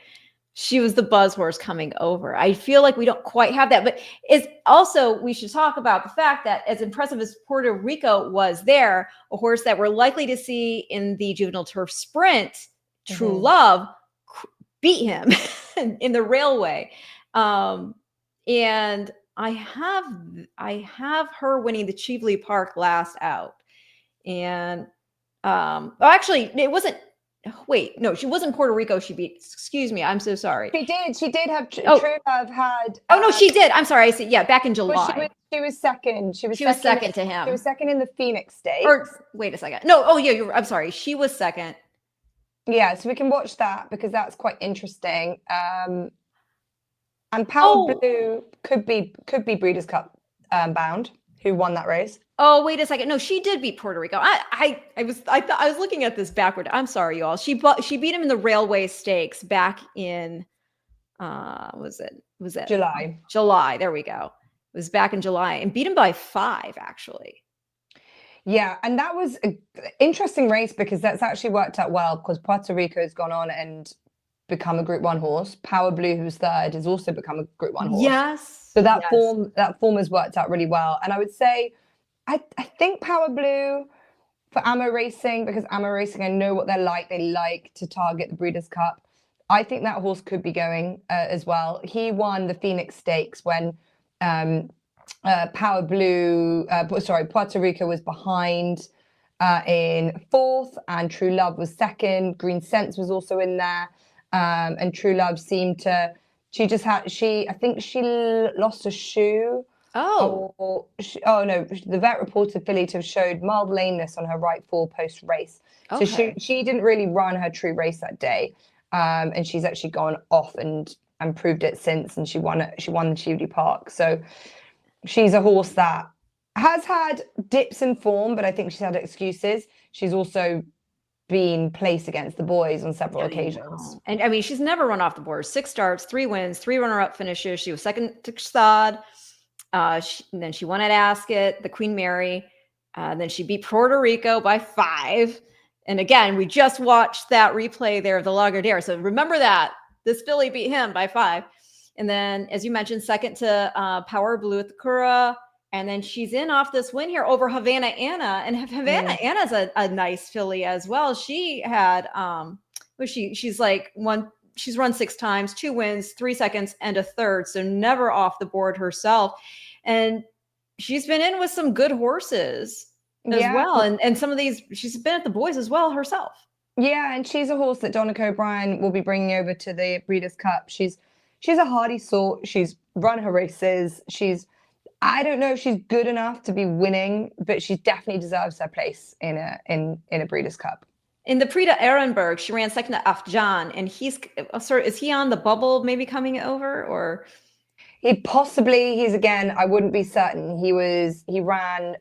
She was the buzz horse coming over. I feel like we don't quite have that, but it's also, we should talk about the fact that as impressive as Puerto Rico was there, a horse that we're likely to see in the Juvenile Turf Sprint, True Love, beat him in the Railway. And I have her winning the Cheveley Park last out. And actually, it wasn't. Wait, no, she wasn't Puerto Rico. She beat. Excuse me, I'm so sorry. She did have True Love had. Oh no, she did. I'm sorry. I see. Yeah, back in July. She was second. She was second to him. She was second in the Phoenix Stakes. Or wait a second. No. Oh yeah, I'm sorry. She was second. Yeah, so we can watch that because that's quite interesting. And Power Blue could be Breeders' Cup bound. Who won that race? Oh, wait a second. No, she did beat Puerto Rico. I thought I was looking at this backward. I'm sorry, y'all. She beat him in the Railway Stakes back in was it July? July. There we go. It was back in July and beat him by 5 actually. Yeah, and that was an interesting race because that's actually worked out well because Puerto Rico has gone on and become a Group 1 horse. Power Blue, who's third, has also become a Group 1 horse. Yes. So that form has worked out really well. And I would say, I think Power Blue for Ammo Racing, because Ammo Racing, I know what they're like. They like to target the Breeders' Cup. I think that horse could be going as well. He won the Phoenix Stakes when Puerto Rico was behind in 4th, and True Love was 2nd. Green Sense was also in there, and True Love seemed to. I think she lost a shoe. Oh. No, the vet reported filly to have showed mild lameness on her right fore post race. Okay. So she didn't really run her true race that day, and she's actually gone off and proved it since, and she won Cheveley Park. So she's a horse that has had dips in form, but I think she's had excuses. She's also been placed against the boys on several occasions. And I mean, she's never run off the board. 6 starts, 3 wins, 3 runner-up finishes. She was second to Stod. Then she won at Ascot, the Queen Mary. Then she beat Puerto Rico by 5. And again, we just watched that replay there of the Lagardère. So remember that. This filly beat him by 5. And then, as you mentioned, second to Power Blue at the Curragh. And then she's in off this win here over Havana Anna. And Havana Anna's a nice filly as well. She had, she's run 6 times, 2 wins, 3 seconds, and a third. So never off the board herself. And she's been in with some good horses as well. And some of these, she's been at the boys as well herself. Yeah, and she's a horse that Donica O'Brien will be bringing over to the Breeders' Cup. She's a hardy sort. She's run her races. I don't know if she's good enough to be winning, but she definitely deserves her place in a Breeders' Cup. In the Prix d'Ehrenberg, she ran second to Afjan, and is he on the bubble maybe coming over, or? He's again, I wouldn't be certain. He ran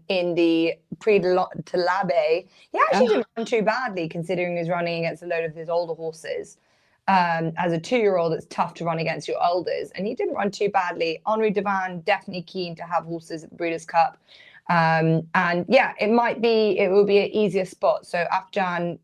in the Prix de l'Abbé. He actually didn't run too badly considering he was running against a load of his older horses. As a 2-year-old, it's tough to run against your elders, and he didn't run too badly. Henri Devan definitely keen to have horses at the Breeders' Cup. And yeah, it will be an easier spot. So Afjan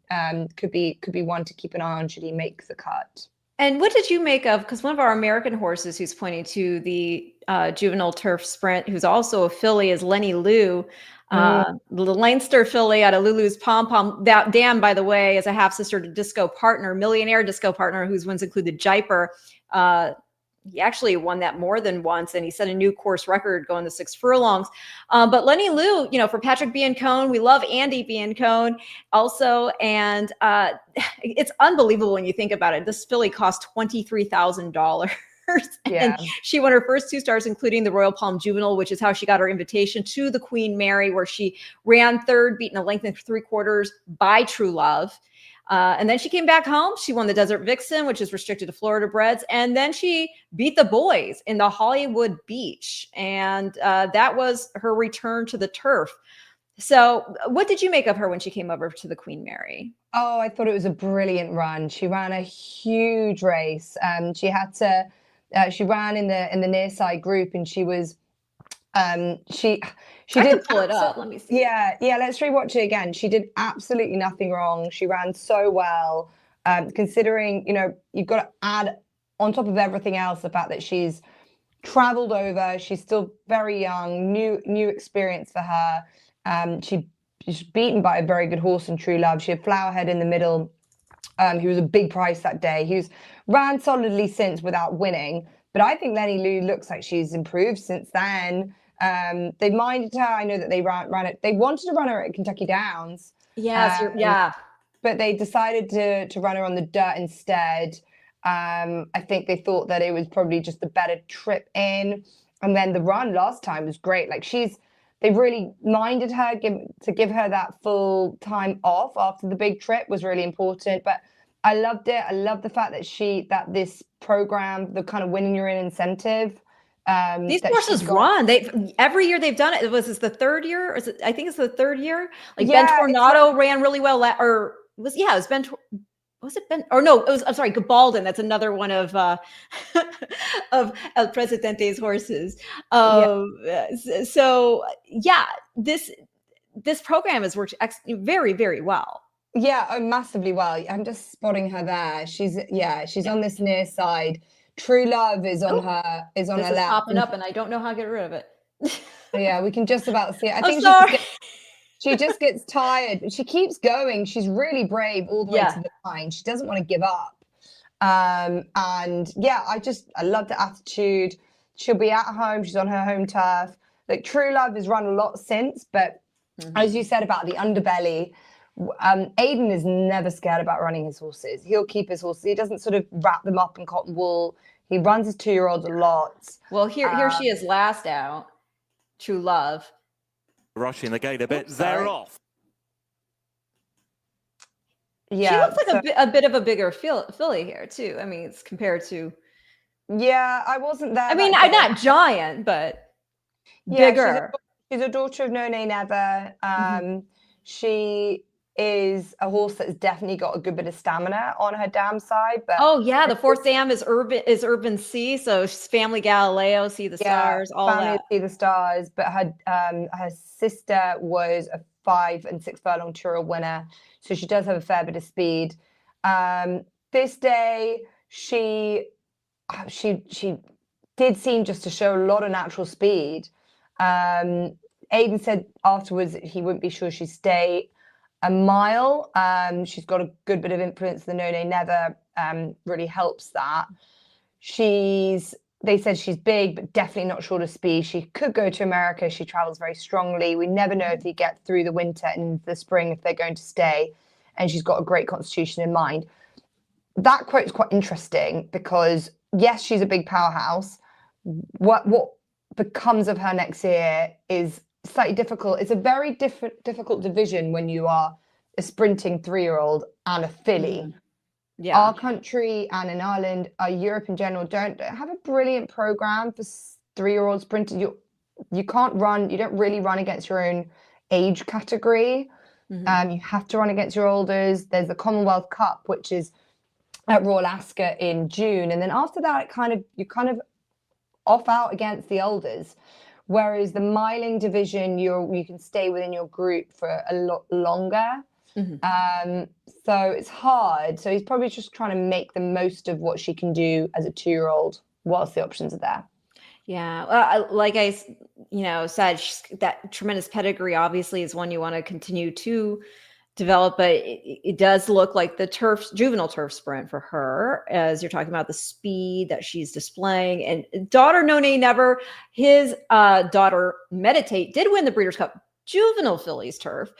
could be one to keep an eye on should he make the cut. And what did you make of, because one of our American horses who's pointing to the Juvenile Turf Sprint, who's also a filly, is Lenny Lou, the Leinster filly out of Lulu's Pom Pom. That dam, by the way, is a half sister to Disco Partner, Millionaire Disco Partner, whose wins included Jaipur. He actually won that more than once, and he set a new course record going the 6 furlongs. But Lenny Lou, for Patrick Biancone, we love Andy Biancone also, and it's unbelievable when you think about it. This filly cost $23,000. And she won her first 2 starts, including the Royal Palm Juvenile, which is how she got her invitation to the Queen Mary, where she ran 3rd, beaten a length and 3/4 by True Love. And then she came back home. She won the Desert Vixen, which is restricted to Florida breds. And then she beat the boys in the Hollywood Beach. And that was her return to the turf. So what did you make of her when she came over to the Queen Mary? Oh, I thought it was a brilliant run. She ran a huge race. She ran in the near side group, and she was she did pull it up. Let me see. Yeah, let's rewatch it again. She did absolutely nothing wrong. She ran so well. Considering, you've got to add on top of everything else the fact that she's traveled over. She's still very young, new experience for her. She's beaten by a very good horse in True Love. She had Flowerhead in the middle. He was a big price that day. He's ran solidly since without winning. But I think Lenny Lou looks like she's improved since then. They minded her. I know that they ran it. They wanted to run her at Kentucky Downs. Yes, but they decided to run her on the dirt instead. I think they thought that it was probably just a better trip in. And then the run last time was great. Like they really minded her to give her that full time off after the big trip was really important. But I loved it. I love the fact that this program, the kind of winning you're in incentive. These horses run. Every year they've done it. Was this the 3rd year? I think it's the 3rd year. Ben Tornado ran really well. It was Ben. Was it Ben? Or no, I'm sorry, Gabaldon. That's another one of El Presidente's horses. So yeah, this program has worked very, very well. Yeah, massively well. I'm just spotting her there. She's on this near side. True Love is on her lap. Popping up, and I don't know how to get rid of it. Yeah, we can just about see it. I think she just gets tired, but she keeps going. She's really brave all the way to the line. She doesn't want to give up. And yeah, I love the attitude. She'll be at home. She's on her home turf. Like True Love has run a lot since, but as you said about the underbelly, Aiden is never scared about running his horses. He'll keep his horses. He doesn't sort of wrap them up in cotton wool. He runs his 2-year-olds a lot. Well, here she is last out. True Love. Rushing the gate a bit. They're off. Yeah. She looks like a bit of a bigger filly here, too. I mean, it's compared to... Yeah, I wasn't there. I mean, I'm not giant, but bigger. She's a daughter of No Nay Never. She is a horse that's definitely got a good bit of stamina on her dam side. But the 4th dam is Urban Sea, so she's Family Galileo, See the Stars, all Family that. See the Stars. But her sister was a 5 and 6 furlong Tyrrell winner, so she does have a fair bit of speed. This day, she did seem just to show a lot of natural speed. Aiden said afterwards that he wouldn't be sure she'd stay a mile. She's got a good bit of influence. The No Nay Never really helps that. They said she's big, but definitely not short of speed. She could go to America. She travels very strongly. We never know if they get through the winter and the spring, if they're going to stay. And she's got a great constitution in mind. That quote is quite interesting because, yes, she's a big powerhouse. What becomes of her next year is slightly difficult. It's a very difficult division when you are a sprinting 3-year-old and a filly. Yeah. Our country and in Ireland, Europe in general, don't have a brilliant program for 3-year-old sprinters. You can't run. You don't really run against your own age category. You have to run against your olders. There's the Commonwealth Cup, which is at Royal Ascot in June, and then after that, you kind of off out against the olders. Whereas the miling division, you can stay within your group for a lot longer. So it's hard. So he's probably just trying to make the most of what she can do as a 2-year-old whilst the options are there. Yeah, like I said, that tremendous pedigree obviously is one you want to continue to develop, but it does look like the juvenile turf sprint for her, as you're talking about the speed that she's displaying. And daughter No Nay Never, his daughter Meditate did win the Breeders' Cup Juvenile Fillies turf.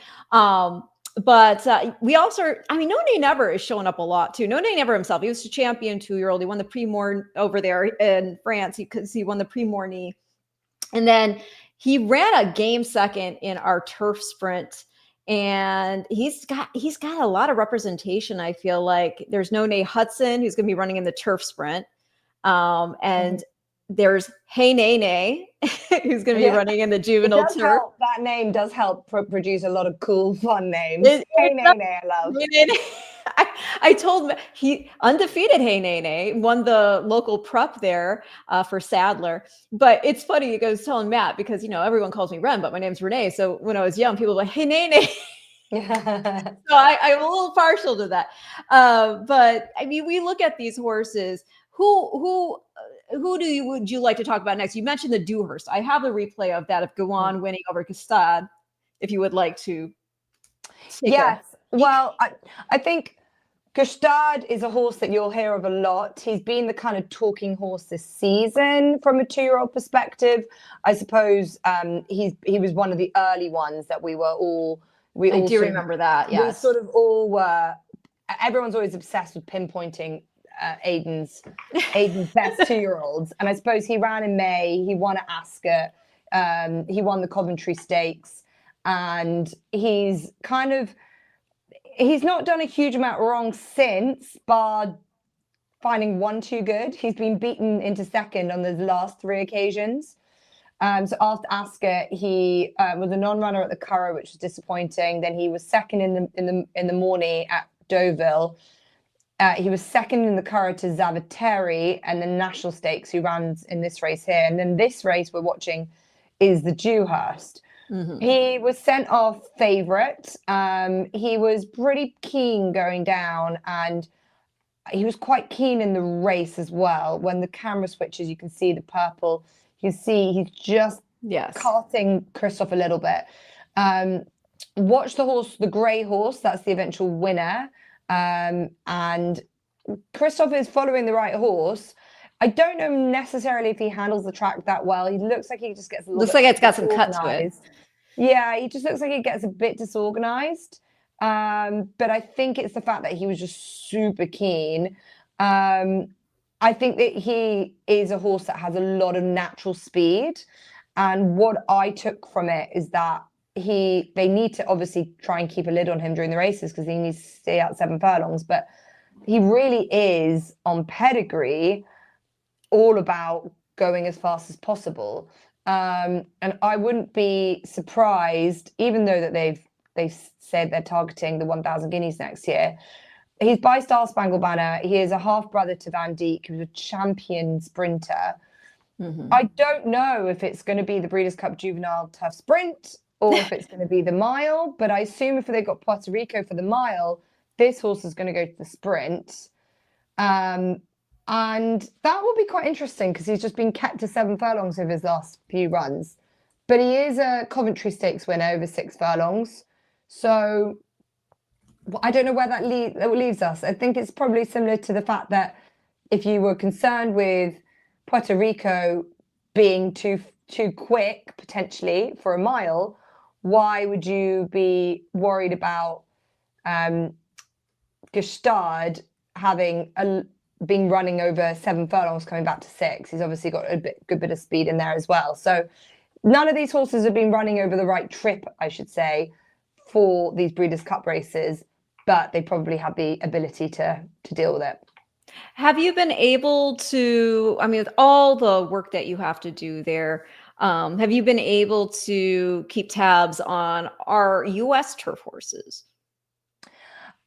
But we also, No Nay Never is showing up a lot too. No Nay Never himself, he was a champion 2-year-old. He won the Prix Morne over there in France. He won the Prix Morne. And then he ran a game second in our turf sprint. And he's got a lot of representation. I feel like there's No Nay Hudson, who's going to be running in the turf sprint. And there's Hey Nay Nay, who's going to be running in the juvenile turf. That name does help produce a lot of cool, fun names. Hey Nay Nay, I love. I told him he undefeated Hey Nay Nay, won the local prep there for Sadler. But it's funny, he goes telling Matt, because everyone calls me Ren, but my name's Renee. So when I was young, people were like, Hey Nay Nay. So I'm a little partial to that. But we look at these horses. Who would you like to talk about next? You mentioned the Duhurst. I have the replay of that of Gawan winning over Gstaad, if you would like to. Yes. Well, I think Gstaad is a horse that you'll hear of a lot. He's been the kind of talking horse this season from a 2-year-old perspective. I suppose he was one of the early ones that we do remember that. Yes. We sort of all were. Everyone's always obsessed with pinpointing Aiden's best 2-year-olds, and I suppose he ran in May. He won at Ascot. He won the Coventry Stakes, and he's not done a huge amount wrong since, bar finding one too good. He's been beaten into second on the last 3 occasions. So after Ascot, he was a non-runner at the Curragh, which was disappointing. Then he was second in the morning at Deauville. He was second in the Curragh to Zavateri and the National Stakes, who runs in this race here. And then this race we're watching is the Duhurst. He was sent off favourite. He was pretty keen going down, and he was quite keen in the race as well. When the camera switches, you can see the purple. You see he's just carting Christoph a little bit. Watch the horse, the grey horse. That's the eventual winner. And Christoph is following the right horse. I don't know necessarily if he handles the track that well. He looks like he just gets a little bit it's got some cut to it. Yeah, he just looks like he gets a bit disorganized. But I think it's the fact that he was just super keen. I think that he is a horse that has a lot of natural speed. And what I took from it is that they need to obviously try and keep a lid on him during the races, because he needs to stay out 7 furlongs. But he really is, on pedigree, all about going as fast as possible. And I wouldn't be surprised, even though that they've said they're targeting the 1,000 guineas next year. He's by Star Spangled Banner. He is a half brother to Van Dijk, who's a champion sprinter. I don't know if it's going to be the Breeders' Cup Juvenile Turf Sprint or if it's going to be the mile, but I assume if they got Puerto Rico for the mile, this horse is going to go to the sprint. And that will be quite interesting, because he's just been kept to 7 furlongs over his last few runs. but he is a Coventry Stakes winner over 6 furlongs. So I don't know where that leaves us. I think it's probably similar to the fact that if you were concerned with Puerto Rico being too quick potentially for a mile, why would you be worried about Gestard having been running over 7 furlongs coming back to 6? He's obviously got a good bit of speed in there as well. So none of these horses have been running over the right trip, I should say, for these Breeders' Cup races, but they probably have the ability to deal with it. Have you been able to, I mean, with all the work that you have to do there, have you been able to keep tabs on our U.S. turf horses?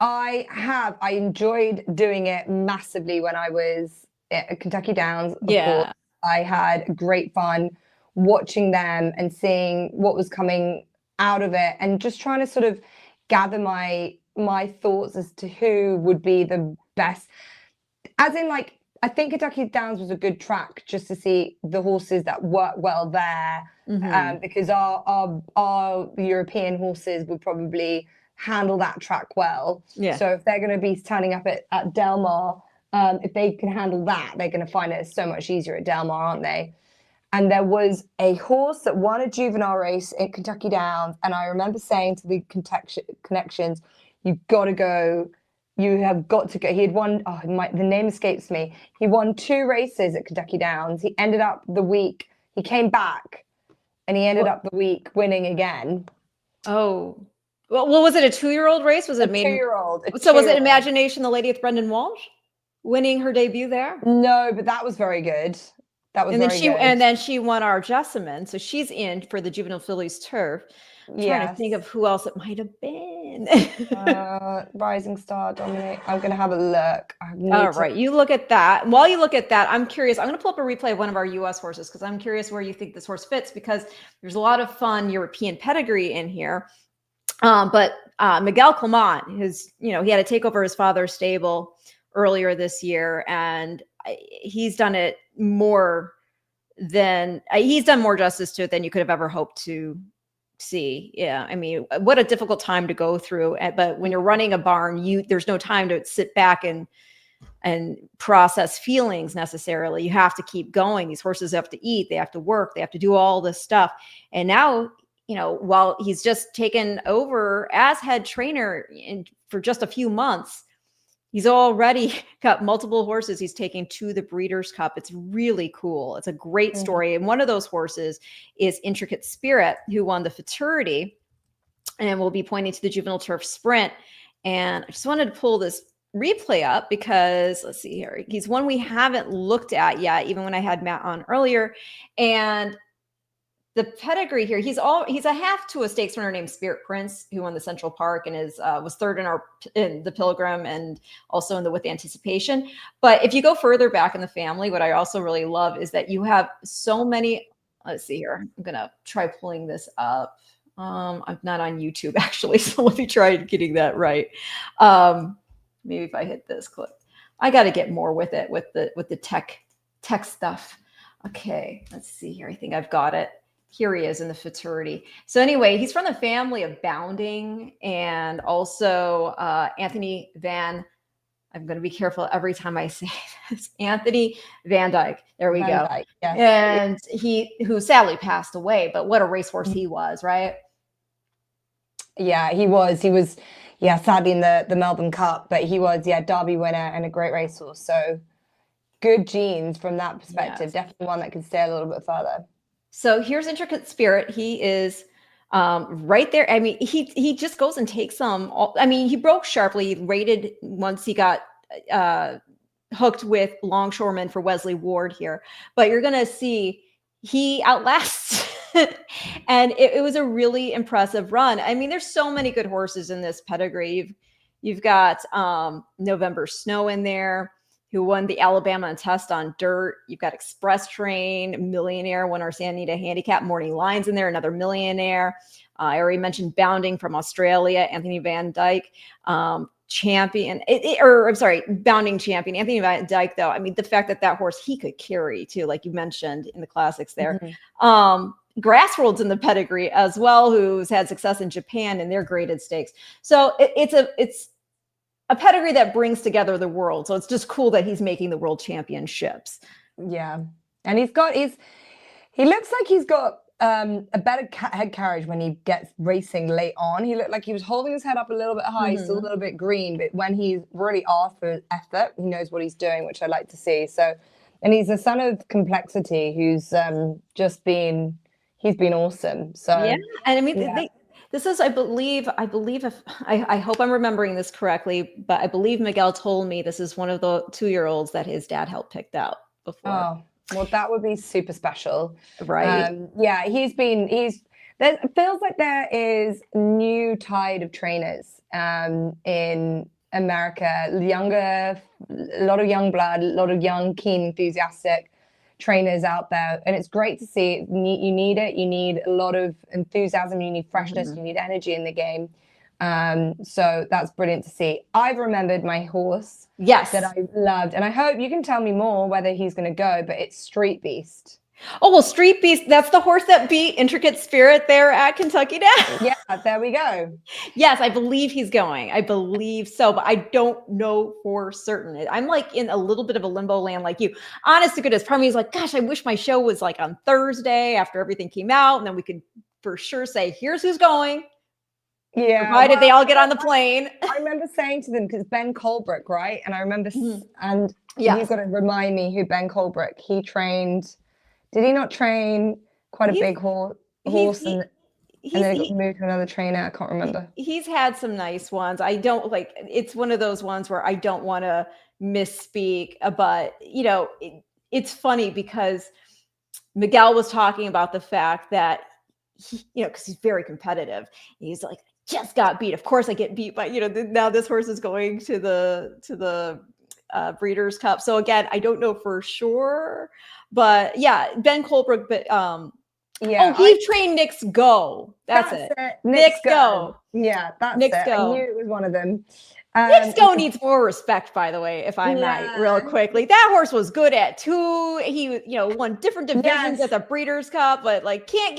I have. I enjoyed doing it massively when I was at Kentucky Downs. Of course. I had great fun watching them and seeing what was coming out of it and just trying to sort of gather my thoughts as to who would be the best. As in, like, I think Kentucky Downs was a good track just to see the horses that work well there, because our European horses would probably handle that track well. Yeah. So if they're going to be standing up at Del Mar, if they can handle that, they're going to find it so much easier at Del Mar, aren't they? And there was a horse that won a juvenile race at Kentucky Downs, and I remember saying to the connections, "You've got to go. You have got to go." He had won. The name escapes me. He won 2 races at Kentucky Downs. He ended up the week. He came back, and he ended up the week winning again. Oh. Well, was it a 2-year-old race? Was it a 2-year-old? So was it Imagination, the lady with Brendan Walsh, winning her debut there? No, but that was very good. That was very good. And then she won our Jessimine, so she's in for the Juvenile Fillies turf. Trying to think of who else it might have been. Rising Star, Dominic. I'm going to have a look. All right, you look at that. While you look at that, I'm curious. I'm going to pull up a replay of one of our U.S. horses because I'm curious where you think this horse fits, because there's a lot of fun European pedigree in here. But Miguel Clement, he had to take over his father's stable earlier this year, and he's done it more justice to it than you could have ever hoped to see. Yeah, I mean, what a difficult time to go through. But when you're running a barn, there's no time to sit back and process feelings necessarily. You have to keep going. These horses have to eat, they have to work, they have to do all this stuff. And now, while he's just taken over as head trainer for just a few months, he's already got multiple horses he's taking to the Breeders' Cup. It's really cool. It's a great story. And one of those horses is Intricate Spirit, who won the Futurity, and we'll be pointing to the Juvenile Turf Sprint. And I just wanted to pull this replay up because, let's see here, he's one we haven't looked at yet, even when I had Matt on earlier. And the pedigree here, he's a half to a stakes runner named Spirit Prince, who won the Central Park and was third in the Pilgrim and also in the With Anticipation. But if you go further back in the family, what I also really love is that you have so many. Let's see here. I'm gonna try pulling this up. I'm not on YouTube actually, so let me try getting that right. Maybe if I hit this clip, I got to get more with it with the tech stuff. Okay, let's see here. I think I've got it. Here he is in the Futurity. So anyway, he's from the family of Bounding and also Anthony Van. I'm going to be careful every time I say this. Anthony Van Dyke. There we go. Dyke, yes. And who sadly passed away, but what a racehorse he was, right? Yeah, he was. Sadly in the Melbourne Cup, but he was, Derby winner and a great racehorse. So good genes from that perspective. Yes. Definitely one that can stay a little bit further. So here's Intricate Spirit. He is right there. I mean, he just goes and takes them. He broke sharply. He rated once he got hooked with Longshoreman for Wesley Ward here. But you're going to see he outlasts. And it was a really impressive run. I mean, there's so many good horses in this pedigree. You've got November Snow in there, who won the Alabama Test on dirt. You've got Express Train, Millionaire, won our Santa Anita Handicap. Morning Lions in there, another millionaire. I already mentioned Bounding from Australia, Anthony Van Dyke, champion, Bounding champion. Anthony Van Dyke, though, I mean, the fact that horse he could carry too, like you mentioned in the classics there. Mm-hmm. Grassroots in the pedigree as well, who's had success in Japan in their graded stakes. So it's a pedigree that brings together the world. So it's just cool that he's making the world championships. Yeah. And he looks like he's got a better head carriage when he gets racing late on. He looked like he was holding his head up a little bit high, still a little bit green, but when he's really asked for effort, he knows what he's doing, which I like to see. So, and he's a son of complexity who's he's been awesome. So yeah, and I mean, this is, I believe if I hope I'm remembering this correctly, but I believe Miguel told me this is one of the 2-year-olds that his dad helped picked out before. Oh, well, that would be super special, right? Yeah, there feels like there is a new tide of trainers in America, a lot of young blood, a lot of young, keen, enthusiastic trainers out there, and it's great to see. You need it. You need a lot of enthusiasm. You need freshness. You need energy in the game. So that's brilliant to see. I've remembered my horse, that I loved, and I hope you can tell me more whether he's going to go. But it's Street Beast. Oh, well, Street Beast, that's the horse that beat Intricate Spirit there at Kentucky Downs. Yeah, there we go. Yes, I believe he's going. I believe so, but I don't know for certain. I'm like in a little bit of a limbo land like you. Honest to goodness, part of me is like, gosh, I wish my show was like on Thursday after everything came out, and then we could for sure say, here's who's going. Yeah. Provided they all get on the plane. I remember saying to them, because Ben Colebrook, right? And I remember, and you've got to remind me who Ben Colebrook, he trained. Did he not train quite a big horse and then he got moved to another trainer? I can't remember. He's had some nice ones. I don't like, it's one of those ones where I don't want to misspeak, but you know, it's funny because Miguel was talking about the fact that because he's very competitive. He's like, just got beat. Of course I get beat, but now this horse is going to the Breeders' Cup. So again, I don't know for sure, but yeah, Ben Colebrook, but he trained Nick's Go. That's it. Nick's Go. Yeah, that's Nick's it. Go. I knew it was one of them. Nick's Go needs more respect, by the way, if I might, real quickly. That horse was good at 2. He, won different divisions at the Breeders' Cup, but like he's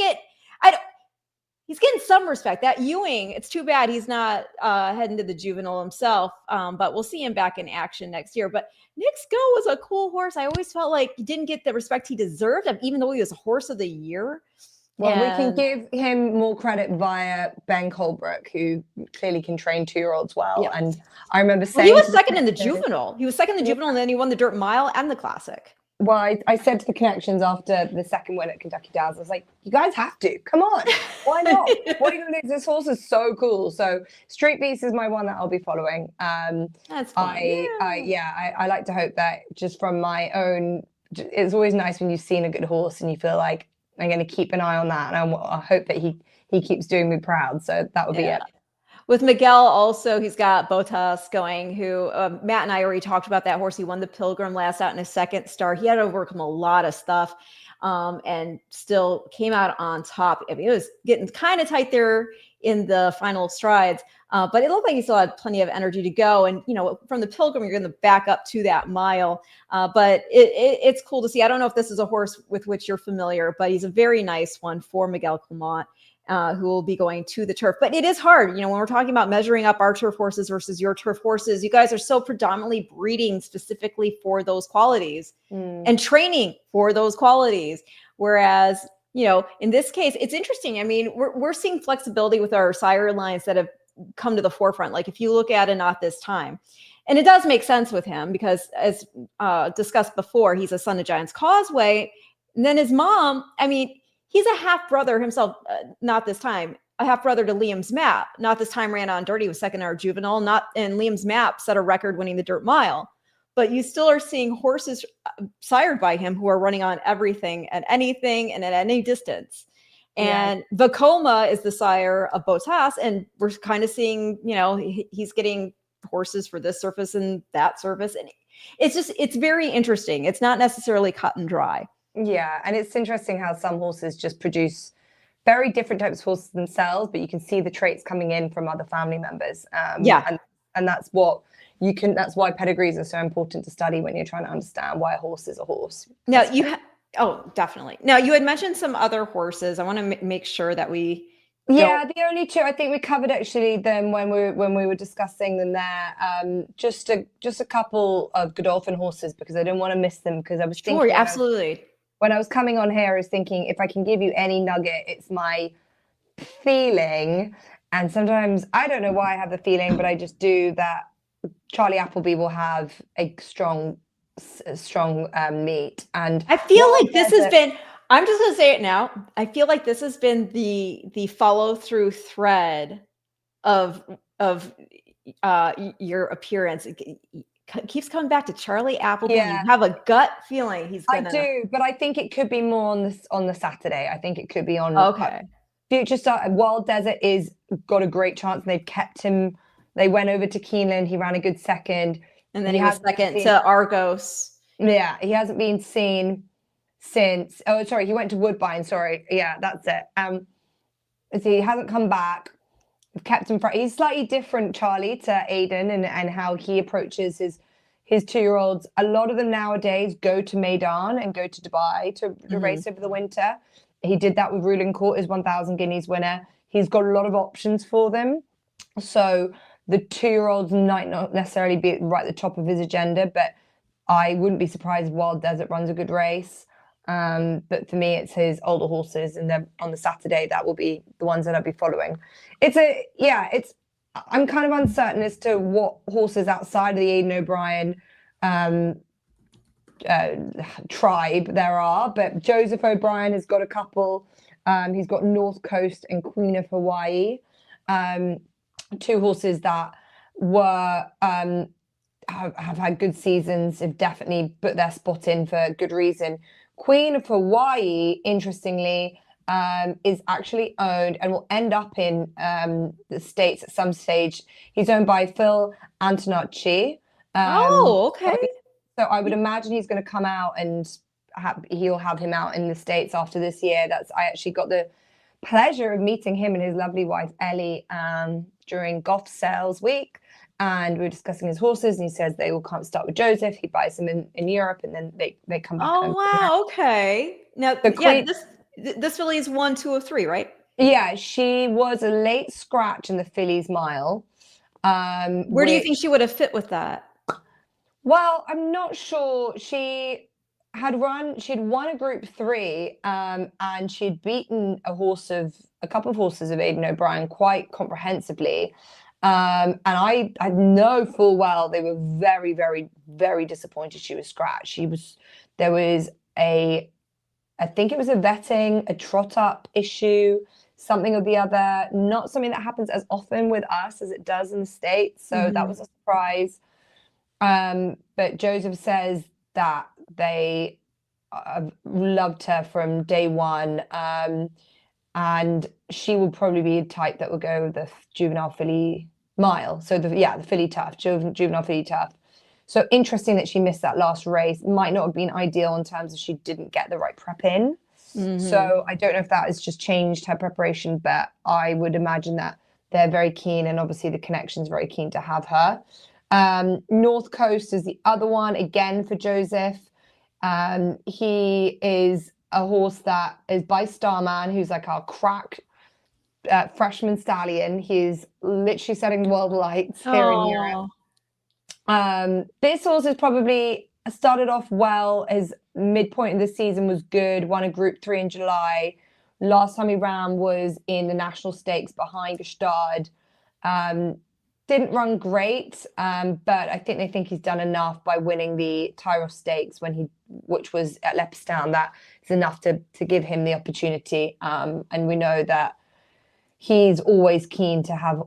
getting some respect. That Ewing, it's too bad he's not heading to the Juvenile himself, but we'll see him back in action next year. But Nick's Go was a cool horse. I always felt like he didn't get the respect he deserved, even though he was a horse of the year. Well, we can give him more credit via Ben Colebrook, who clearly can train 2-year-olds well. Yeah. And I remember saying he was second in the Juvenile. He was second in the Juvenile, and then he won the Dirt Mile and the Classic. Well, I said to the connections after the second win at Kentucky Downs, I was like, you guys have to. Come on. Why not? What are you going to do? This horse is so cool. So Street Beast is my one that I'll be following. That's fun. I like to hope that just from my own, it's always nice when you've seen a good horse and you feel like, I'm going to keep an eye on that. And I hope that he keeps doing me proud. So that would be it. With Miguel also, he's got Botas going, who Matt and I already talked about that horse. He won the Pilgrim last out in his second start. He had to overcome a lot of stuff and still came out on top. I mean, it was getting kind of tight there in the final strides, but it looked like he still had plenty of energy to go. And, from the Pilgrim, you're going to back up to that mile. But it's cool to see. I don't know if this is a horse with which you're familiar, but he's a very nice one for Miguel Clement. Who will be going to the turf. But it is hard, when we're talking about measuring up our turf horses versus your turf horses, you guys are so predominantly breeding specifically for those qualities and training for those qualities. Whereas, in this case, it's interesting. I mean, we're seeing flexibility with our sire lines that have come to the forefront. Like if you look at Not This Time, and it does make sense with him because as discussed before, he's a son of Giants Causeway. And then his mom, he's a half brother himself, Not This Time, a half brother to Liam's Map. Not This Time ran on Dirty, was second in our Juvenile, and Liam's Map set a record winning the Dirt Mile. But you still are seeing horses sired by him who are running on everything and anything and at any distance. And Vacoma is the sire of Botas, and we're kind of seeing, he's getting horses for this surface and that surface. And it's very interesting. It's not necessarily cut and dry. Yeah, and it's interesting how some horses just produce very different types of horses themselves, but you can see the traits coming in from other family members. And that's what that's why pedigrees are so important to study when you're trying to understand why a horse is a horse. Now Oh, definitely. Now, you had mentioned some other horses. I want to make sure that we. Yeah, the only two I think we covered actually them when we were discussing them there. Just a couple of Godolphin horses because I didn't want to miss them because I was thinking. Sure, absolutely. When I was coming on here, I was thinking if I can give you any nugget, it's my feeling. And sometimes I don't know why I have the feeling, but I just do that. Charlie Appleby will have a strong meet, and I feel like this has been. I'm just going to say it now. I feel like this has been the follow through thread of your appearance. It keeps coming back to Charlie Appleby. Yeah. You have a gut feeling he's gonna. I do, but I think it could be more on the Saturday. I think it could be on. Okay. Future Star. Wild Desert is got a great chance, and they've kept him. They went over to Keeneland. He ran a good second, and then he was second to Argos. Yeah, he hasn't been seen since. Oh, sorry, he went to Woodbine. Sorry, yeah, that's it. So he hasn't come back. We've kept him. He's slightly different, Charlie, to Aiden, and how he approaches his 2-year-olds. A lot of them nowadays go to Maidan and go to Dubai to race over the winter. He did that with Ruling Court, his 1,000 guineas winner. He's got a lot of options for them. So the 2-year-olds might not necessarily be right at the top of his agenda, but I wouldn't be surprised if Wild Desert runs a good race. But for me, it's his older horses, and then on the Saturday, that will be the ones that I'll be following. I'm kind of uncertain as to what horses outside of the Aidan O'Brien tribe there are, but Joseph O'Brien has got a couple. He's got North Coast and Queen of Hawaii, 2 horses that were have had good seasons, have definitely put their spot in for good reason. Queen of Hawaii, interestingly, is actually owned and will end up in the States at some stage. He's owned by Phil Antonacci. Okay. So I would imagine he's going to come out and he'll have him out in the States after this year. I actually got the pleasure of meeting him and his lovely wife, Ellie, during Golf Sales Week. And we were discussing his horses, and he says they all can't start with Joseph. He buys them in Europe, and then they come back. Oh, wow. Okay. Now, this filly is 1, 2, or 3, right? Yeah, she was a late scratch in the Fillies Mile. Where do you think she would have fit with that? Well, I'm not sure. She'd won a Group 3, and she'd beaten a couple of horses of Aidan O'Brien quite comprehensively. And I know full well they were very, very, very disappointed she was scratched. There was I think it was a vetting, a trot up issue, something or the other, not something that happens as often with us as it does in the States. So that was a surprise. But Joseph says that they loved her from day one. And she will probably be a type that will go with the Juvenile Filly Mile. So the Filly Turf, Juvenile Filly Turf. So interesting that she missed that last race. Might not have been ideal in terms of she didn't get the right prep in. So I don't know if that has just changed her preparation, but I would imagine that they're very keen, and obviously the connection's very keen to have her. North Coast is the other one, again for Joseph. He is a horse that is by Starman, who's like our crack freshman stallion. He's literally setting world lights here in Europe. This horse is probably started off well. His midpoint of the season was good. Won a Group 3 in July. Last time he ran was in the National Stakes behind Gestard. Didn't run great, but I think they think he's done enough by winning the Tyros Stakes which was at Leopardstown. That is enough to give him the opportunity. And we know that he's always keen to have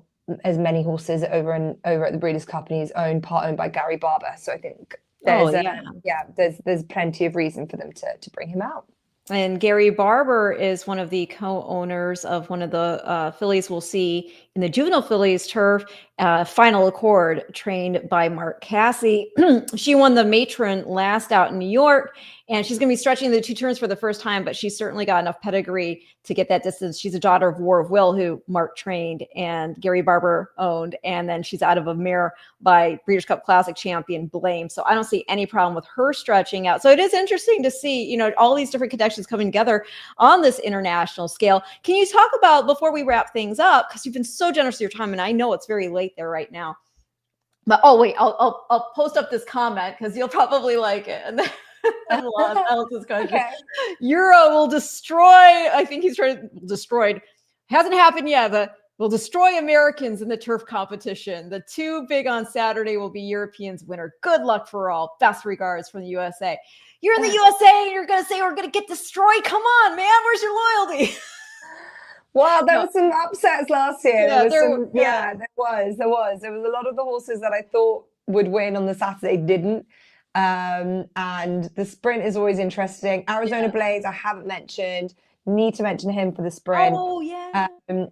as many horses over at the Breeders' Cup, and he's part owned by Gary Barber. So I think there's plenty of reason for them to bring him out. And Gary Barber is one of the co-owners of one of the fillies we'll see in the Juvenile Fillies Turf. Final Accord, trained by Mark Cassie. She won the matron last out in New York, and she's going to be stretching the 2 turns for the first time, but she's certainly got enough pedigree to get that distance. She's a daughter of War of Will, who Mark trained and Gary Barber owned, and then she's out of a mare by Breeders' Cup Classic champion Blame. So I don't see any problem with her stretching out. So it is interesting to see, all these different connections coming together on this international scale. Can you talk about, before we wrap things up, because you've been so generous with your time, and I know it's very late there right now, but I'll post up this comment because you'll probably like it. And then okay. Euro will destroy, I think he's destroyed, hasn't happened yet, but will destroy Americans in the turf competition. The 2 big on Saturday will be Europeans winner. Good luck for all. Best regards from the USA. You're in the USA and you're going to say we're going to get destroyed. Come on, man. Where's your loyalty? Wow, there were some upsets last year. Yeah, there was. There was a lot of the horses that I thought would win on the Saturday didn't. And the sprint is always interesting. Arizona Blaze, I haven't mentioned. Need to mention him for the sprint. Oh, yeah.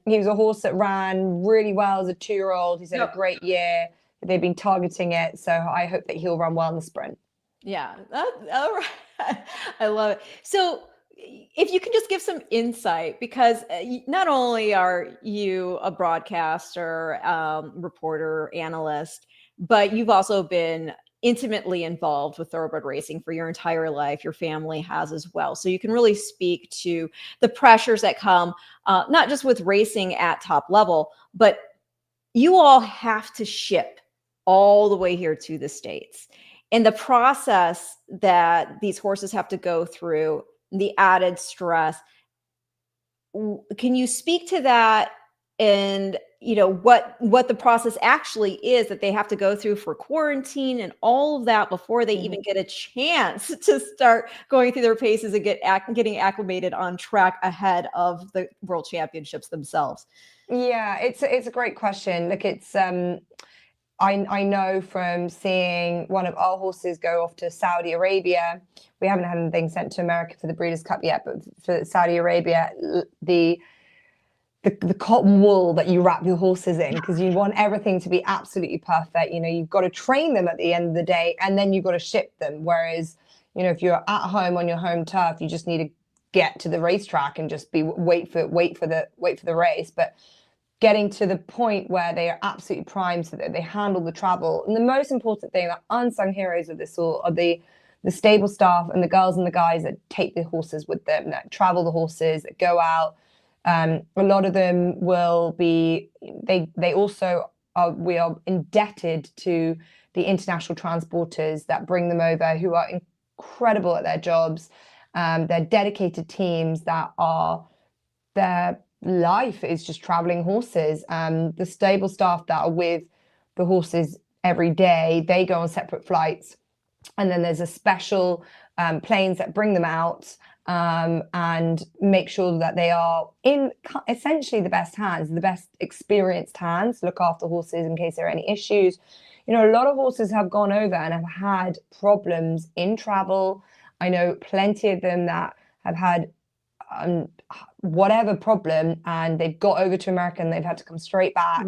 He was a horse that ran really well as a 2-year-old. He's had a great year. They've been targeting it. So I hope that he'll run well in the sprint. Yeah. All right. I love it. So if you can just give some insight, because not only are you a broadcaster, reporter, analyst, but you've also been intimately involved with thoroughbred racing for your entire life. Your family has as well. So you can really speak to the pressures that come, not just with racing at top level, but you all have to ship all the way here to the States. And the process that these horses have to go through, the added stress. Can you speak to that? And what the process actually is that they have to go through for quarantine and all of that before they even get a chance to start going through their paces and getting acclimated on track ahead of the World Championships themselves? Yeah, it's a great question. Look, it's I know from seeing one of our horses go off to Saudi Arabia. We haven't had anything sent to America for the Breeders' Cup yet, but for Saudi Arabia, the cotton wool that you wrap your horses in, because you want everything to be absolutely perfect. You've got to train them at the end of the day, and then you've got to ship them. Whereas, if you're at home on your home turf, you just need to get to the racetrack and just wait for the race. But getting to the point where they are absolutely primed so that they handle the travel. And the most important thing, the unsung heroes of this all are the stable staff and the girls and the guys that take the horses with them, that travel the horses, that go out. A lot of them will be, they also are, we are indebted to the international transporters that bring them over, who are incredible at their jobs. They're dedicated teams that are, their life is just traveling horses. The stable staff that are with the horses every day, they go on separate flights. And then there's a special planes that bring them out and make sure that they are in essentially the best hands, the best experienced hands, look after horses in case there are any issues. A lot of horses have gone over and have had problems in travel. I know plenty of them that have had whatever problem, and they've got over to America and they've had to come straight back.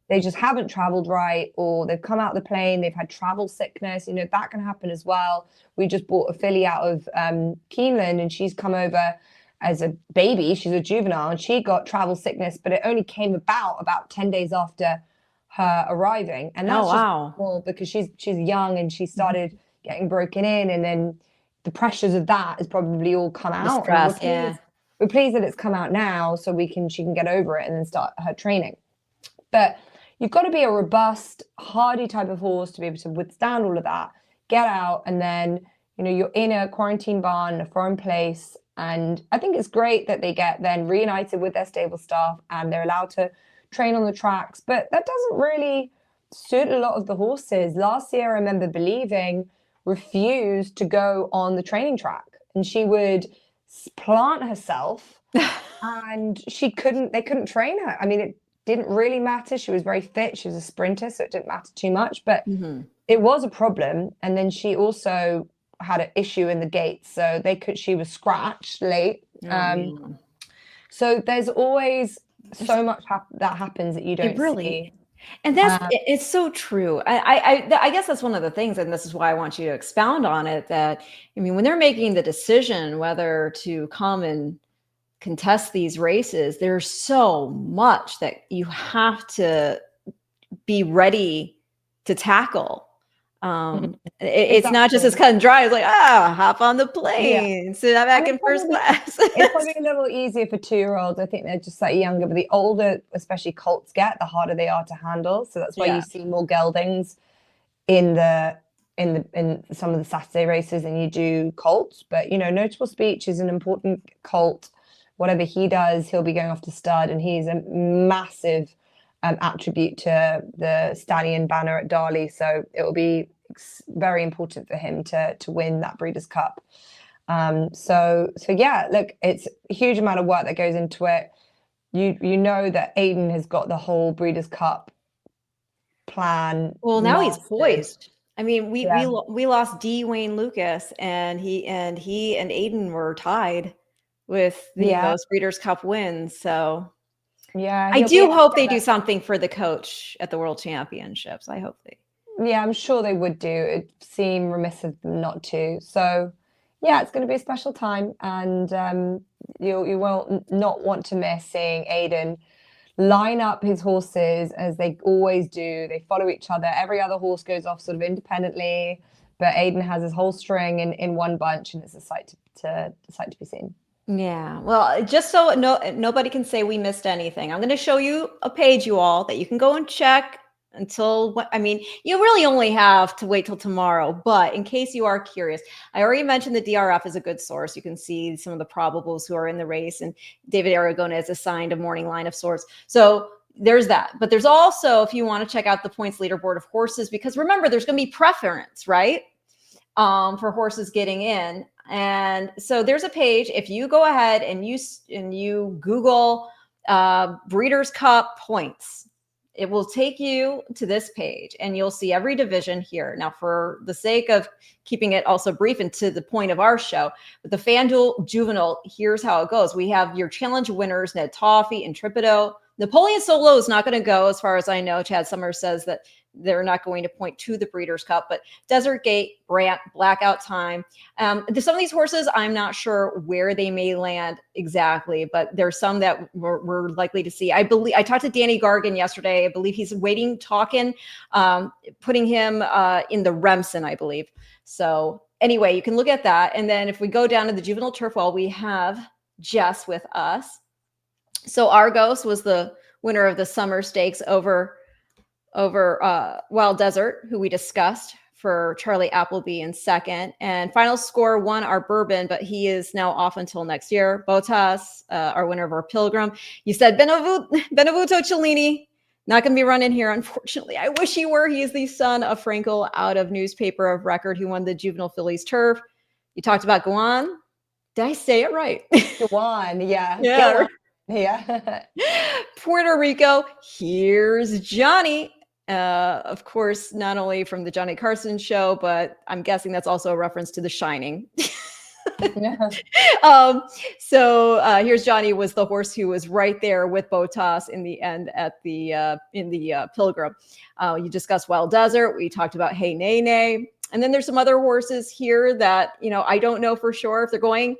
They just haven't traveled right, or they've come out of the plane, they've had travel sickness. That can happen as well. We just bought a filly out of Keeneland, and she's come over as a baby. She's a juvenile, and she got travel sickness, but it only came about 10 days after her arriving. And that's just normal because she's young and she started getting broken in, and then the pressures of that has probably all come out. Stress, we're pleased that it's come out now, so she can get over it and then start her training. But you've got to be a robust, hardy type of horse to be able to withstand all of that, get out, and then, you're in a quarantine barn, a foreign place. And I think it's great that they get then reunited with their stable staff and they're allowed to train on the tracks. But that doesn't really suit a lot of the horses. Last year, I remember Believing refused to go on the training track, and she would plant herself and they couldn't train her. I mean, it didn't really matter. She was very fit. She was a sprinter, so it didn't matter too much, but it was a problem. And then she also had an issue in the gates, so she was scratched late. So there's always so much that happens that you don't see. And that's it's so true. I guess that's one of the things, and this is why I want you to expound on it. That I mean, when they're making the decision whether to come and contest these races, there's so much that you have to be ready to tackle. It's not just as cut and dry. It's like, hop on the plane, sit back in first class. It's probably a little easier for 2-year-olds. I think they're just slightly younger, but the older, especially colts get, the harder they are to handle. So that's why you see more geldings in some of the Saturday races than you do colts. But Notable Speech is an important colt. Whatever he does, he'll be going off to stud, and he's a massive attribute to the stallion banner at Darley. So it will be very important for him to win that Breeders' Cup. So yeah, look, it's a huge amount of work that goes into it. You know that Aiden has got the whole Breeders' Cup plan. Well, now he's poised. I mean, we lost D. Wayne Lucas, and he and Aiden were tied with the most Breeders' Cup wins. So yeah, I do hope they do something for the coach at the World Championships. I hope they. Yeah, I'm sure they would do. It'd seem remiss of them not to. So yeah, it's going to be a special time, and you will not want to miss seeing Aiden line up his horses as they always do. They follow each other. Every other horse goes off sort of independently, but Aiden has his whole string in one bunch, and it's a sight to be seen. Yeah, well, just so nobody can say we missed anything, I'm going to show you a page, you all, that you can go and check until I mean, you really only have to wait till tomorrow. But in case you are curious, I already mentioned the DRF is a good source. You can see some of the probables who are in the race, and David Aragona is assigned a morning line of sorts. So there's that. But there's also, if you want to check out the points leaderboard of horses, because remember, there's going to be preference, right? For horses getting in. And so there's a page. If you go ahead and you Google Breeders' Cup points, it will take you to this page, and you'll see every division here. Now, for the sake of keeping it also brief and to the point of our show, with the FanDuel Juvenile, here's how it goes. We have your challenge winners, Ned Toffee, Intrepido. Napoleon Solo is not going to go, as far as I know. Chad Summers says that they're not going to point to the Breeders' Cup, but Desert Gate, Brant, Blackout Time. Some of these horses, I'm not sure where they may land exactly, but there's some that we're likely to see. I talked to Danny Gargan yesterday. I believe he's putting him in the Remsen, I believe. So anyway, you can look at that. And then if we go down to the Juvenile Turf Wall, we have Jess with us. So Argos was the winner of the Summer Stakes over Wild Desert, who we discussed, for Charlie Appleby in second. And Final Score won our Bourbon, but he is now off until next year. Botas, our winner of our Pilgrim. You said Benevuto Cellini, not going to be running here, unfortunately. I wish he were. He is the son of Frankel out of Newspaper of Record, who won the Juvenile Fillies Turf. You talked about Guan. Did I say it right? Guan, yeah. Yeah. Yeah. Puerto Rico, here's Johnny. Of course, not only from the Johnny Carson show, but I'm guessing that's also a reference to The Shining. Here's Johnny, was the horse who was right there with Botas in the end at the Pilgrim. You discussed Wild Desert. We talked about Hey Nene. And then there's some other horses here that, I don't know for sure if they're going.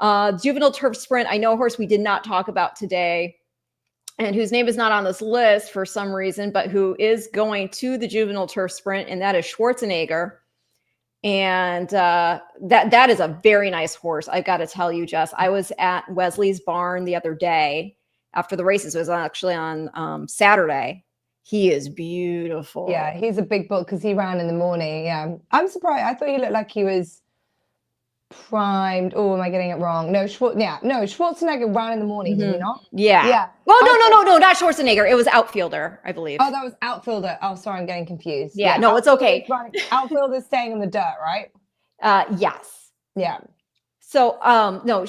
Juvenile Turf Sprint, I know a horse we did not talk about today, and whose name is not on this list for some reason, but who is going to the Juvenile Turf Sprint, and that is Schwarzenegger. And that is a very nice horse. I got to tell you, Jess, I was at Wesley's barn the other day after the races. It was actually on Saturday. He is beautiful. Yeah, he's a big bull because he ran in the morning. Yeah, I'm surprised. I thought he looked like he was primed. Oh, am I getting it wrong? No, Schwarzenegger ran in the morning, did he not? Yeah. Yeah. Well, no, not Schwarzenegger. It was outfielder, I believe. Oh, that was outfielder. Oh, sorry, I'm getting confused. Yeah, no, it's okay. Outfielder's staying in the dirt, right? Yes. Yeah. So, no,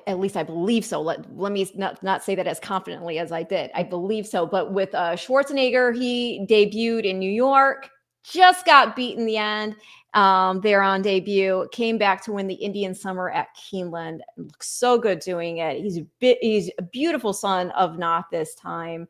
at least I believe so. Let me not say that as confidently as I did. I believe so. But with Schwarzenegger, he debuted in New York, just got beat in the end. There on debut, came back to win the Indian Summer at Keeneland. Looks so good doing it. He's a beautiful son of Not this time.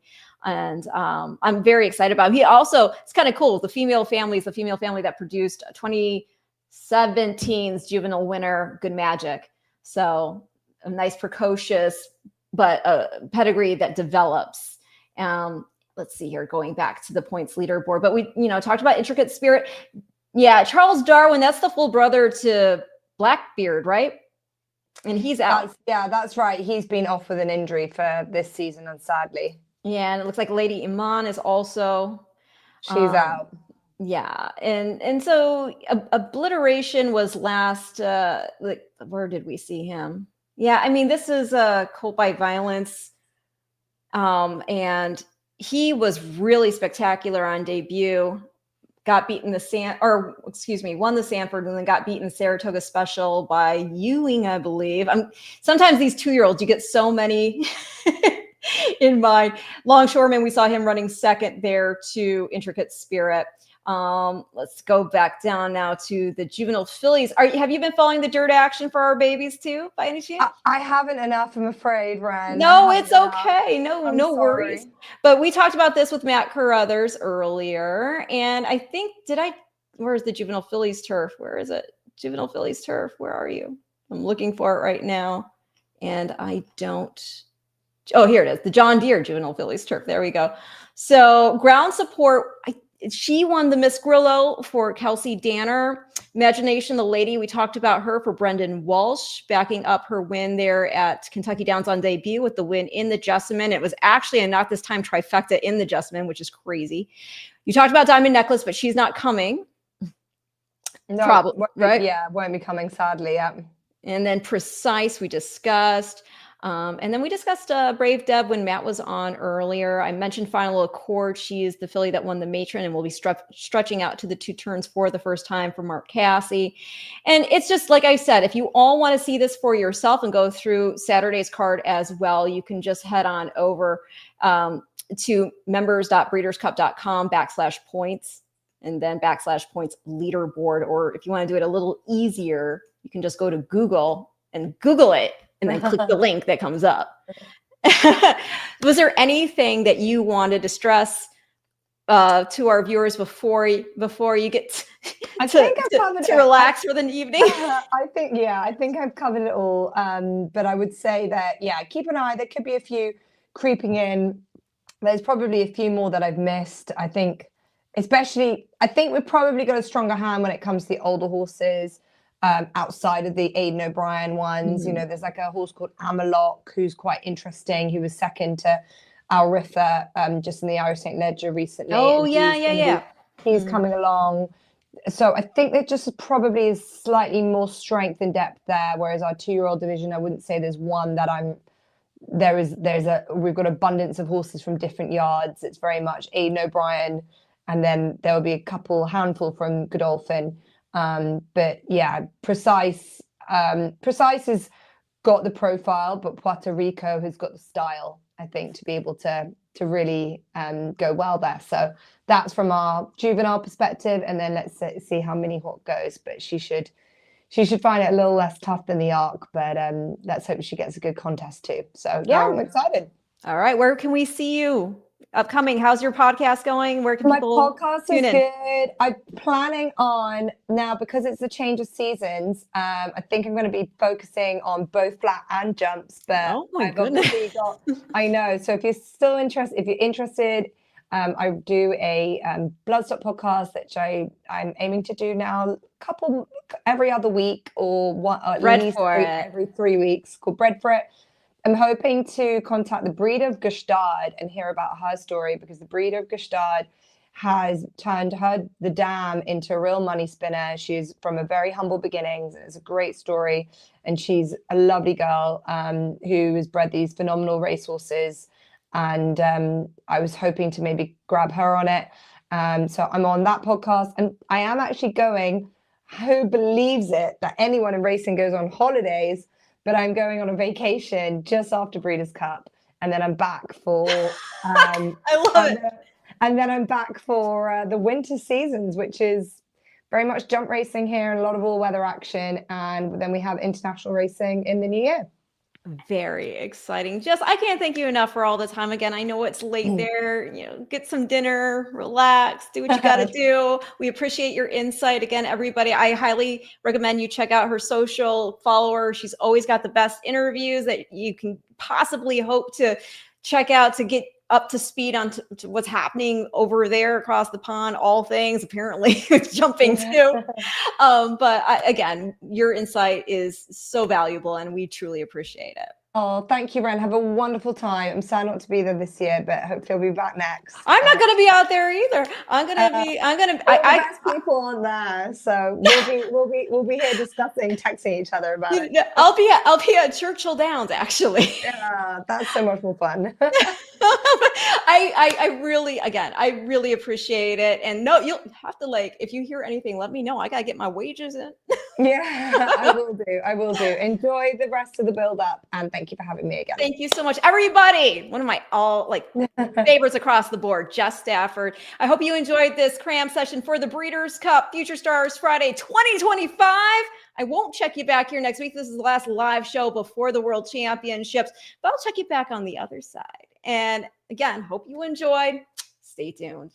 And I'm very excited about him. He also, it's kind of cool. The female family is the female family that produced 2017's juvenile winner, Good Magic. So a nice precocious, but a pedigree that develops. Let's see here, going back to the points leaderboard. But we, talked about Intricate Spirit. Yeah, Charles Darwin, that's the full brother to Blackbeard, right? And he's out. That's right. He's been off with an injury for this season, sadly. Yeah, and it looks like Lady Iman is also. She's out. Yeah, and so Obliteration was last. Where did we see him? Yeah, I mean, this is a Colt by Violence, and he was really spectacular on debut. Got beaten won the Sanford and then got beaten Saratoga Special by Ewing, I believe. Sometimes these 2-year-olds, you get so many in mind. Longshoreman, we saw him running second there to Intricate Spirit. Let's go back down now to the Juvenile Fillies. Have you been following the dirt action for our babies too, by any chance? I haven't enough, I'm afraid, Ren. No, it's okay. No worries. But we talked about this with Matt Carothers earlier, and I think where's the Juvenile Fillies turf? Where is it? Juvenile Fillies turf. Where are you? I'm looking for it right now, and I don't. Oh, here it is. The John Deere Juvenile Fillies turf. There we go. So ground support. She won the Miss Grillo for Kelsey Danner. Imagination, the lady, we talked about her for Brendan Walsh, backing up her win there at Kentucky Downs on debut with the win in the Jessimine. It was actually a not this time trifecta in the Jessimine, which is crazy. You talked about Diamond Necklace, but she's not coming. No, probably, right? Yeah, won't be coming, sadly. Yeah. And then Precise, we discussed. And then we discussed Brave Deb when Matt was on earlier. I mentioned Final Accord. She is the filly that won the matron and will be stretching out to the 2 turns for the first time for Mark Cassie. And it's just like I said, if you all want to see this for yourself and go through Saturday's card as well, you can just head on over to members.breederscup.com/points and then /points leaderboard. Or if you want to do it a little easier, you can just go to Google and Google it. And then click the link that comes up. Was there anything that you wanted to stress to our viewers before you get to relax for the evening? I think I've covered it all. But I would say that, keep an eye. There could be a few creeping in. There's probably a few more that I've missed. I think we've probably got a stronger hand when it comes to the older horses. Outside of the Aidan O'Brien ones, there's like a horse called Amalok who's quite interesting. He was second to Al Riffa just in the Irish St. Ledger recently. Oh, yeah. He's coming along. So I think there just probably is slightly more strength and depth there. Whereas our 2-year-old division, I wouldn't say there's one that we've got abundance of horses from different yards. It's very much Aidan O'Brien, and then there'll be a handful from Godolphin. But yeah, Precise has got the profile, but Puerto Rico has got the style, I think, to be able to really go well there. So that's from our juvenile perspective, and then let's see how Mini Hawk goes. But she should find it a little less tough than the Arc, but let's hope she gets a good contest too. So yeah, I'm excited. All right, where can we see you? Upcoming, how's your podcast going? Where can people My podcast is good. I'm planning on now, because it's a change of seasons. I think I'm going to be focusing on both flat and jumps. But oh my goodness, I know. So if you're interested, I do a Bloodstock podcast, which I'm aiming to do now every other week or at least every 3 weeks, called Bread for It. I'm hoping to contact the breeder of Gustard and hear about her story, because the breeder of Gustard has turned the dam into a real money spinner. She's from a very humble beginnings. It's a great story. And she's a lovely girl who has bred these phenomenal racehorses. And I was hoping to maybe grab her on it. So I'm on that podcast. And I am actually going, who believes it, that anyone in racing goes on holidays, but I'm going on a vacation just after Breeders' Cup, and then I'm back for. I love it. And then I'm back for the winter seasons, which is very much jump racing here and a lot of all-weather action, and then we have international racing in the new year. Very exciting. Jess, I can't thank you enough for all the time. Again, I know it's late there. Get some dinner, relax, do what you got to do. We appreciate your insight. Again, everybody, I highly recommend you check out her social, follow her. She's always got the best interviews that you can possibly hope to check out to get up to speed on to what's happening over there across the pond, all things apparently jumping too. Again, your insight is so valuable and we truly appreciate it. Oh, thank you, Ren. Have a wonderful time. I'm sad not to be there this year, but hopefully I'll be back next. I'm not going to be out there either. Best people on there, so we'll be here discussing, texting each other about it. I'll be at Churchill Downs actually. Yeah, that's so much more fun. I really appreciate it. And no, you'll have to if you hear anything, let me know. I got to get my wages in. Yeah, I will do. Enjoy the rest of the build up and thank you for having me again. Thank you so much, everybody. One of my favorites across the board, Jess Stafford. I hope you enjoyed this cram session for the Breeders' Cup Future Stars Friday 2025. I won't check you back here next week. This is the last live show before the World Championships, but I'll check you back on the other side. And again, hope you enjoyed. Stay tuned.